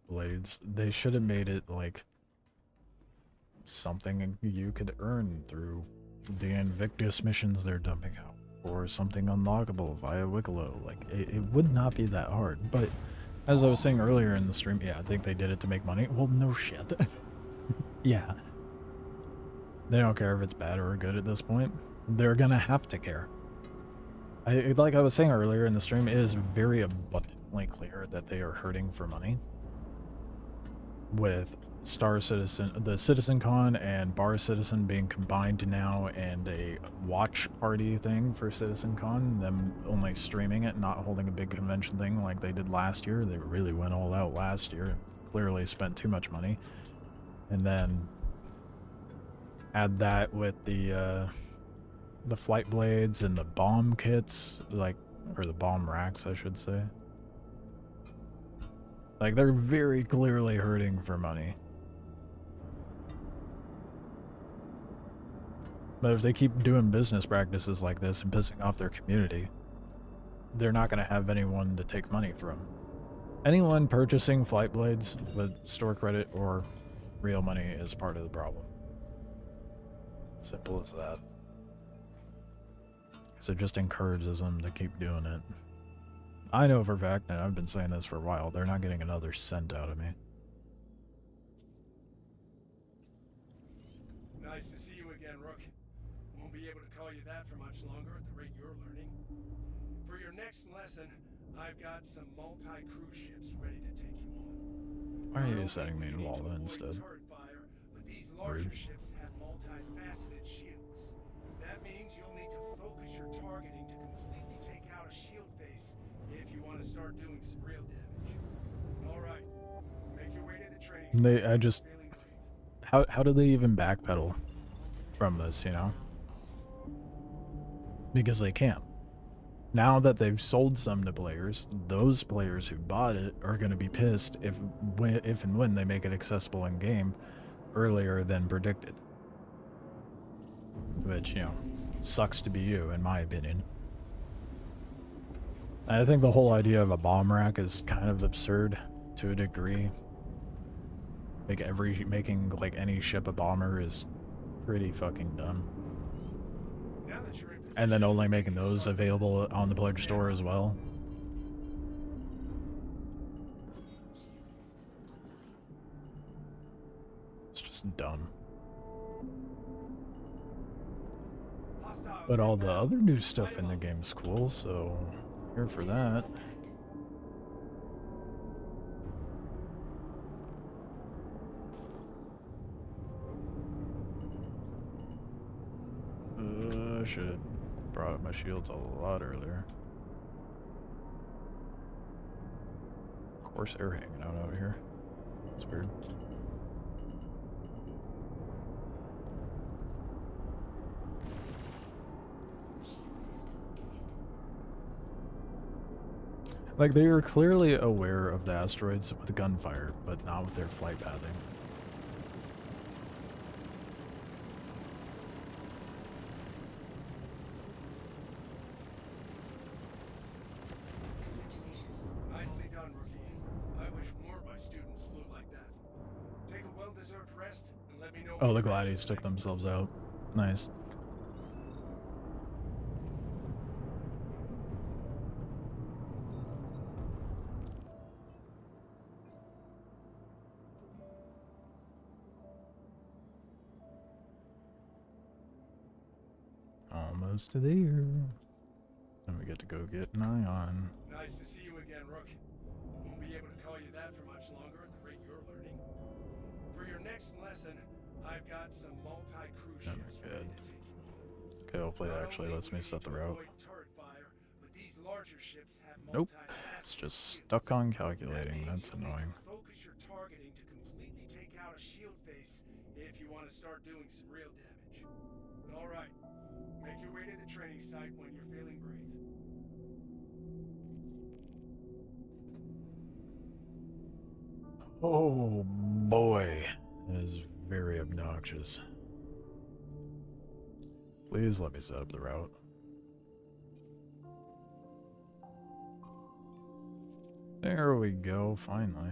Speaker 1: blades, they should have made it like something you could earn through the Invictus missions they're dumping out, or something unlockable via Wikelo. Like, it would not be that hard. But as I was saying earlier in the stream, yeah, I think they did it to make money. Well, no shit. Yeah. They don't care if it's bad or good at this point. They're gonna have to care. Like I was saying earlier in the stream, it is very abundantly clear that they are hurting for money. With Star Citizen, the Citizen Con and Bar Citizen being combined now, and a watch party thing for Citizen Con, them only streaming it, not holding a big convention thing like they did last year. They really went all out last year, clearly spent too much money. And then add that with the flight blades and the bomb kits, like, or the bomb racks, I should say. Like, they're very clearly hurting for money. But if they keep doing business practices like this and pissing off their community, they're not going to have anyone to take money from. Anyone purchasing flight blades with store credit or real money is part of the problem. Simple as that. So it just encourages them to keep doing it. I know for a fact, and I've been saying this for a while, they're not getting another cent out of me.
Speaker 3: Nice to see you again, Rook. Won't be able to call you that for much longer at the rate you're learning. For your next lesson, I've got some multi-crew ships ready to take you on.
Speaker 1: Why are you setting me to Walda instead?
Speaker 3: Fire, but these larger ships have multifaceted shields. That means you'll need to focus your targeting to completely take out a shield face if you want to start doing some real damage. All right, make your way to the training.
Speaker 1: How do they even backpedal from this, you know? because they can't. Now that they've sold some to players, those players who bought it are going to be pissed if and when they make it accessible in game earlier than predicted. Which, you know, sucks to be you, in my opinion. I think the whole idea of a bomb rack is kind of absurd to a degree. Like making like any ship a bomber is pretty fucking dumb.
Speaker 3: Now that you're in
Speaker 1: And then
Speaker 3: position,
Speaker 1: only
Speaker 3: you
Speaker 1: making
Speaker 3: can
Speaker 1: those
Speaker 3: start
Speaker 1: available on the pledge store as well. It's just dumb.
Speaker 3: hostiles
Speaker 1: But all the
Speaker 3: inbound.
Speaker 1: other new stuff in the game's cool, so here for that. I should have brought up my shields a lot earlier. Corsair hanging out over here. That's weird. Like, they were clearly aware of the asteroids with gunfire, but not with their flight pathing.
Speaker 4: Congratulations.
Speaker 3: Nicely done, rookie. I wish more of my students flew like that. Take a well-deserved rest and let me know.
Speaker 1: Oh,
Speaker 3: when
Speaker 1: the
Speaker 3: you're ready
Speaker 1: gladies
Speaker 3: for the
Speaker 1: took
Speaker 3: next
Speaker 1: themselves
Speaker 3: lesson.
Speaker 1: out. Nice. Almost there. Then we get to go get an ion.
Speaker 3: Nice to see you again, Rook. Won't be able to call you that for much longer at the rate you're learning. For your next lesson, I've got some multi-crew
Speaker 1: Oh my
Speaker 3: ships ready
Speaker 1: God.
Speaker 3: to take you on.
Speaker 1: Okay, hopefully
Speaker 3: Not
Speaker 1: that actually
Speaker 3: only
Speaker 1: lets
Speaker 3: will
Speaker 1: me
Speaker 3: you
Speaker 1: set the
Speaker 3: need to
Speaker 1: route.
Speaker 3: avoid turret fire, but these larger ships have
Speaker 1: Nope.
Speaker 3: multi-faceted
Speaker 1: It's just
Speaker 3: shields.
Speaker 1: stuck on
Speaker 3: That
Speaker 1: calculating.
Speaker 3: means
Speaker 1: That's
Speaker 3: you'll need
Speaker 1: annoying.
Speaker 3: to focus your targeting to completely take out a shield face if you want to start doing some real damage. All right, make your way to the training site when you're feeling brave.
Speaker 1: Oh boy, that is very obnoxious. Please let me set up the route. There we go, finally.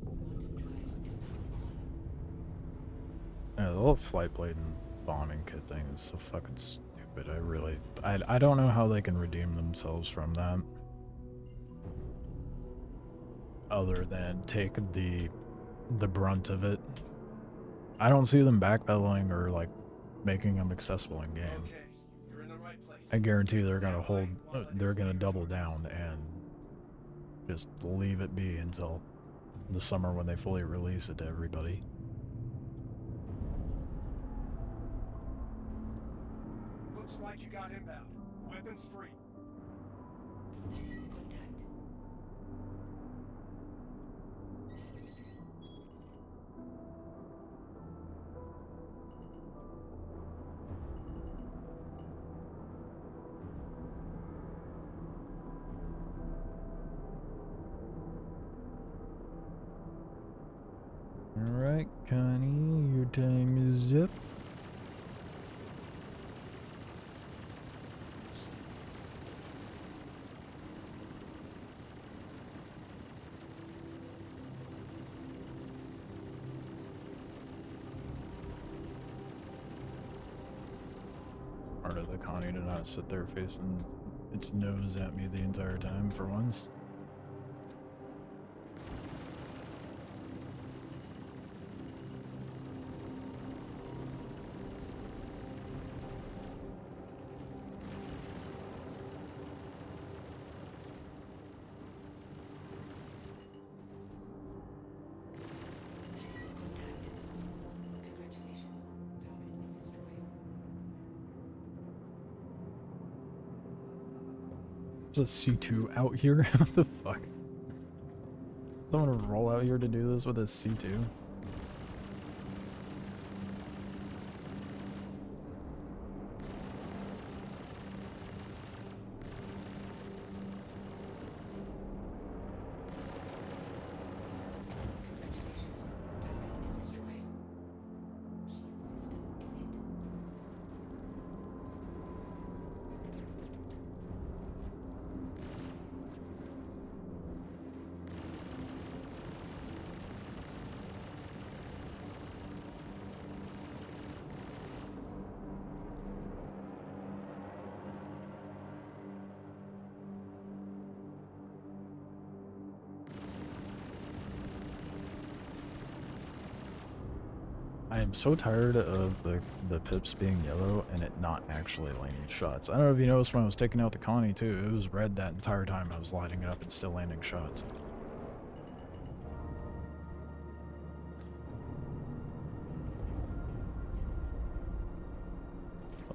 Speaker 4: Quantum drive is now on.
Speaker 1: Yeah, the whole flight blade and bombing kit thing is so fucking stupid. I don't know how they can redeem themselves from that. Other than take the brunt of it. I don't see them backpedaling or like making them accessible in game.
Speaker 3: Okay, you're in the right place.
Speaker 1: I guarantee they're gonna double down and just leave it be until the summer when they fully release it to everybody.
Speaker 3: Looks like you got inbound. Weapons free.
Speaker 4: Contact.
Speaker 1: Alright, Connie, your time is up. Smart of the Connie to not sit there facing its nose at me the entire time for once.
Speaker 4: Contact. Congratulations. Target is destroyed.
Speaker 1: There's a C2 out here? What the fuck? Someone roll out here to do this with a C2.
Speaker 4: Congratulations. Target is destroyed. Shield system is hit.
Speaker 1: I am so tired of the pips being yellow and it not actually landing shots. I don't know if you noticed when I was taking out the colony too, it was red that entire time I was lighting it up and still landing shots.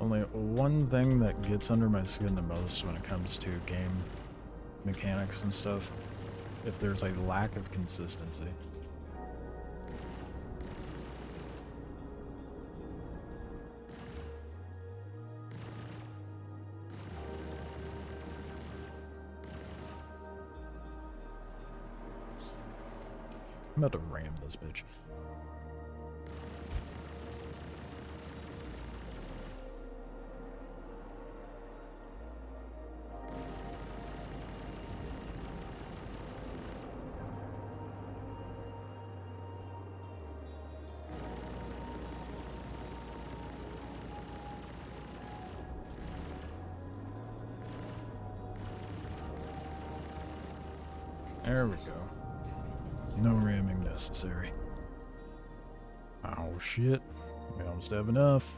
Speaker 1: Only one thing that gets under my skin the most when it comes to game mechanics and stuff, if there's a lack of consistency.
Speaker 4: Shield system is hit.
Speaker 1: I'm about to ram this bitch. There we go. No ramming necessary. Oh shit. We almost have enough.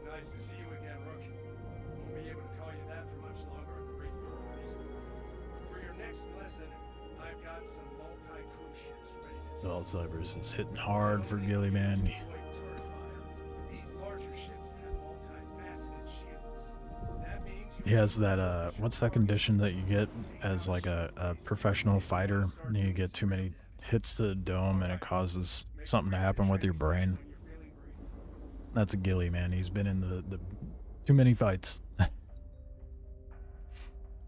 Speaker 3: Nice to see you again, Rook. Won't be able to call you that for much longer at the rate you're going. For your next lesson, I've got some multi-crew ships ready to take.
Speaker 1: Alzheimer's is hitting hard for Gilly, man.
Speaker 3: Avoid turret fire. These larger ships have multi-faceted shields. That means you
Speaker 1: He has that, what's that condition that you get as like a professional fighter? And you get too many hits to the dome and it causes something to happen with your brain. That's a Gilly, man. He's been in the too many fights.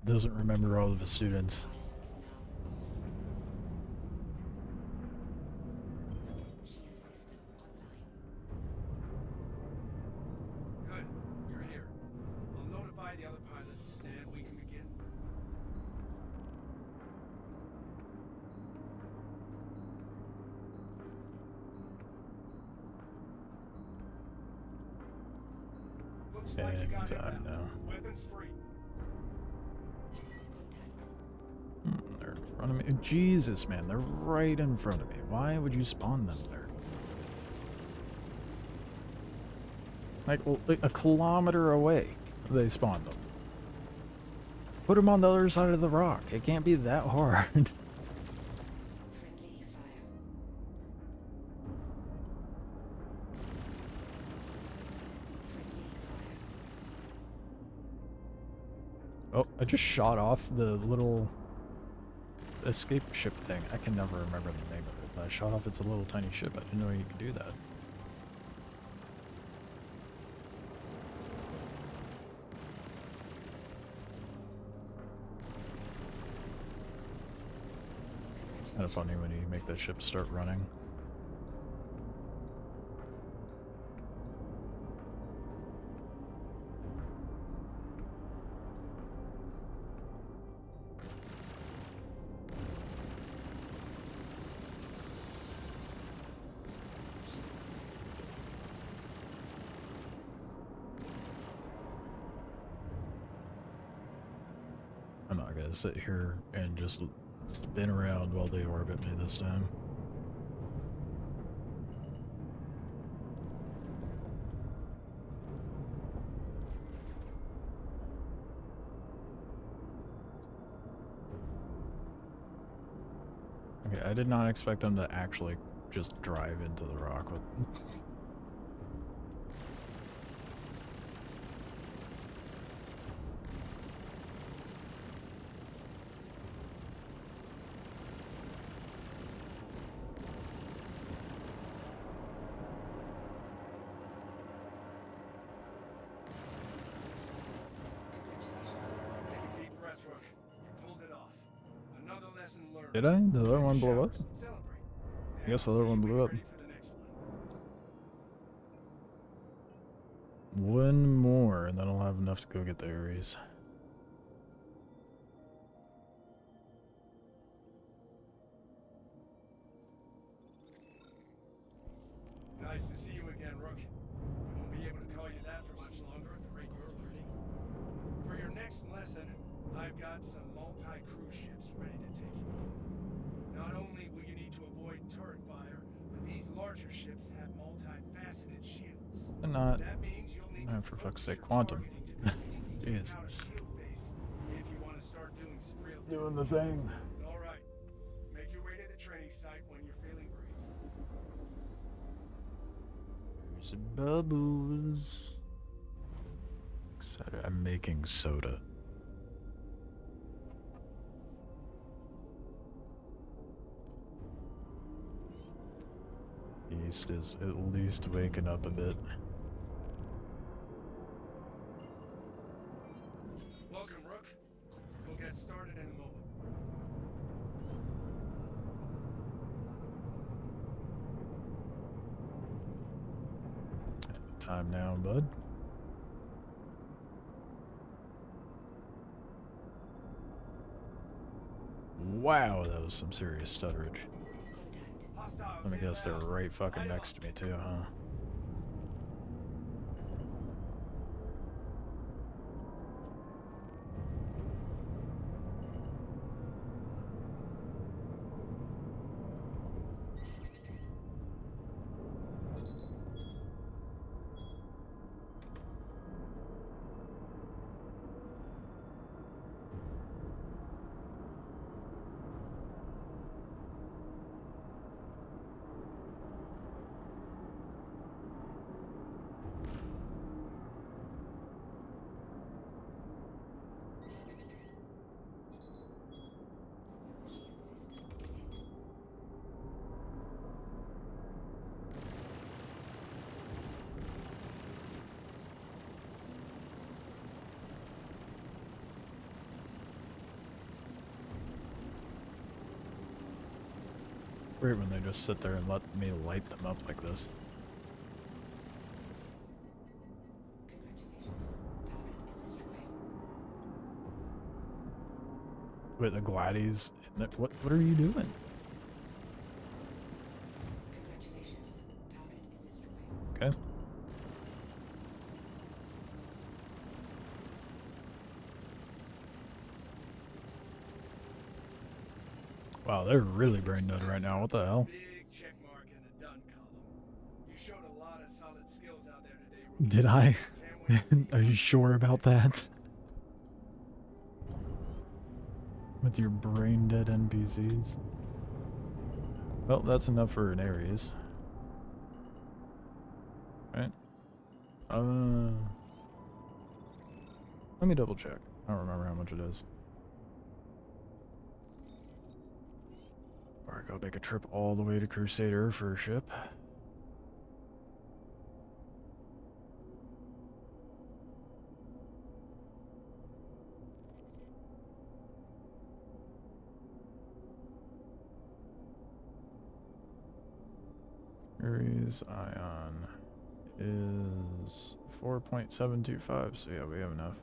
Speaker 1: Doesn't remember all of his students.
Speaker 4: Shield system online.
Speaker 3: Good. You're here. I'll notify the other pilots and we can begin. Looks like you got it
Speaker 1: And
Speaker 3: now.
Speaker 1: now.
Speaker 3: Weapons free.
Speaker 1: They're in front of me. Jesus, man, they're right in front of me. Why would you spawn them there? Like a kilometer away, they spawned them. Put them on the other side of the rock. It can't be that hard.
Speaker 4: Friendly fire. Friendly fire.
Speaker 1: Oh, I just shot off the little escape ship thing. I can never remember the name of it, but I shot off its a little tiny ship. I didn't know you could do that. Kind of funny when you make that ship start running. I'm not gonna sit here and just spin around while they orbit me this time. Okay, I did not expect them to actually just drive into the rock with
Speaker 3: learn.
Speaker 1: Did I? Did the other one blow up?
Speaker 3: Celebrate.
Speaker 1: I guess the other one blew up.
Speaker 3: Ready for the next one.
Speaker 1: One more, and then I'll have enough to go get the Ares.
Speaker 3: Nice to see you again, Rook. I won't be able to call you that for much longer at the rate you're learning. For your next lesson, I've got some multi-crew ships ready to take you on. Not only will you need to avoid turret fire, but these larger ships have multi-faceted shields.
Speaker 1: And not.
Speaker 3: That means you'll need
Speaker 1: Oh,
Speaker 3: to
Speaker 1: for fuck's
Speaker 3: focus
Speaker 1: sake,
Speaker 3: your
Speaker 1: quantum.
Speaker 3: targeting to
Speaker 1: Jeez.
Speaker 3: take out a shield base if you want to start doing some real
Speaker 1: Doing the thing.
Speaker 3: All right. Make your way to the training site when you're feeling brave.
Speaker 1: There's bubbles. Excited. I'm making soda. East is at least waking up a bit.
Speaker 3: Welcome, Rook. We'll get started in a moment.
Speaker 1: Time now, bud. Wow, that was some serious stutterage.
Speaker 3: Hostiles
Speaker 1: Let me guess, they're
Speaker 3: inbound.
Speaker 1: right fucking
Speaker 3: Light
Speaker 1: next
Speaker 3: up.
Speaker 1: to me too, huh? Great when they just sit there and let me light them up like this.
Speaker 4: Congratulations. Target is destroyed.
Speaker 1: Wait, the Gladys. What are you doing?
Speaker 4: Congratulations. Target is destroyed.
Speaker 1: Okay. Wow, they're really brain dead right now. What the hell?
Speaker 3: Big check mark in the done column. You showed a lot of solid skills out there today, Rook.
Speaker 1: Did I?
Speaker 3: Can't wait to see
Speaker 1: Are
Speaker 3: how
Speaker 1: you sure about that? With your brain dead NPCs? Well, that's enough for an Ares. Right? Let me double check. I don't remember how much it is. Or go make a trip all the way to Crusader for a ship. Ares Ion is 4.725, so yeah, we have enough.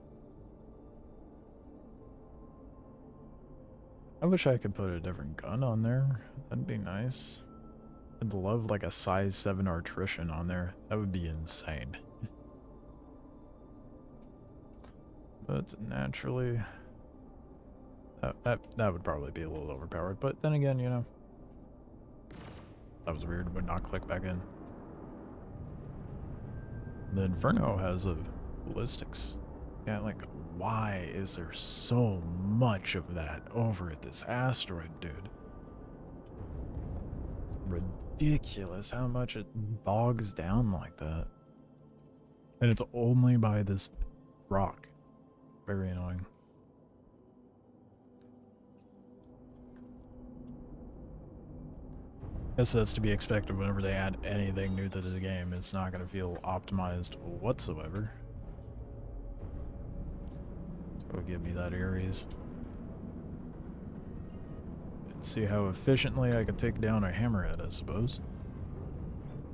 Speaker 1: I wish I could put a different gun on there. That'd be nice. I'd love like a size 7 artrition on there. That would be insane. But naturally, that would probably be a little overpowered. But then again, you know, that was weird. Would not click back in. The Inferno has a ballistics. Yeah, like, why is there so much of that over at this asteroid, dude? It's ridiculous how much it bogs down like that. And it's only by this rock. Very annoying. Guess that's to be expected whenever they add anything new to the game. It's not going to feel optimized whatsoever. So give me that Ares. see how efficiently I could take down a hammerhead, I suppose.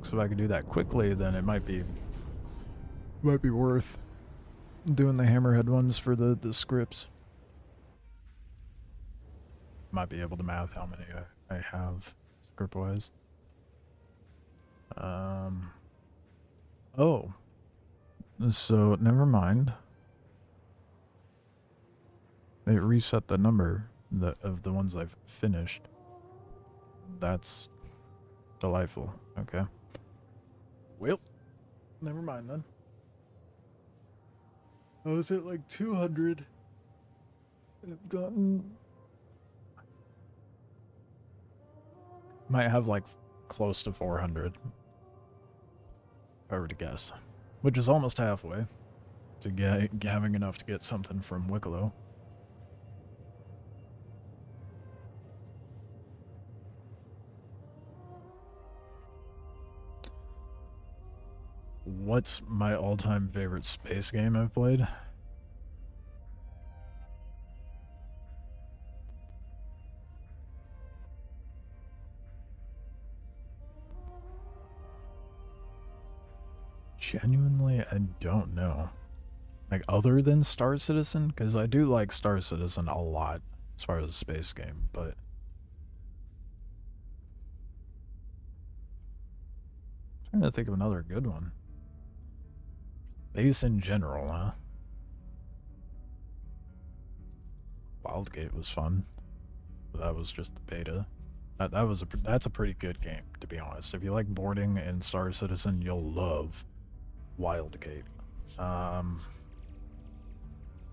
Speaker 1: So if I could do that quickly, then it might be worth doing the hammerhead ones for the scripts. Might be able to math how many I have script-wise. Oh. So, never mind. It reset the number of the ones I've finished. That's delightful. Okay. Well, never mind then. I was at like 200. I've gotten... Might have like close to 400. If I were to guess. Which is almost halfway to having enough to get something from Wikelo. What's my all-time favorite space game I've played? Genuinely, I don't know. Like, other than Star Citizen? Because I do like Star Citizen a lot as far as a space game, but... I'm trying to think of another good one. Space in general, huh? Wildgate was fun. But that was just the beta. That's a pretty good game, to be honest. If you like boarding in Star Citizen, you'll love Wildgate.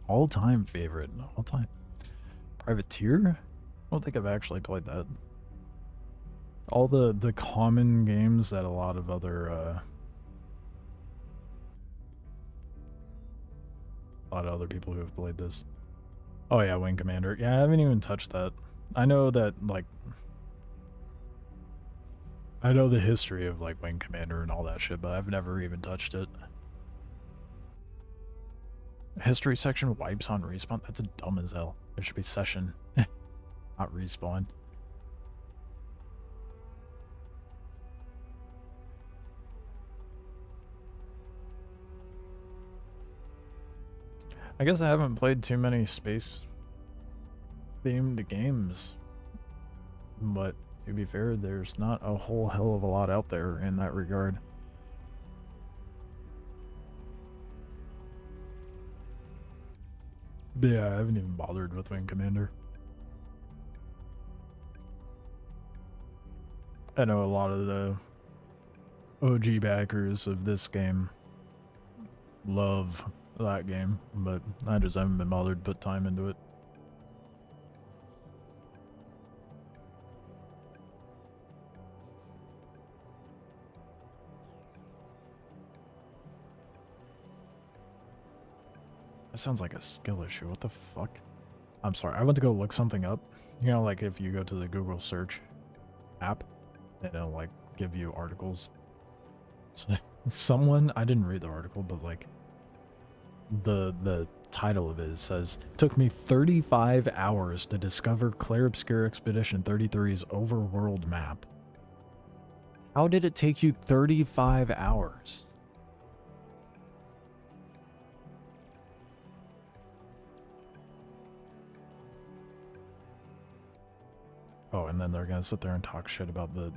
Speaker 1: All-time favorite. All-time. Privateer? I don't think I've actually played that. All the common games that a lot of other people who have played this. Oh yeah, Wing Commander. Yeah, I haven't even touched that. I know that, like, I know the history of, like, Wing Commander and all that shit, but I've never even touched it. History section wipes on respawn? That's dumb as hell. It should be session, not respawn. I guess I haven't played too many space-themed games, but to be fair, there's not a whole hell of a lot out there in that regard. But yeah, I haven't even bothered with Wing Commander. I know a lot of the OG backers of this game love that game, but I just haven't been bothered to put time into it. That sounds like a skill issue. What the fuck? I'm sorry. I went to go look something up. You know, like if you go to the Google search app, it'll like give you articles. So, someone, I didn't read the article, but like the title of it says, took me 35 hours to discover Clair Obscur Expedition 33's overworld map. How did it take you 35 hours? Oh, and then they're gonna sit there and talk shit about the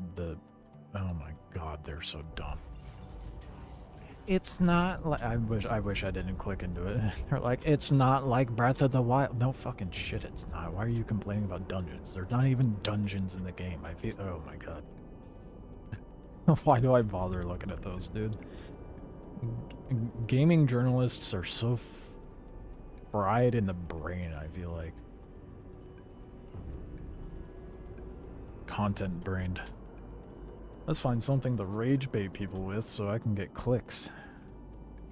Speaker 1: oh my god, they're so dumb. It's not like, I wish I didn't click into it. They're like, it's not like Breath of the Wild. No fucking shit, it's not. Why are you complaining about dungeons? There's not even dungeons in the game. I feel, oh my god. Why do I bother looking at those, dude? Gaming journalists are so fried in the brain, I feel like. Content brained. Let's find something to rage bait people with so I can get clicks.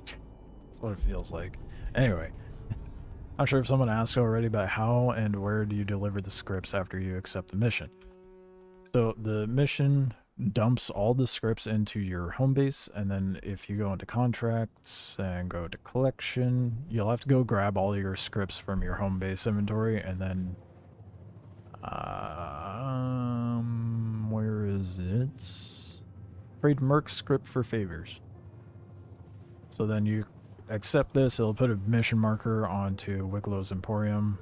Speaker 1: That's what it feels like. Anyway, not sure if someone asked already, but how and where do you deliver the scripts after you accept the mission? So the mission dumps all the scripts into your home base, and then if you go into contracts and go to collection, you'll have to go grab all your scripts from your home base inventory, and then is it? Trade Merc script for favors. So then you accept this, it'll put a mission marker onto Wikelo's Emporium.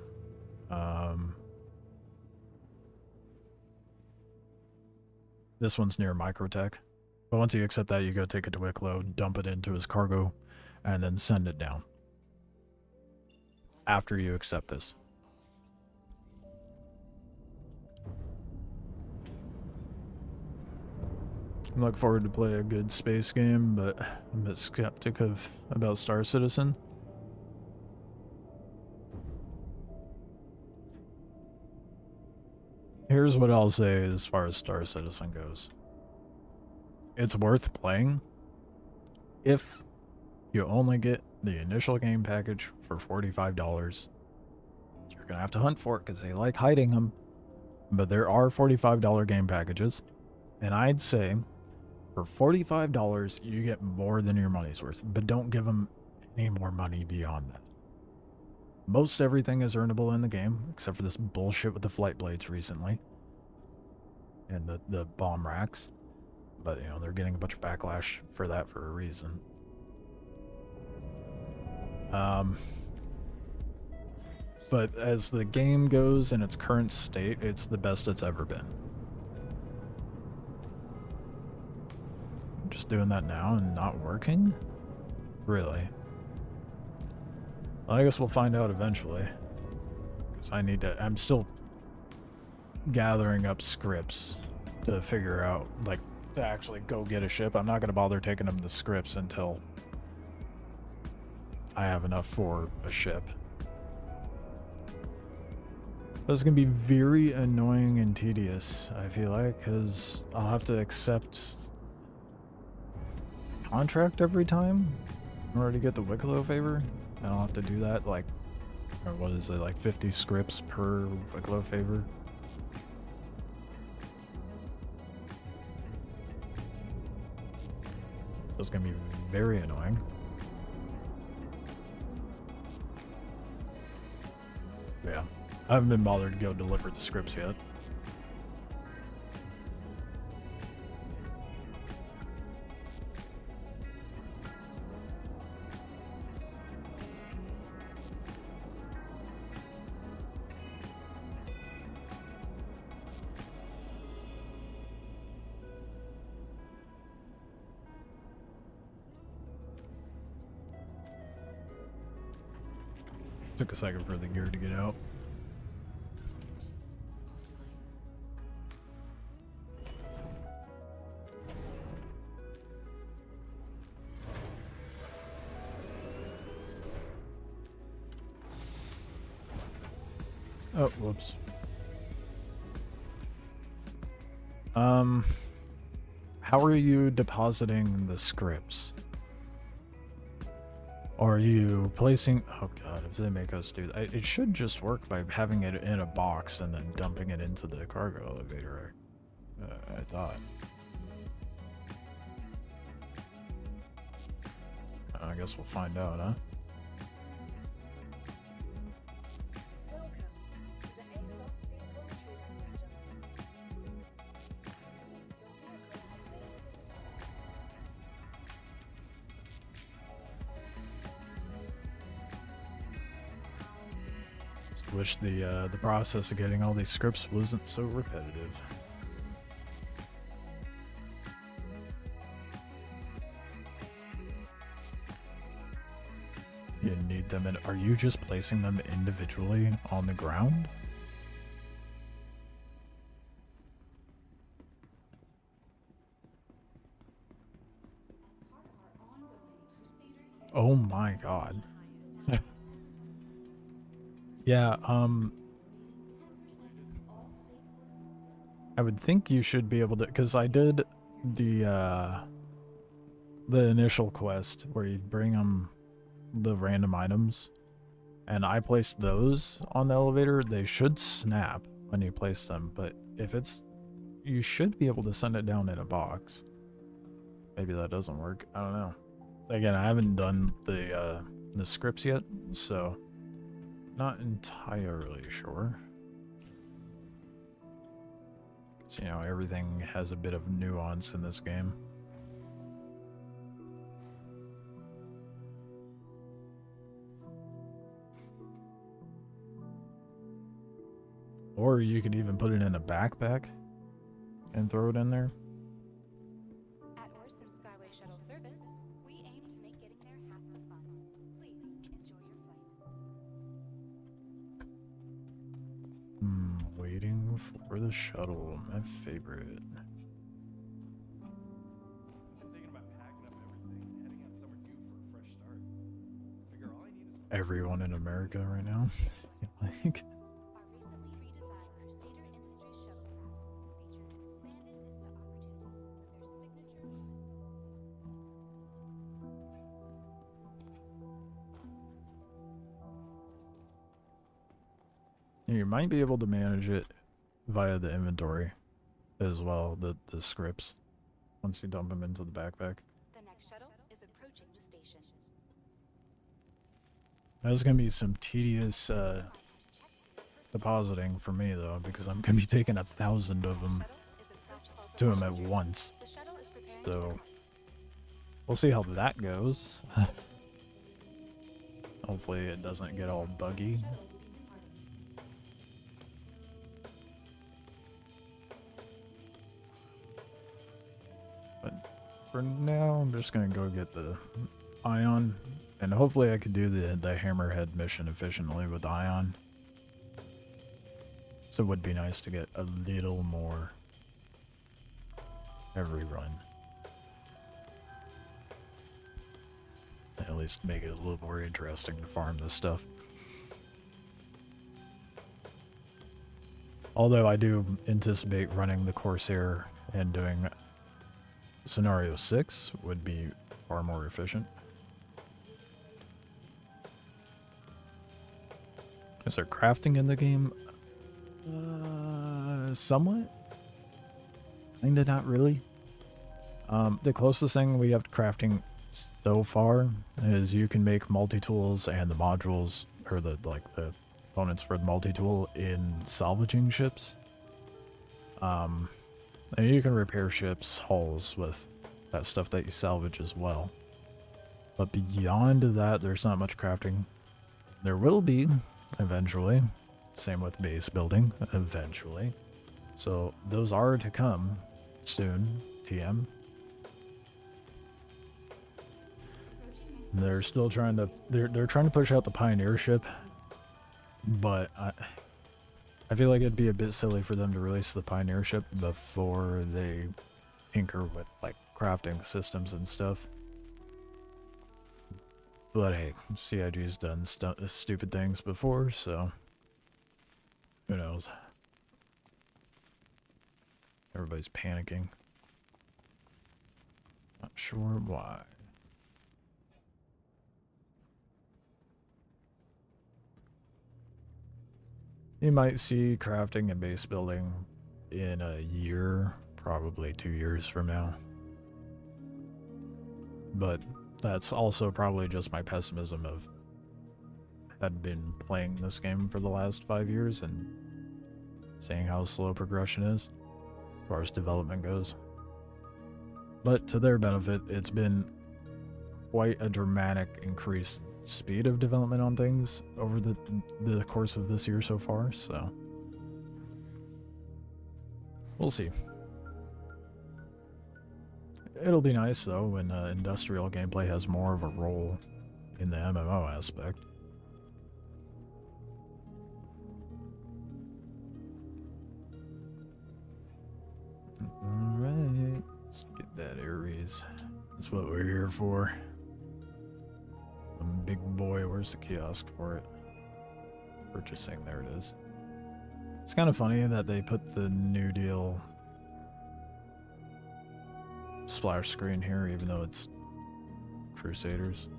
Speaker 1: This one's near Microtech. But once you accept that, you go take it to Wikelo, dump it into his cargo, and then send it down. After you accept this. I'm looking forward to play a good space game, but I'm a bit skeptic about Star Citizen. Here's what I'll say as far as Star Citizen goes. It's worth playing if you only get the initial game package for $45. You're going to have to hunt for it because they like hiding them. But there are $45 game packages. And I'd say for $45, you get more than your money's worth. But don't give them any more money beyond that. Most everything is earnable in the game, except for this bullshit with the flight blades recently. And the bomb racks. But, you know, they're getting a bunch of backlash for that for a reason. But as the game goes in its current state, it's the best it's ever been. Just doing that now and not working? Really? Well, I guess we'll find out eventually. Because I'm still gathering up scripts to figure out, like, to actually go get a ship. I'm not going to bother taking them the scripts until I have enough for a ship. That's going to be very annoying and tedious, I feel like, because I'll have to accept contract every time in order to get the Wikelo favor. I don't have to do that, like, or what is it, like 50 scripts per Wikelo favor? So it's going to be very annoying. Yeah. I haven't been bothered to go deliver the scripts yet. Took a second for the gear to get out. Oh, whoops. How are you depositing the scripts? Or are you placing... Oh god, if they make us do that... It should just work by having it in a box and then dumping it into the cargo elevator, I thought. I guess we'll find out, huh?
Speaker 2: Welcome to the ASOP vehicle retrieval system. Your vehicle has been
Speaker 1: Just wish the process of getting all these scripts wasn't so repetitive. You need them in... Are you just placing them individually on the ground? Oh my god. Yeah, I would think you should be able to, because I did the initial quest where you bring them the random items, and I placed those on the elevator. They should snap when you place them, but if it's, you should be able to send it down in a box. Maybe that doesn't work. I don't know. Again, I haven't done the scripts yet, so not entirely sure. So, you know, everything has a bit of nuance in this game. Or you could even put it in a backpack and throw it in there.
Speaker 6: At Orson Skyway Shuttle Service, we aim to make getting there half the fun. Please enjoy your flight.
Speaker 1: Waiting for the shuttle, my favorite.
Speaker 7: I'm thinking about packing up everything and heading out somewhere new for a fresh start. Figure all I need is
Speaker 1: Everyone in America right now. Like, you might be able to manage it via the inventory as well, the scripts, once you dump them into the backpack.
Speaker 6: The next shuttle is approaching the station.
Speaker 1: That's going to be some tedious depositing for me, though, because I'm going to be taking 1,000 of them to him at once. So, we'll see how that goes. Hopefully it doesn't get all buggy. But for now, I'm just going to go get the ion. And hopefully I could do the hammerhead mission efficiently with ion. So it would be nice to get a little more every run. At least make it a little more interesting to farm this stuff. Although I do anticipate running the Corsair and doing Scenario 6 would be far more efficient. Is there crafting in the game? Somewhat? Kinda not really. The closest thing we have to crafting so far is you can make multi-tools and the modules, or the components for the multi-tool in salvaging ships. And you can repair ships' hulls with that stuff that you salvage as well. But beyond that, there's not much crafting. There will be, eventually. Same with base building, eventually. So those are to come soon, TM. They're still trying to, they're trying to push out the Pioneer ship, but I feel like it'd be a bit silly for them to release the Pioneer ship before they tinker with like crafting systems and stuff. But hey, CIG's done stupid things before, so who knows? Everybody's panicking. Not sure why. You might see crafting and base building in a year, probably 2 years from now. But that's also probably just my pessimism of had been playing this game for the last 5 years and seeing how slow progression is as far as development goes. But to their benefit, it's been quite a dramatic increased speed of development on things over the course of this year so far, so we'll see. It'll be nice though when industrial gameplay has more of a role in the MMO aspect. Alright, let's get that Ares. That's what we're here for. Big boy, where's the kiosk for it? Purchasing, there it is. It's kind of funny that they put the New Deal splash screen here, even though it's Crusaders.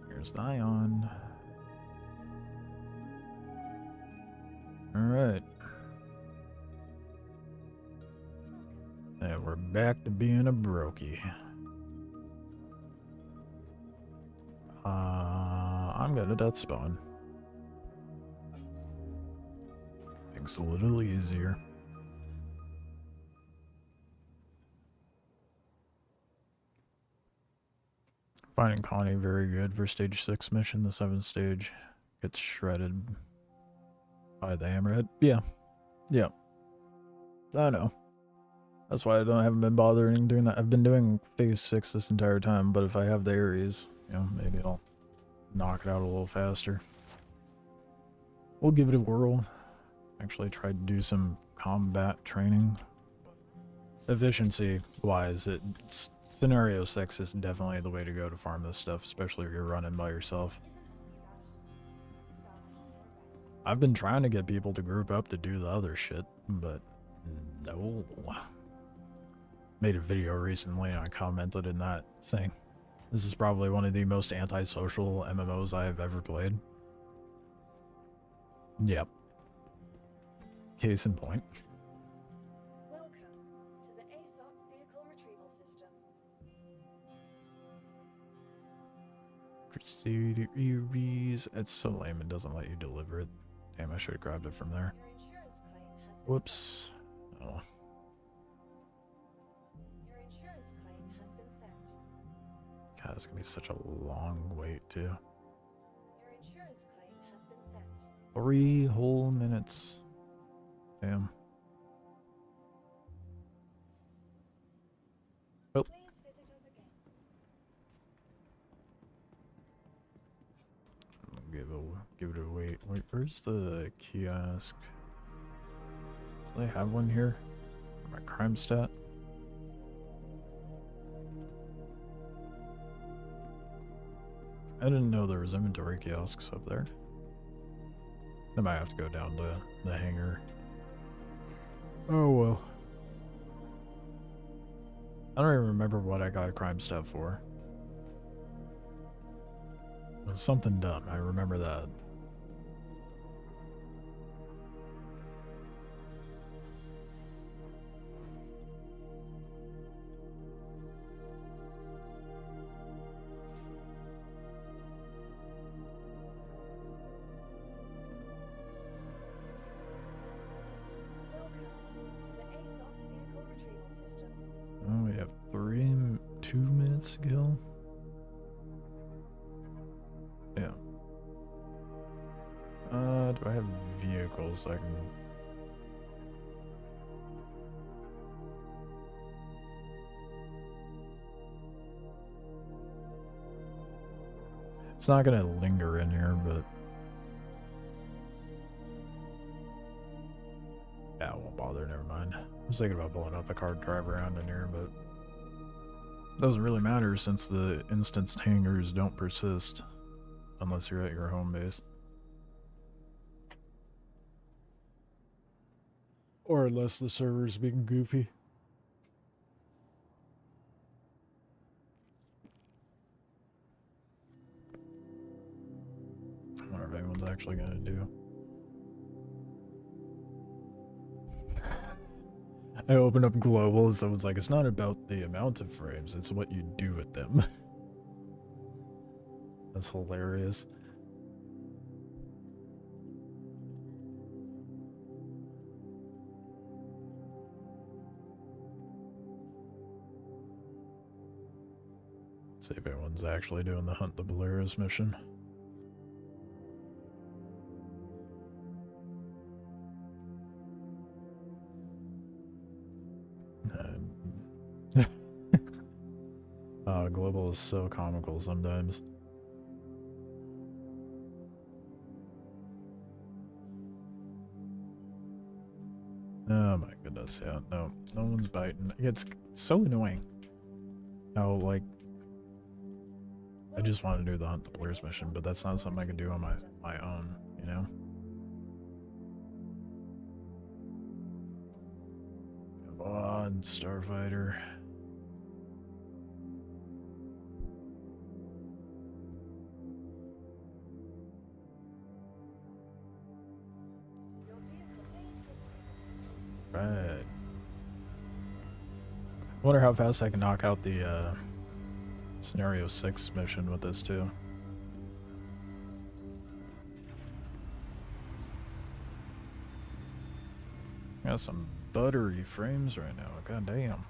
Speaker 1: Here's the Ion. Alright. And we're back to being a brokey. I'm gonna death spawn. things a little easier. Finding Connie very good for stage 6 mission. The 7th stage gets shredded by the hammerhead. Yeah. Yeah. I know. That's why I haven't been bothering doing that. I've been doing phase 6 this entire time, but if I have the Ares, you know, maybe I'll knock it out a little faster. We'll give it a whirl. Actually tried to do some combat training. Efficiency wise, scenario 6 is definitely the way to go to farm this stuff, especially if you're running by yourself. I've been trying to get people to group up to do the other shit, but no. Made a video recently and I commented in that saying, this is probably one of the most antisocial MMOs I have ever played. Yep. Case in point.
Speaker 2: Welcome to the ASOP vehicle retrieval system.
Speaker 1: Procedures. It's so lame it doesn't let you deliver it. Damn, I should have grabbed it from there.
Speaker 2: Your insurance claim has been
Speaker 1: Whoops. Oh.
Speaker 2: Your insurance claim has been sent.
Speaker 1: God, it's gonna be such a long wait too.
Speaker 2: Your insurance claim has been sent.
Speaker 1: 3 whole minutes. Damn. Oh.
Speaker 2: Please visit us again.
Speaker 1: Give it a wait. Wait, where's the kiosk? Do they have one here? My crime stat? I didn't know there was inventory kiosks up there. I might have to go down to the hangar. Oh well. I don't even remember what I got a crime stat for. It was something dumb, I remember that.
Speaker 2: Welcome to the ASOP vehicle retrieval system.
Speaker 1: Oh, we have 2 minutes to kill. Yeah. Do I have vehicles I can... It's not gonna linger in here, but... Yeah, it won't bother, never mind. I was thinking about pulling up a car, drive around in here, but... Doesn't really matter since the instanced hangars don't persist. Unless you're at your home base. Or unless the server's being goofy. I wonder if anyone's actually gonna do. I opened up global and someone's like, it's not about the amount of frames, it's what you do with them. That's hilarious. Let's see if anyone's actually doing the Hunt the Polaris mission. Global is so comical sometimes. Oh my goodness, yeah, no one's biting. It's so annoying how, like, I just want to do the Hunt the Polaris mission, but that's not something I can do on my own, you know? Come on, Starfighter.
Speaker 2: Your vehicle is visited.
Speaker 1: Right. I wonder how fast I can knock out the scenario 6 mission with this too. Got some buttery frames right now. God damn.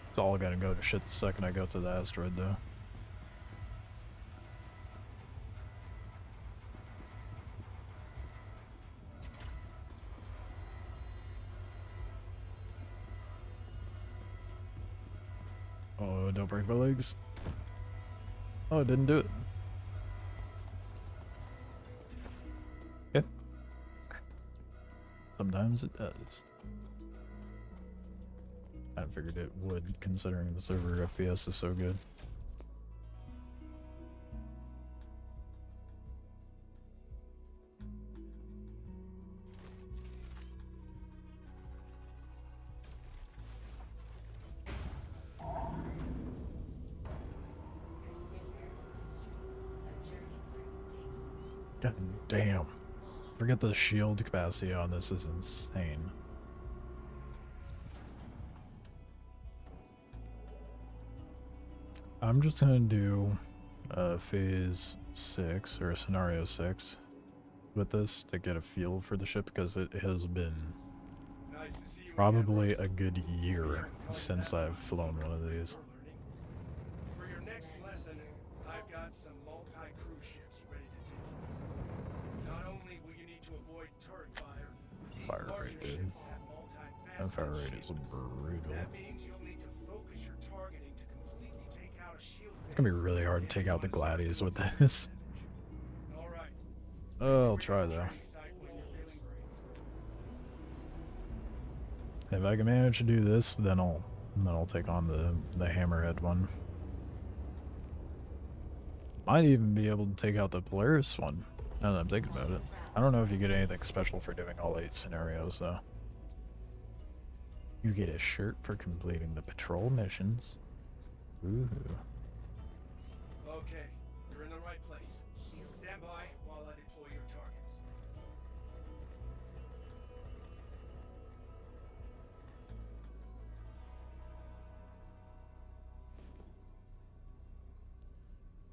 Speaker 1: It's all gonna go to shit the second I go to the asteroid, though. Oh, don't break my legs. Oh, it didn't do it. Okay. Sometimes it does. I figured it would, considering the server FPS is so good. God damn. Forget the shield capacity on this is insane. I'm just gonna do phase 6 or scenario 6 with this to get a feel for the ship, because it has been
Speaker 3: Nice to see you again,
Speaker 1: probably
Speaker 3: Ranger.
Speaker 1: a good year since I've flown one of these.
Speaker 3: For your next lesson, I've got some multi-crew ships ready to take you. Not only will you need to avoid turret fire, these
Speaker 1: Fire
Speaker 3: larger
Speaker 1: rate, dude.
Speaker 3: ships have
Speaker 1: That fire
Speaker 3: multi-faceted
Speaker 1: rate is
Speaker 3: shields.
Speaker 1: brutal.
Speaker 3: That means you'll need to focus your targeting to completely take out a shield.
Speaker 1: It's gonna be really hard to take out the gladies with this.
Speaker 3: All right.
Speaker 1: Oh, I'll try though.
Speaker 3: Training site when you're feeling great.
Speaker 1: If I can manage to do this, then I'll take on the hammerhead one. Might even be able to take out the Polaris one, now that I'm thinking about it. I don't know if you get anything special for doing all 8 scenarios, though. You get a shirt for completing the patrol missions. Ooh.
Speaker 3: Okay, you're in the right place. Stand by while I deploy your targets.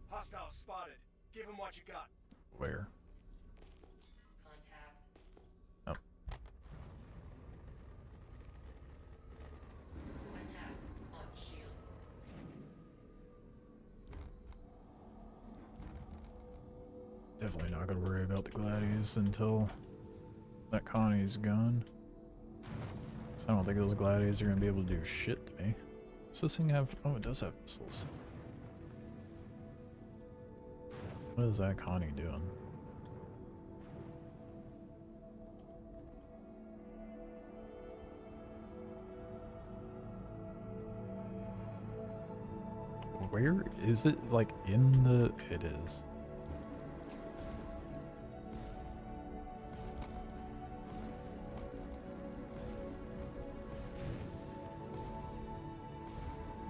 Speaker 3: Hostile spotted. Give him what you got.
Speaker 1: Where?
Speaker 4: Contact.
Speaker 1: Oh.
Speaker 4: Attack on shields.
Speaker 1: Definitely not gonna worry about the gladies until that Connie's gone. So I don't think those gladies are gonna be able to do shit to me. Does this thing have... Oh, it does have missiles. What is that Connie doing? Where is it? Like in the... It is.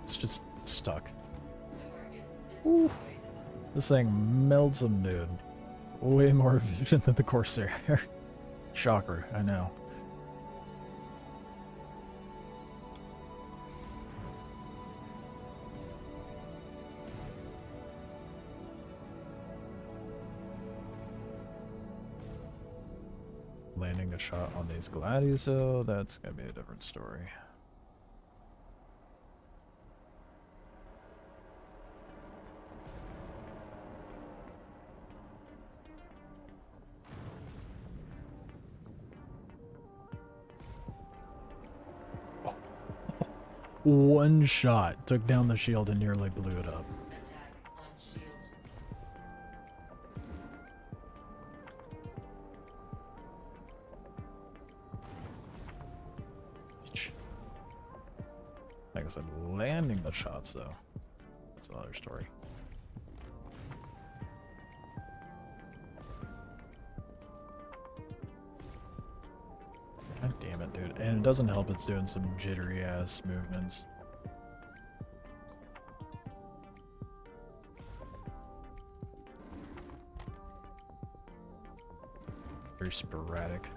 Speaker 1: It's just stuck.
Speaker 4: Target
Speaker 1: Ooh.
Speaker 4: destroyed.
Speaker 1: This thing melts him, dude. Way more efficient than the Corsair. Shocker, I know. Landing a shot on these gladies, though, that's gonna be a different story. One shot took down the shield and nearly blew it up.
Speaker 4: Attack on shields.
Speaker 1: Like I said, landing the shots, though, that's another story. God damn it, dude. And it doesn't help it's doing some jittery ass movements. Very sporadic.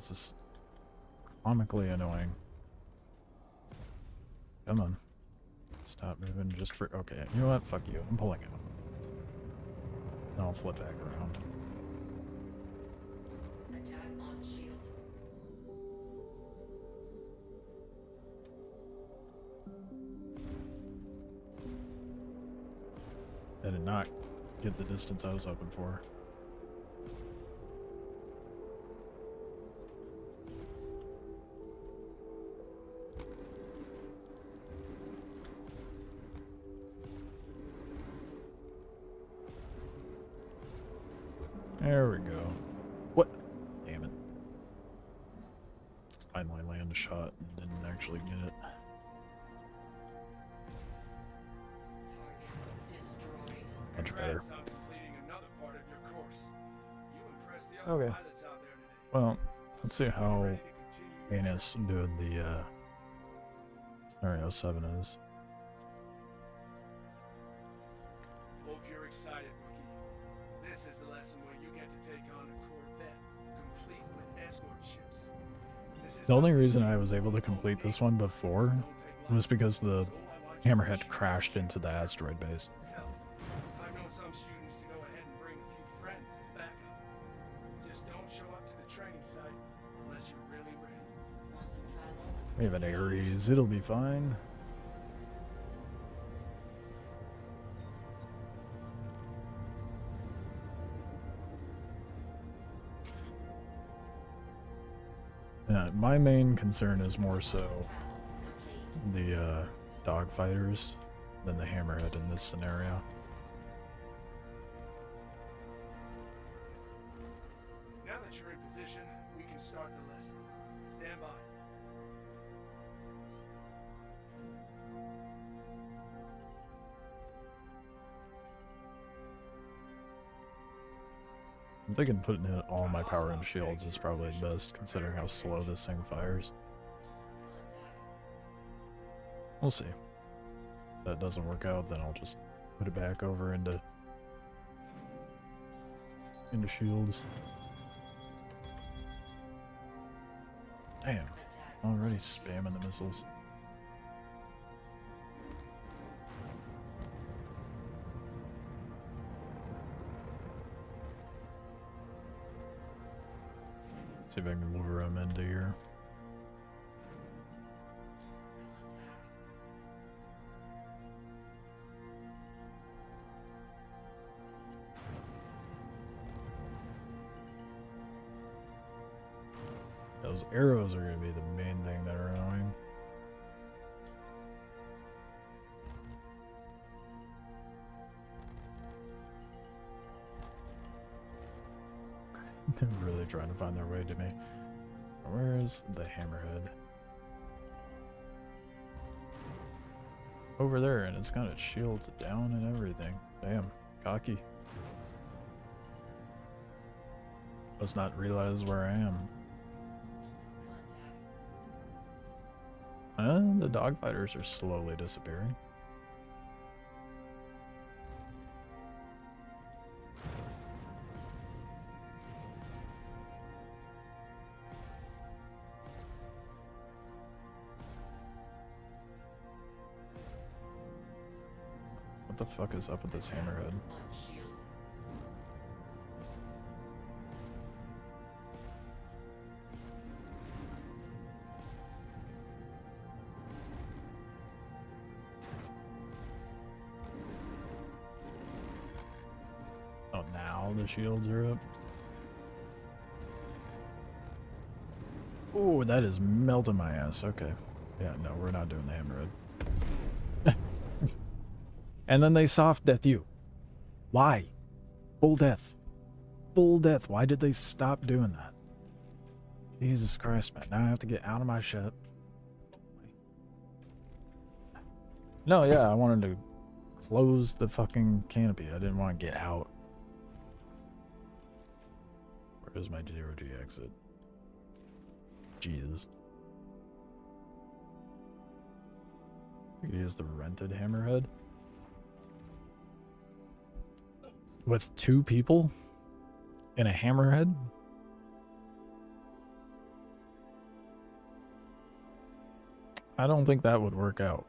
Speaker 1: This is comically annoying. Come on. Stop moving just for... Okay, you know what? Fuck you. I'm pulling out. And I'll flip back around.
Speaker 4: Attack on shields.
Speaker 1: I did not get the distance I was hoping for. There we go. What? Damn it. Finally land a shot and didn't actually get it.
Speaker 4: Target destroyed.
Speaker 1: Much better.
Speaker 3: Congrats on completing another part of your course. You impressed the
Speaker 1: Okay.
Speaker 3: other pilots out there today.
Speaker 1: Well, let's see how
Speaker 3: Ready to continue your
Speaker 1: heinous doing the scenario 7 is.
Speaker 3: Hope you're excited, rookie. This is the lesson where you get to take on a Corvette, complete with escort ships. This is
Speaker 1: The only
Speaker 3: something
Speaker 1: reason
Speaker 3: you
Speaker 1: I was able to
Speaker 3: don't
Speaker 1: complete
Speaker 3: take
Speaker 1: this one
Speaker 3: lightly.
Speaker 1: before
Speaker 3: Don't take
Speaker 1: was
Speaker 3: lightly.
Speaker 1: because the
Speaker 3: So I want you to
Speaker 1: hammerhead
Speaker 3: push
Speaker 1: crashed
Speaker 3: your
Speaker 1: into the asteroid base.
Speaker 3: Hell, I've known some students to go ahead and bring a few friends as backup. Just don't show up to the training site unless you're really ready.
Speaker 4: Quantum travel.
Speaker 1: We have an Ares, it'll be fine. Yeah, my main concern is more so
Speaker 4: Complete.
Speaker 1: the dogfighters than the hammerhead in this scenario.
Speaker 3: Now that you're in position, we can start the lesson. Stand by.
Speaker 1: I'm thinking putting in all my power and shields is probably best, considering how slow this thing fires. We'll see. If that doesn't work out, then I'll just put it back over into shields. Damn, already spamming the missiles. See if I can lure him into here. Those arrows are going to be the main thing that are annoying. They're really trying to find their way to me. Where's the hammerhead? Over there, and it's got its shields down and everything. Damn, cocky. Must not realize where I am. The dogfighters are slowly disappearing. What the fuck is up with this hammerhead?
Speaker 4: On shields.
Speaker 1: Oh, now the shields are up. Oh, that is melting my ass. Okay. Yeah, no, we're not doing the hammerhead. And then they soft death you. Why? Full death. Full death. Why did they stop doing that? Jesus Christ, man. Now I have to get out of my ship. No, yeah, I wanted to close the fucking canopy. I didn't want to get out. Where's my 0G exit? Jesus. I could use the rented hammerhead. With 2 people? In a hammerhead? I don't think that would work out.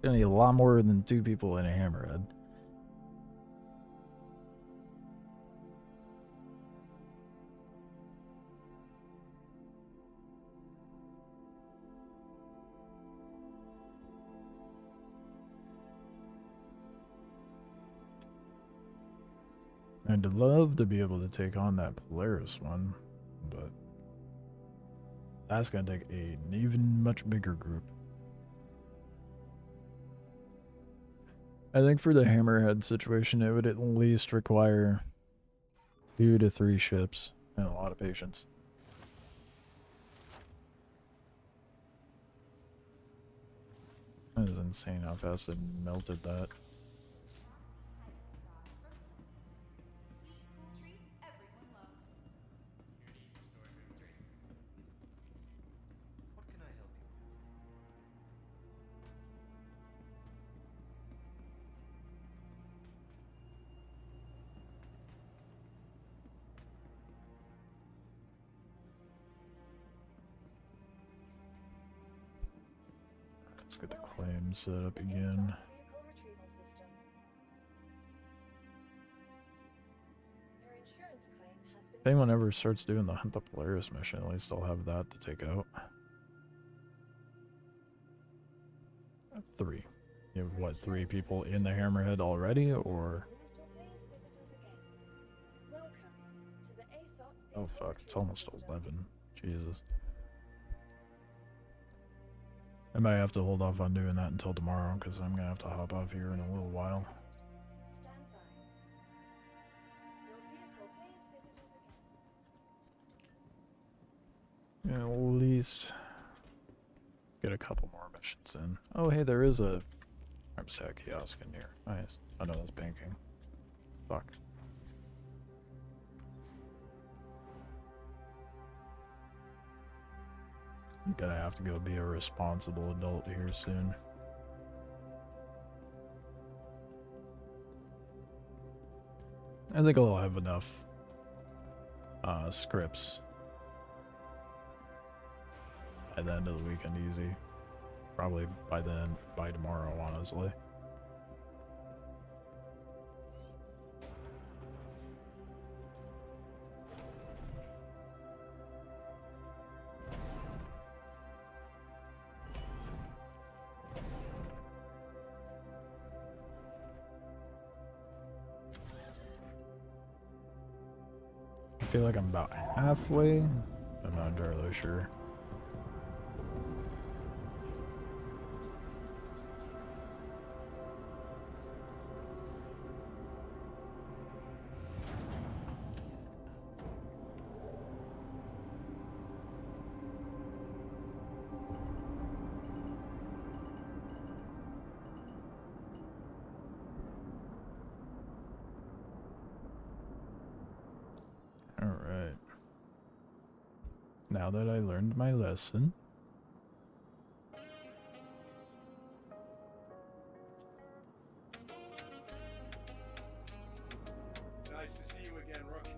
Speaker 1: Gonna need a lot more than 2 people in a hammerhead. I'd love to be able to take on that Polaris one, but that's gonna take an even much bigger group. I think for the hammerhead situation, it would at least require 2 to 3 ships and a lot of patience. That is insane how fast it melted that.
Speaker 6: Sweet, cool treat everyone loves.
Speaker 4: What can I help you with?
Speaker 1: Let's get the claim set up again.
Speaker 2: Vehicle retrieval system. Your insurance claim has been
Speaker 1: If anyone ever starts doing the Hunt the Polaris mission, at least I'll have that to take out. 3. You have what, 3 people in the hammerhead already, or?
Speaker 2: Welcome to the ASOP.
Speaker 1: Oh fuck, it's almost 11. Jesus. I might have to hold off on doing that until tomorrow, because I'm gonna have to hop off here in a little while.
Speaker 2: Stand by. Your vehicle, please visit us again.
Speaker 1: Yeah, at least get a couple more missions in. Oh hey, there is a Armstack kiosk in here. Nice. I know that's banking. Fuck. I'm gonna have to go be a responsible adult here soon. I think I'll have enough scripts at the end of the weekend easy. Probably by tomorrow, honestly. I feel like I'm about halfway. I'm not entirely sure. Alright. Now that I learned my lesson.
Speaker 3: Nice to see you again, Rook.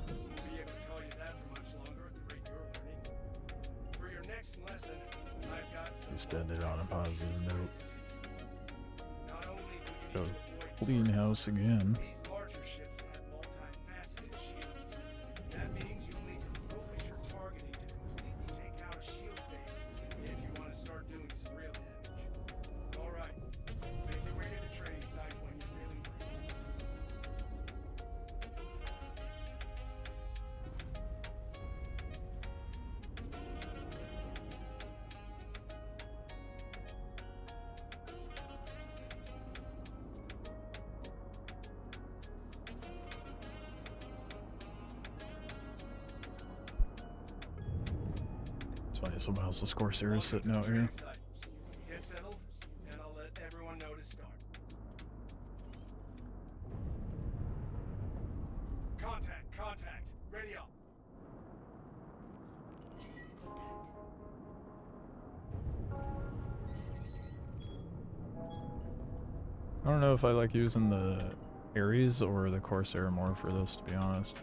Speaker 3: Won't be able to call you that for much longer at the rate you're learning. For your next lesson, I've got some
Speaker 1: Just ended on a positive note.
Speaker 3: Not only do you
Speaker 1: Go
Speaker 3: need to avoid
Speaker 1: clean house again.
Speaker 3: these larger ships have multifaceted shields. That means you'll need to focus your targeting to completely take out a shield base if you want to start doing some real damage. Alright, make your way to the training site when you're really ready.
Speaker 1: It's funny, someone else's Corsair is sitting out here.
Speaker 3: Get settled, and I'll let everyone know to start. Contact, ready up.
Speaker 1: I don't know if I like using the Ares or the Corsair more for this, to be honest.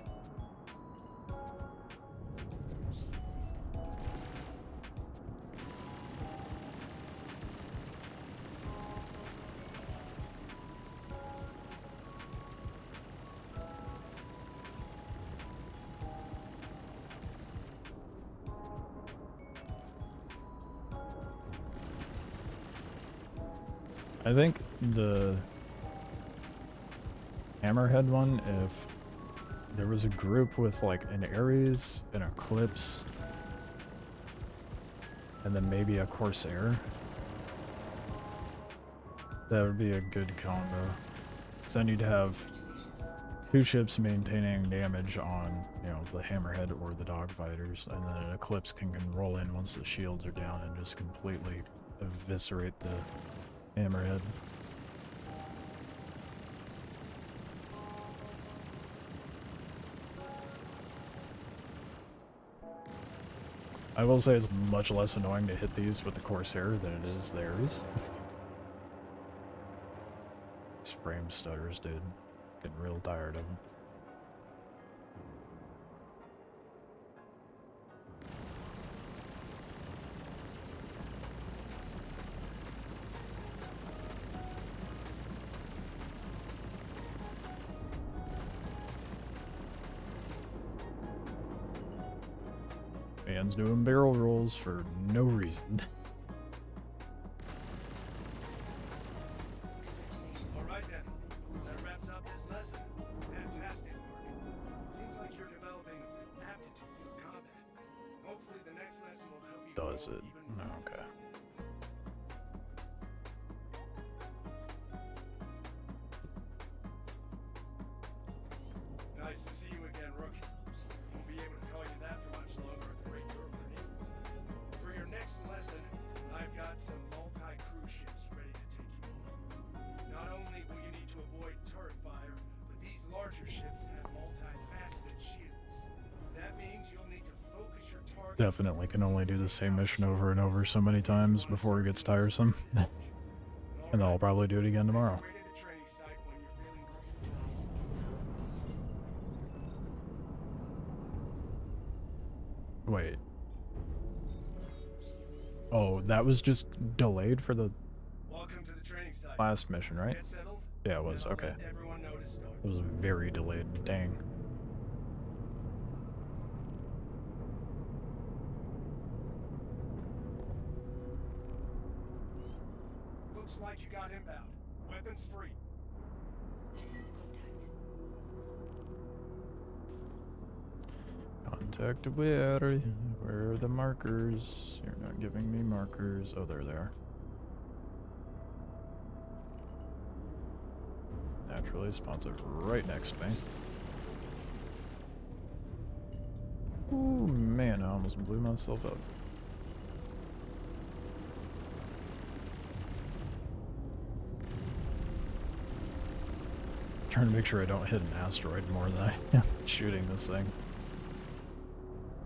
Speaker 1: I think the Hammerhead one, if there was a group with like an Ares, an Eclipse, and then maybe a Corsair, that would be a good combo. Because then you'd have two ships maintaining damage on, you know, the Hammerhead or the Dogfighters, and then an Eclipse can roll in once the shields are down and just completely eviscerate the Hammerhead. I will say it's much less annoying to hit these with the Corsair than it is theirs. These frame stutters, dude. Getting real tired of them. Man's doing barrel rolls for no reason.
Speaker 3: Alright then. That wraps up this lesson. Fantastic work. Seems like you're developing aptitude for combat. Hopefully the next lesson will help you
Speaker 1: Does
Speaker 3: grow
Speaker 1: it?
Speaker 3: even
Speaker 1: No,
Speaker 3: more.
Speaker 1: okay.
Speaker 3: Nice to see you again, Rook. Won't be able to call you that for much longer at the rate you're learning. For your next lesson, I've got some multi-crew ships ready to take you home. Not only will you need to avoid turret fire, but these larger ships have multi-faceted shields. That means you'll need to focus your target.
Speaker 1: Definitely can only do the same mission over and over so many times before it gets tiresome. And then I'll probably do it again tomorrow.
Speaker 3: Right at the training site when you're feeling
Speaker 1: Wait. Oh, that was just delayed for the
Speaker 3: welcome to the training site.
Speaker 1: last mission, right?
Speaker 3: Get settled.
Speaker 1: Yeah, it was.
Speaker 3: and I'll
Speaker 1: Okay.
Speaker 3: let everyone know to start.
Speaker 1: It was very delayed. Dang.
Speaker 3: Looks like you got inbound. Weapons free.
Speaker 1: Contact where? Where are the markers? You're not giving me markers. Oh, there they are. Naturally spawns it right next to me. Ooh, man, I almost blew myself up. Trying to make sure I don't hit an asteroid more than I am shooting this thing.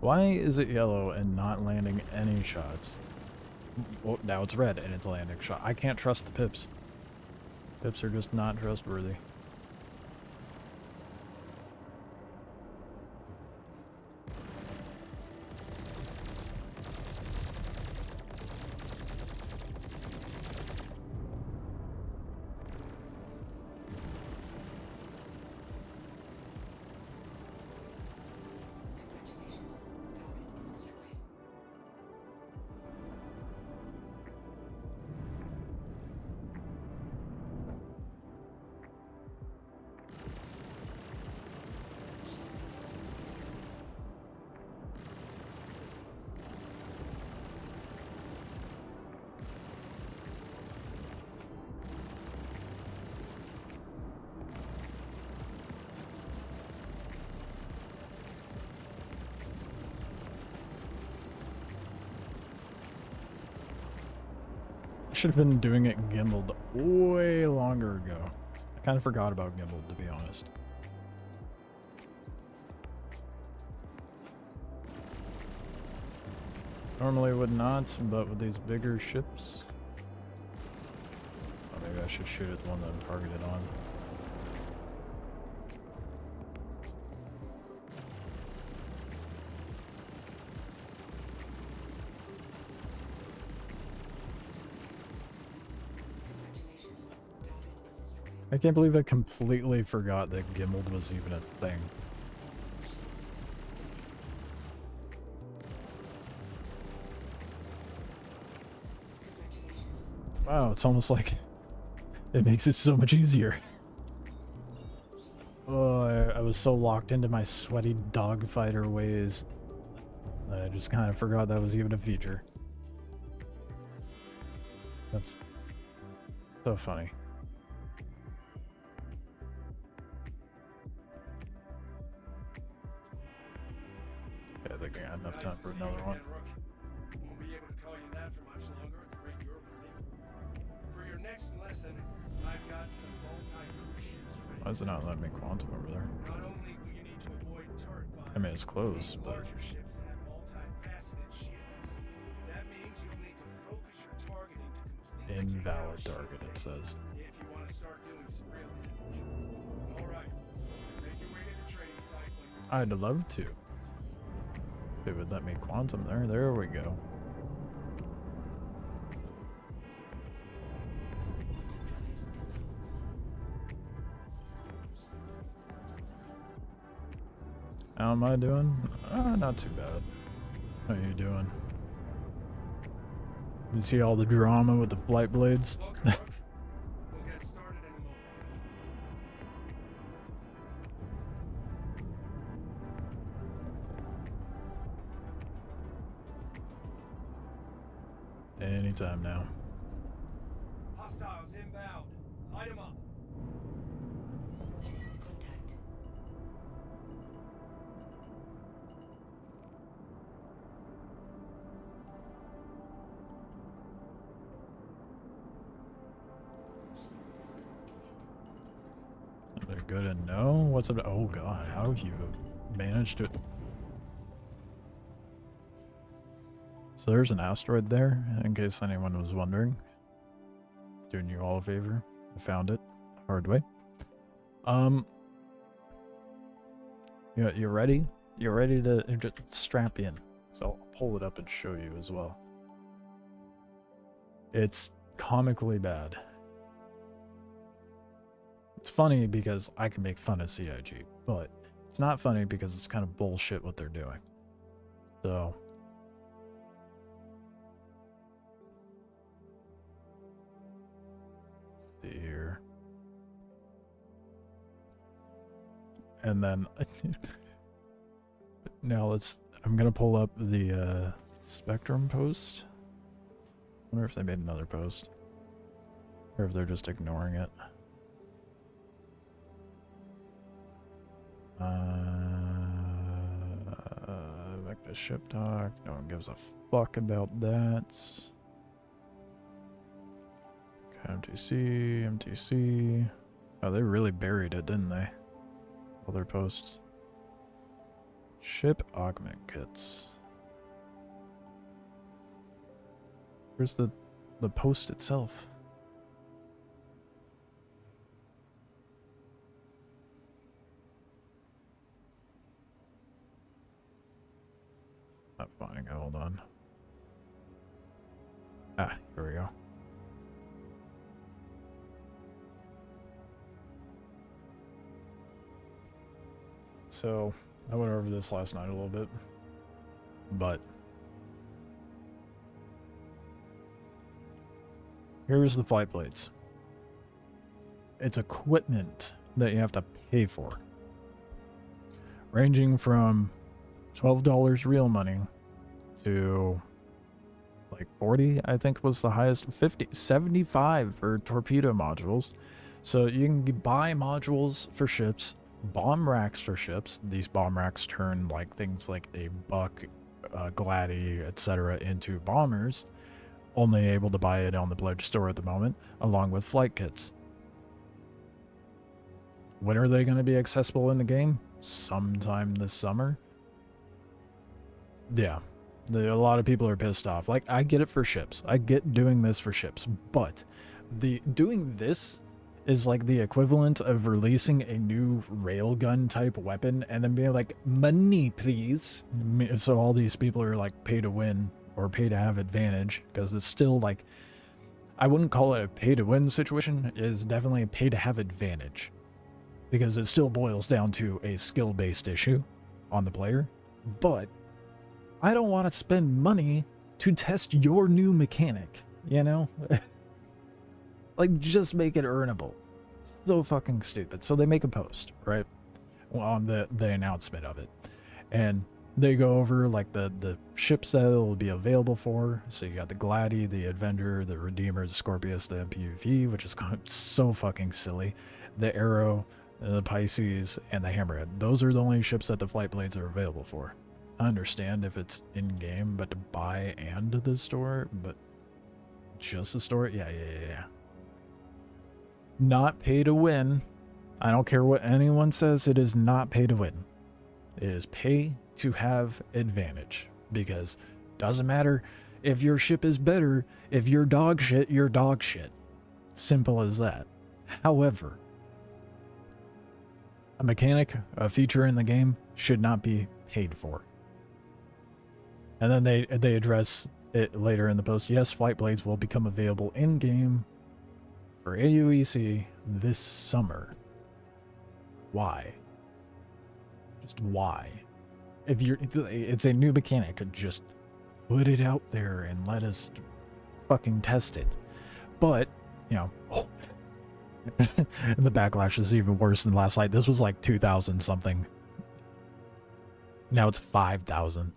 Speaker 1: Why is it yellow and not landing any shots? Well, now it's red and it's landing shot. I can't trust the pips. Pips are just not trustworthy.
Speaker 4: Congratulations. Target is destroyed.
Speaker 1: Should have been doing it gimbaled way longer ago. I kind of forgot about gimbaled, to be honest. Normally would not, but with these bigger ships... Oh, maybe I should shoot at the one that I'm targeted on.
Speaker 4: Congratulations. Target is destroyed.
Speaker 1: I can't believe I completely forgot that gimbaled was even a thing.
Speaker 4: Congratulations.
Speaker 1: Wow, it's almost like It makes it so much easier. Oh, I was so locked into my sweaty dogfighter ways. I just kind of forgot that was even a feature. That's so funny. Yeah, I think I got enough time for another one.
Speaker 3: Won't be able to call you that for much longer at the rate you're learning. For your next lesson, I've got some multi-crew ships ready.
Speaker 1: Why is it not letting me quantum over there?
Speaker 3: Not only will you need to avoid turret fire,
Speaker 1: I mean, it's closed,
Speaker 3: these
Speaker 1: but
Speaker 3: larger ships have multifaceted shields. That means you'll need to focus your targeting to completely
Speaker 1: invalid
Speaker 3: take out
Speaker 1: target, it
Speaker 3: shield
Speaker 1: says.
Speaker 3: base if you want to start doing some real damage. All right, make your way to the training site when you're
Speaker 1: I'd love to. If it would let me quantum there. There we go. How am I doing? Not too bad. How are you doing? You see all the drama with the flight blades?
Speaker 3: Welcome, Rook. We'll get started in a moment.
Speaker 1: Anytime now.
Speaker 3: Hostiles inbound. Light 'em up.
Speaker 4: Contact. Shield system is hit.
Speaker 1: They're good to know. What's up? Oh god, how have you managed to... So there's an asteroid there, in case anyone was wondering. Doing you all a favor. I found it. Hard way. You ready? You ready to just strap in? So I'll pull it up and show you as well. It's comically bad. It's funny because I can make fun of CIG, but it's not funny because it's kind of bullshit what they're doing. So... see here. And then now I'm gonna pull up the Spectrum post. Wonder if they made another post or if they're just ignoring it. Back to ship talk. No one gives a fuck about that. MTC. Oh, they really buried it, didn't they? All their posts. Ship augment kits. Where's the post itself? Not finding it. Hold on. Ah, here we go. So, I went over this last night a little bit, but here's the flight blades. It's equipment that you have to pay for, ranging from $12 real money to like 40, I think was the highest, 50, 75 for torpedo modules. So you can buy modules for ships, bomb racks for ships. These bomb racks turn like things like a Buck, Glady, etc. into bombers. Only able to buy it on the pledge store at the moment, along with flight kits. When are they going to be accessible in the game? Sometime this summer. Yeah, a lot of people are pissed off. Like, I get it for ships. I get doing this for ships, but doing this is like the equivalent of releasing a new railgun type weapon and then being like, money please. So all these people are like pay to win or pay to have advantage, because it's still like, I wouldn't call it a pay to win situation. It is definitely a pay to have advantage, because it still boils down to a skill based issue on the player. But I don't want to spend money to test your new mechanic, you know? Like, just make it earnable. So fucking stupid. So they make a post, right? On the announcement of it. And they go over like the ships that it will be available for. So you got the Glady, the Avenger, the Redeemer, the Scorpius, the MPUV, which is kind of so fucking silly. The Arrow, the Pisces, and the Hammerhead. Those are the only ships that the Flight Blades are available for. I understand if it's in-game, but to buy and the store, but just the store? Yeah. Not pay to win. I don't care what anyone says, it is not pay to win. It is pay to have advantage. Because doesn't matter if your ship is better, if you're dog shit, you're dog shit. Simple as that. However, a mechanic, a feature in the game, should not be paid for. And then they address it later in the post. Yes, Flight Blades will become available in-game for AUEC this summer. Why? Just why? If it's a new mechanic, just put it out there and let us fucking test it. But, you know, the backlash is even worse than last night. This was like 2,000 something. Now it's 5,000.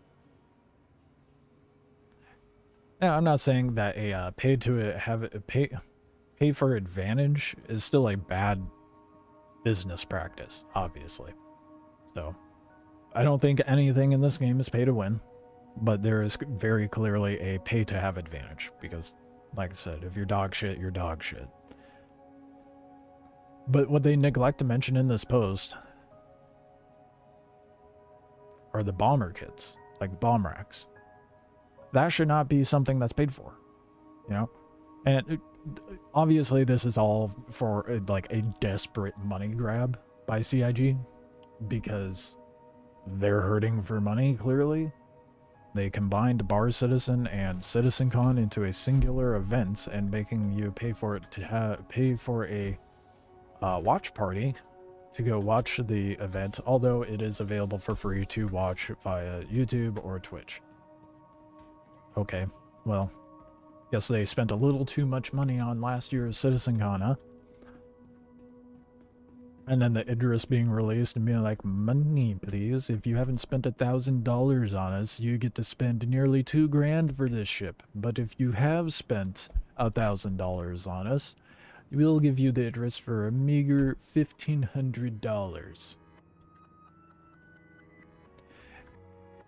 Speaker 1: Now, I'm not saying that a pay for advantage is still a bad business practice, obviously. So, I don't think anything in this game is pay to win, but there is very clearly a pay to have advantage because, like I said, if you're dog shit, you're dog shit. But what they neglect to mention in this post are the bomber kits, like bomb racks. That should not be something that's paid for, you know? And obviously this is all for like a desperate money grab by CIG because they're hurting for money, clearly. They combined Bar Citizen and CitizenCon into a singular event and making you pay for it to pay for a watch party to go watch the event, although it is available for free to watch via YouTube or Twitch. Okay, well, guess they spent a little too much money on last year's CitizenCon, huh? And then the Idris being released and being like, money please, if you haven't spent $1,000 on us, you get to spend nearly $2 grand for this ship. But if you have spent $1,000 on us, we'll give you the Idris for a meager $1,500.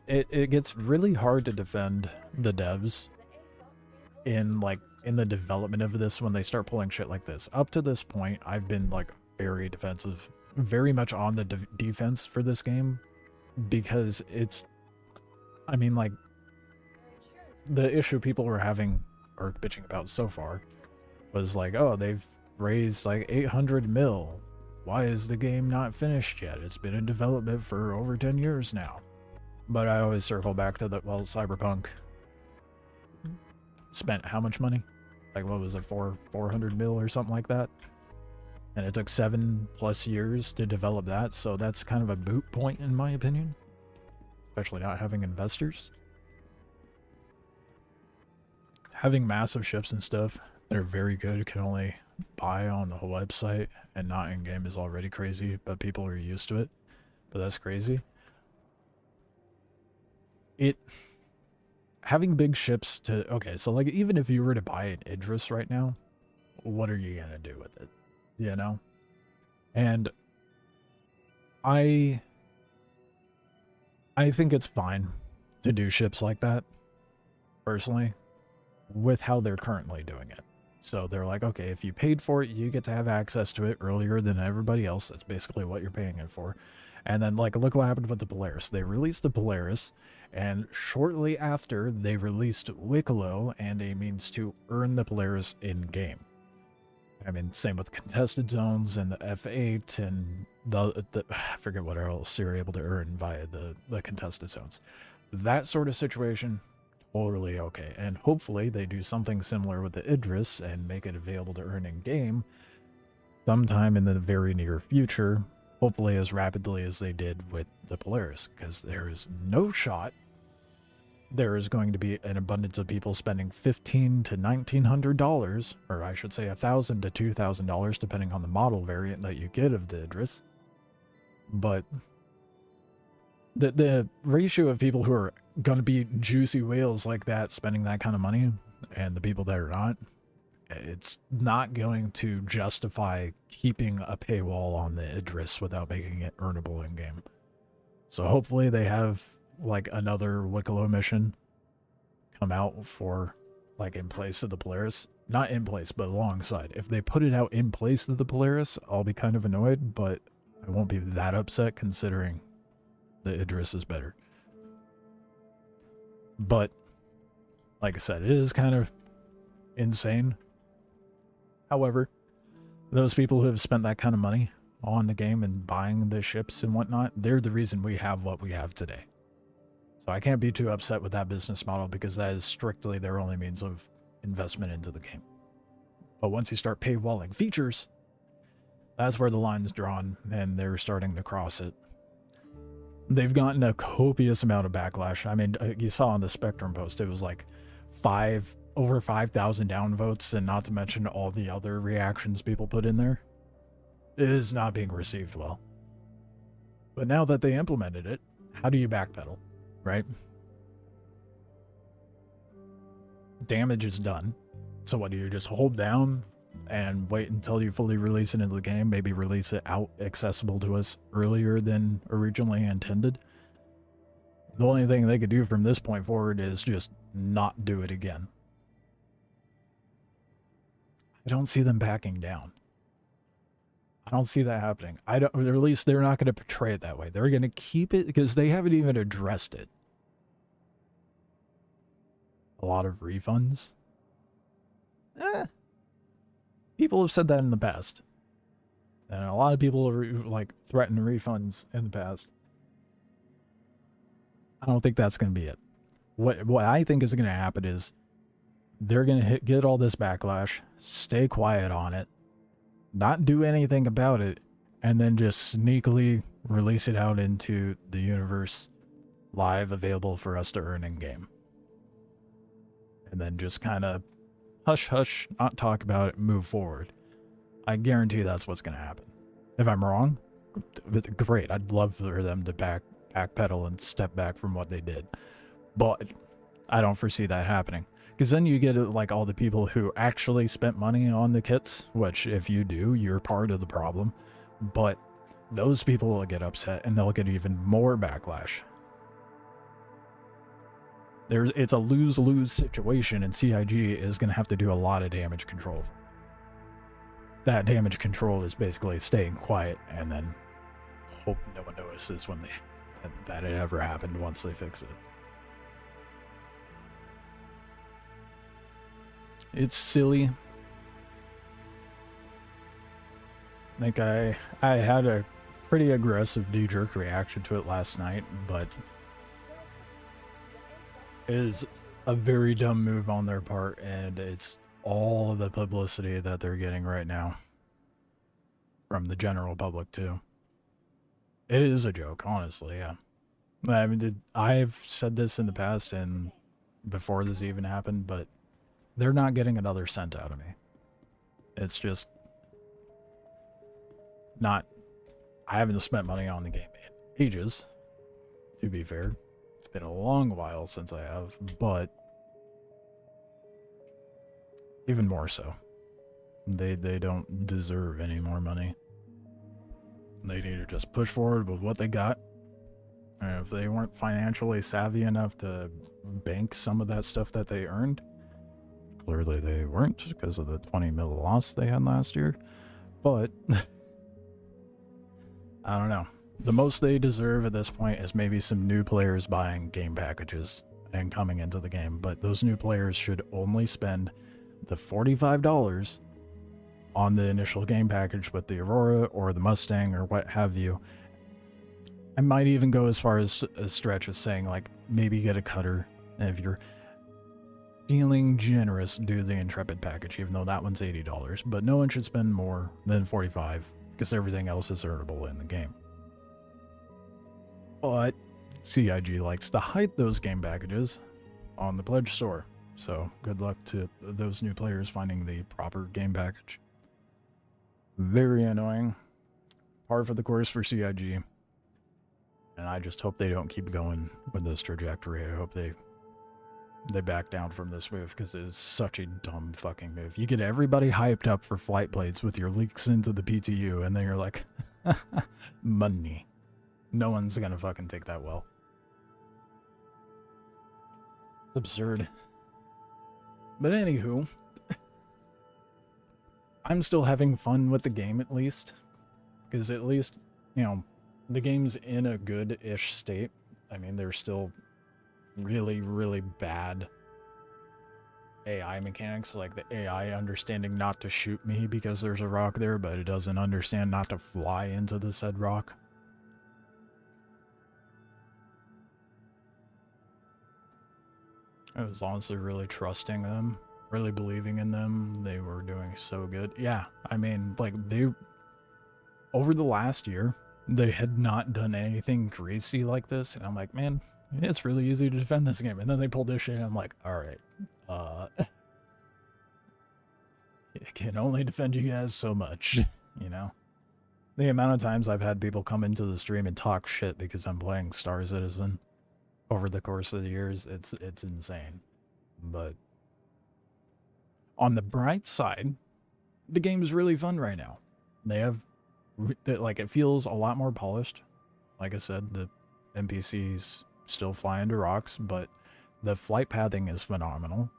Speaker 1: It gets really hard to defend the devs in the development of this when they start pulling shit like this. Up to this point, I've been like very defensive, very much on the defense for this game because it's, I mean, like, the issue people were having or bitching about so far was like, oh, they've raised like 800 mil. Why is the game not finished yet? It's been in development for over 10 years now. But I always circle back to that, well, Cyberpunk spent how much money? Like, what was it, 400 mil or something like that? And it took 7+ years to develop that, so that's kind of a moot point in my opinion. Especially not having investors. Having massive ships and stuff that are very good can only buy on the whole website and not in-game is already crazy, but people are used to it. But that's crazy. Having big ships to, okay, so like even if you were to buy an Idris right now, what are you gonna do with it? You know? And I think it's fine to do ships like that, personally, with how they're currently doing it. So they're like, okay, if you paid for it, you get to have access to it earlier than everybody else. That's basically what you're paying it for. And then, like, look what happened with the Polaris. They released the Polaris, and shortly after, they released Wikelo and a means to earn the Polaris in-game. I mean, same with contested zones and the F8 and the I forget what else you're able to earn via the contested zones. That sort of situation, totally okay. And hopefully they do something similar with the Idris and make it available to earn in-game sometime in the very near future. Hopefully as rapidly as they did with the Polaris, because there is no shot
Speaker 8: there is going to be an abundance of people spending $1,500 to $1,900, or I should say $1,000 to $2,000, depending on the model variant that you get of the Idris. But the ratio of people who are going to be juicy whales like that spending that kind of money and the people that are not, it's not going to justify keeping a paywall on the Idris without making it earnable in game. So hopefully they have like another Wikelo mission come out for like in place of the Polaris. Not in place, but alongside. If they put it out in place of the Polaris, I'll be kind of annoyed, but I won't be that upset considering the Idris is better. But like I said, it is kind of insane. However, those people who have spent that kind of money on the game and buying the ships and whatnot, they're the reason we have what we have today. So I can't be too upset with that business model because that is strictly their only means of investment into the game. But once you start paywalling features, that's where the line's drawn and they're starting to cross it. They've gotten a copious amount of backlash. I mean, you saw on the Spectrum post, it was like over 5,000 downvotes, and not to mention all the other reactions people put in there. It is not being received well. But now that they implemented it, how do you backpedal, right? Damage is done. So what do you just hold down and wait until you fully release it into the game? Maybe release it out accessible to us earlier than originally intended? The only thing they could do from this point forward is just not do it again. I don't see them backing down. I don't see that happening. Or at least they're not going to portray it that way. They're going to keep it because they haven't even addressed it. A lot of refunds. People have said that in the past. And a lot of people like threatened refunds in the past. I don't think that's going to be it. What I think is going to happen is they're going to get all this backlash, stay quiet on it, not do anything about it, and then just sneakily release it out into the universe live, available for us to earn in game. And then just kind of hush hush, not talk about it, move forward. I guarantee that's what's going to happen. If I'm wrong, great. I'd love for them to backpedal and step back from what they did. But I don't foresee that happening. Because then you get like all the people who actually spent money on the kits, which if you do, you're part of the problem. But those people will get upset and they'll get even more backlash. It's a lose-lose situation, and CIG is going to have to do a lot of damage control. That damage control is basically staying quiet and then hope no one notices when that it ever happened once they fix it. It's silly. I think I had a pretty aggressive knee-jerk reaction to it last night, but it is a very dumb move on their part, and it's all the publicity that they're getting right now from the general public too. It is a joke, honestly, yeah. I mean, I've said this in the past and before this even happened, but they're not getting another cent out of me. It's just not... I haven't spent money on the game in ages, to be fair. It's been a long while since I have, but even more so. They don't deserve any more money. They need to just push forward with what they got. And if they weren't financially savvy enough to bank some of that stuff that they earned, clearly they weren't because of the 20 mil loss they had last year. But I don't know. The most they deserve at this point is maybe some new players buying game packages and coming into the game. But those new players should only spend the $45 on the initial game package with the Aurora or the Mustang or what have you. I might even go as far as a stretch as saying, like, maybe get a cutter. And if you're feeling generous, do the Intrepid package, even though that one's $80. But no one should spend more than $45 because everything else is earnable in the game. But CIG likes to hide those game packages on the Pledge store. So good luck to those new players finding the proper game package. Very annoying. Par for the course for CIG. And I just hope they don't keep going with this trajectory. I hope they back down from this move, because it is such a dumb fucking move. You get everybody hyped up for flight plates with your leaks into the PTU, and then you're like, money. No one's gonna fucking take that well. It's absurd. But anywho, I'm still having fun with the game, at least. Because at least, you know, the game's in a good-ish state. I mean, there's still really, really bad AI mechanics, like the AI understanding not to shoot me because there's a rock there, but it doesn't understand not to fly into the said rock. I was honestly really trusting them, really believing in them. They were doing so good. Yeah, I mean, like, over the last year, they had not done anything crazy like this, and I'm like, man, it's really easy to defend this game. And then they pulled this shit, and I'm like, alright, it can only defend you guys so much, you know? The amount of times I've had people come into the stream and talk shit because I'm playing Star Citizen over the course of the years, it's insane. But on the bright side, the game is really fun right now. They have, like, it feels a lot more polished. Like I said, the NPCs still fly into rocks, but the flight pathing is phenomenal,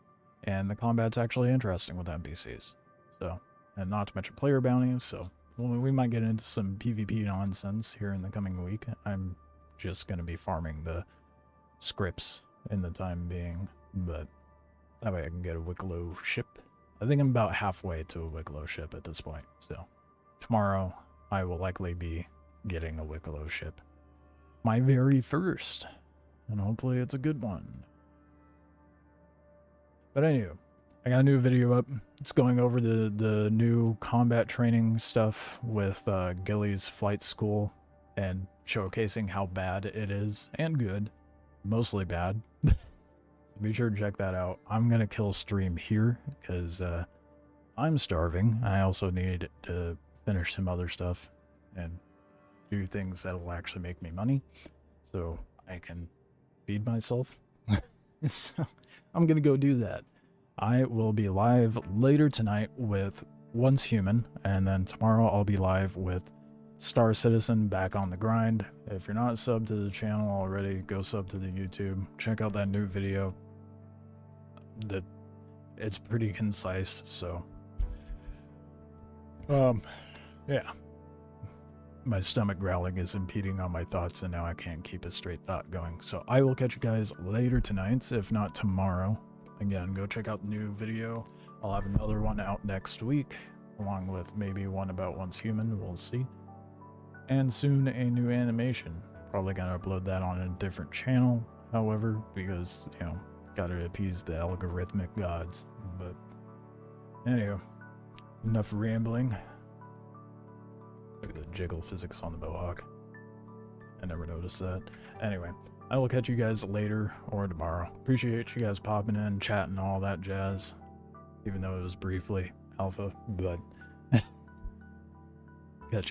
Speaker 8: and the combat's actually interesting with NPCs. So, and not to mention player bounties, so we might get into some PvP nonsense here in the coming week. I'm just going to be farming the Scrips in the time being, but that way I can get a Wikelo ship. I think I'm about halfway to a Wikelo ship at this point, so tomorrow I will likely be getting a Wikelo ship. My very first, and hopefully it's a good one. But anyway, I got a new video up. It's going over the new combat training stuff with Gilly's flight school and showcasing how bad it is, and good. Mostly bad. Be sure to check that out. I'm gonna kill stream here because I'm starving. I also need to finish some other stuff and do things that'll actually make me money so I can feed myself. So I'm gonna go do that. I will be live later tonight with Once Human, and then tomorrow I'll be live with Star Citizen back on the grind. If you're not subbed to the channel already, go sub to the YouTube. Check out that new video. It's pretty concise, so yeah. My stomach growling is impeding on my thoughts, and now I can't keep a straight thought going. So I will catch you guys later tonight, if not tomorrow. Again, go check out the new video. I'll have another one out next week, along with maybe one about Once Human, we'll see. And soon a new animation. Probably gonna upload that on a different channel, however, because, you know, gotta appease the algorithmic gods. But anyway, enough rambling. Look at the jiggle physics on the Mohawk. I never noticed that. Anyway, I will catch you guys later or tomorrow. Appreciate you guys popping in, chatting, all that jazz. Even though it was briefly alpha, but catch you guys.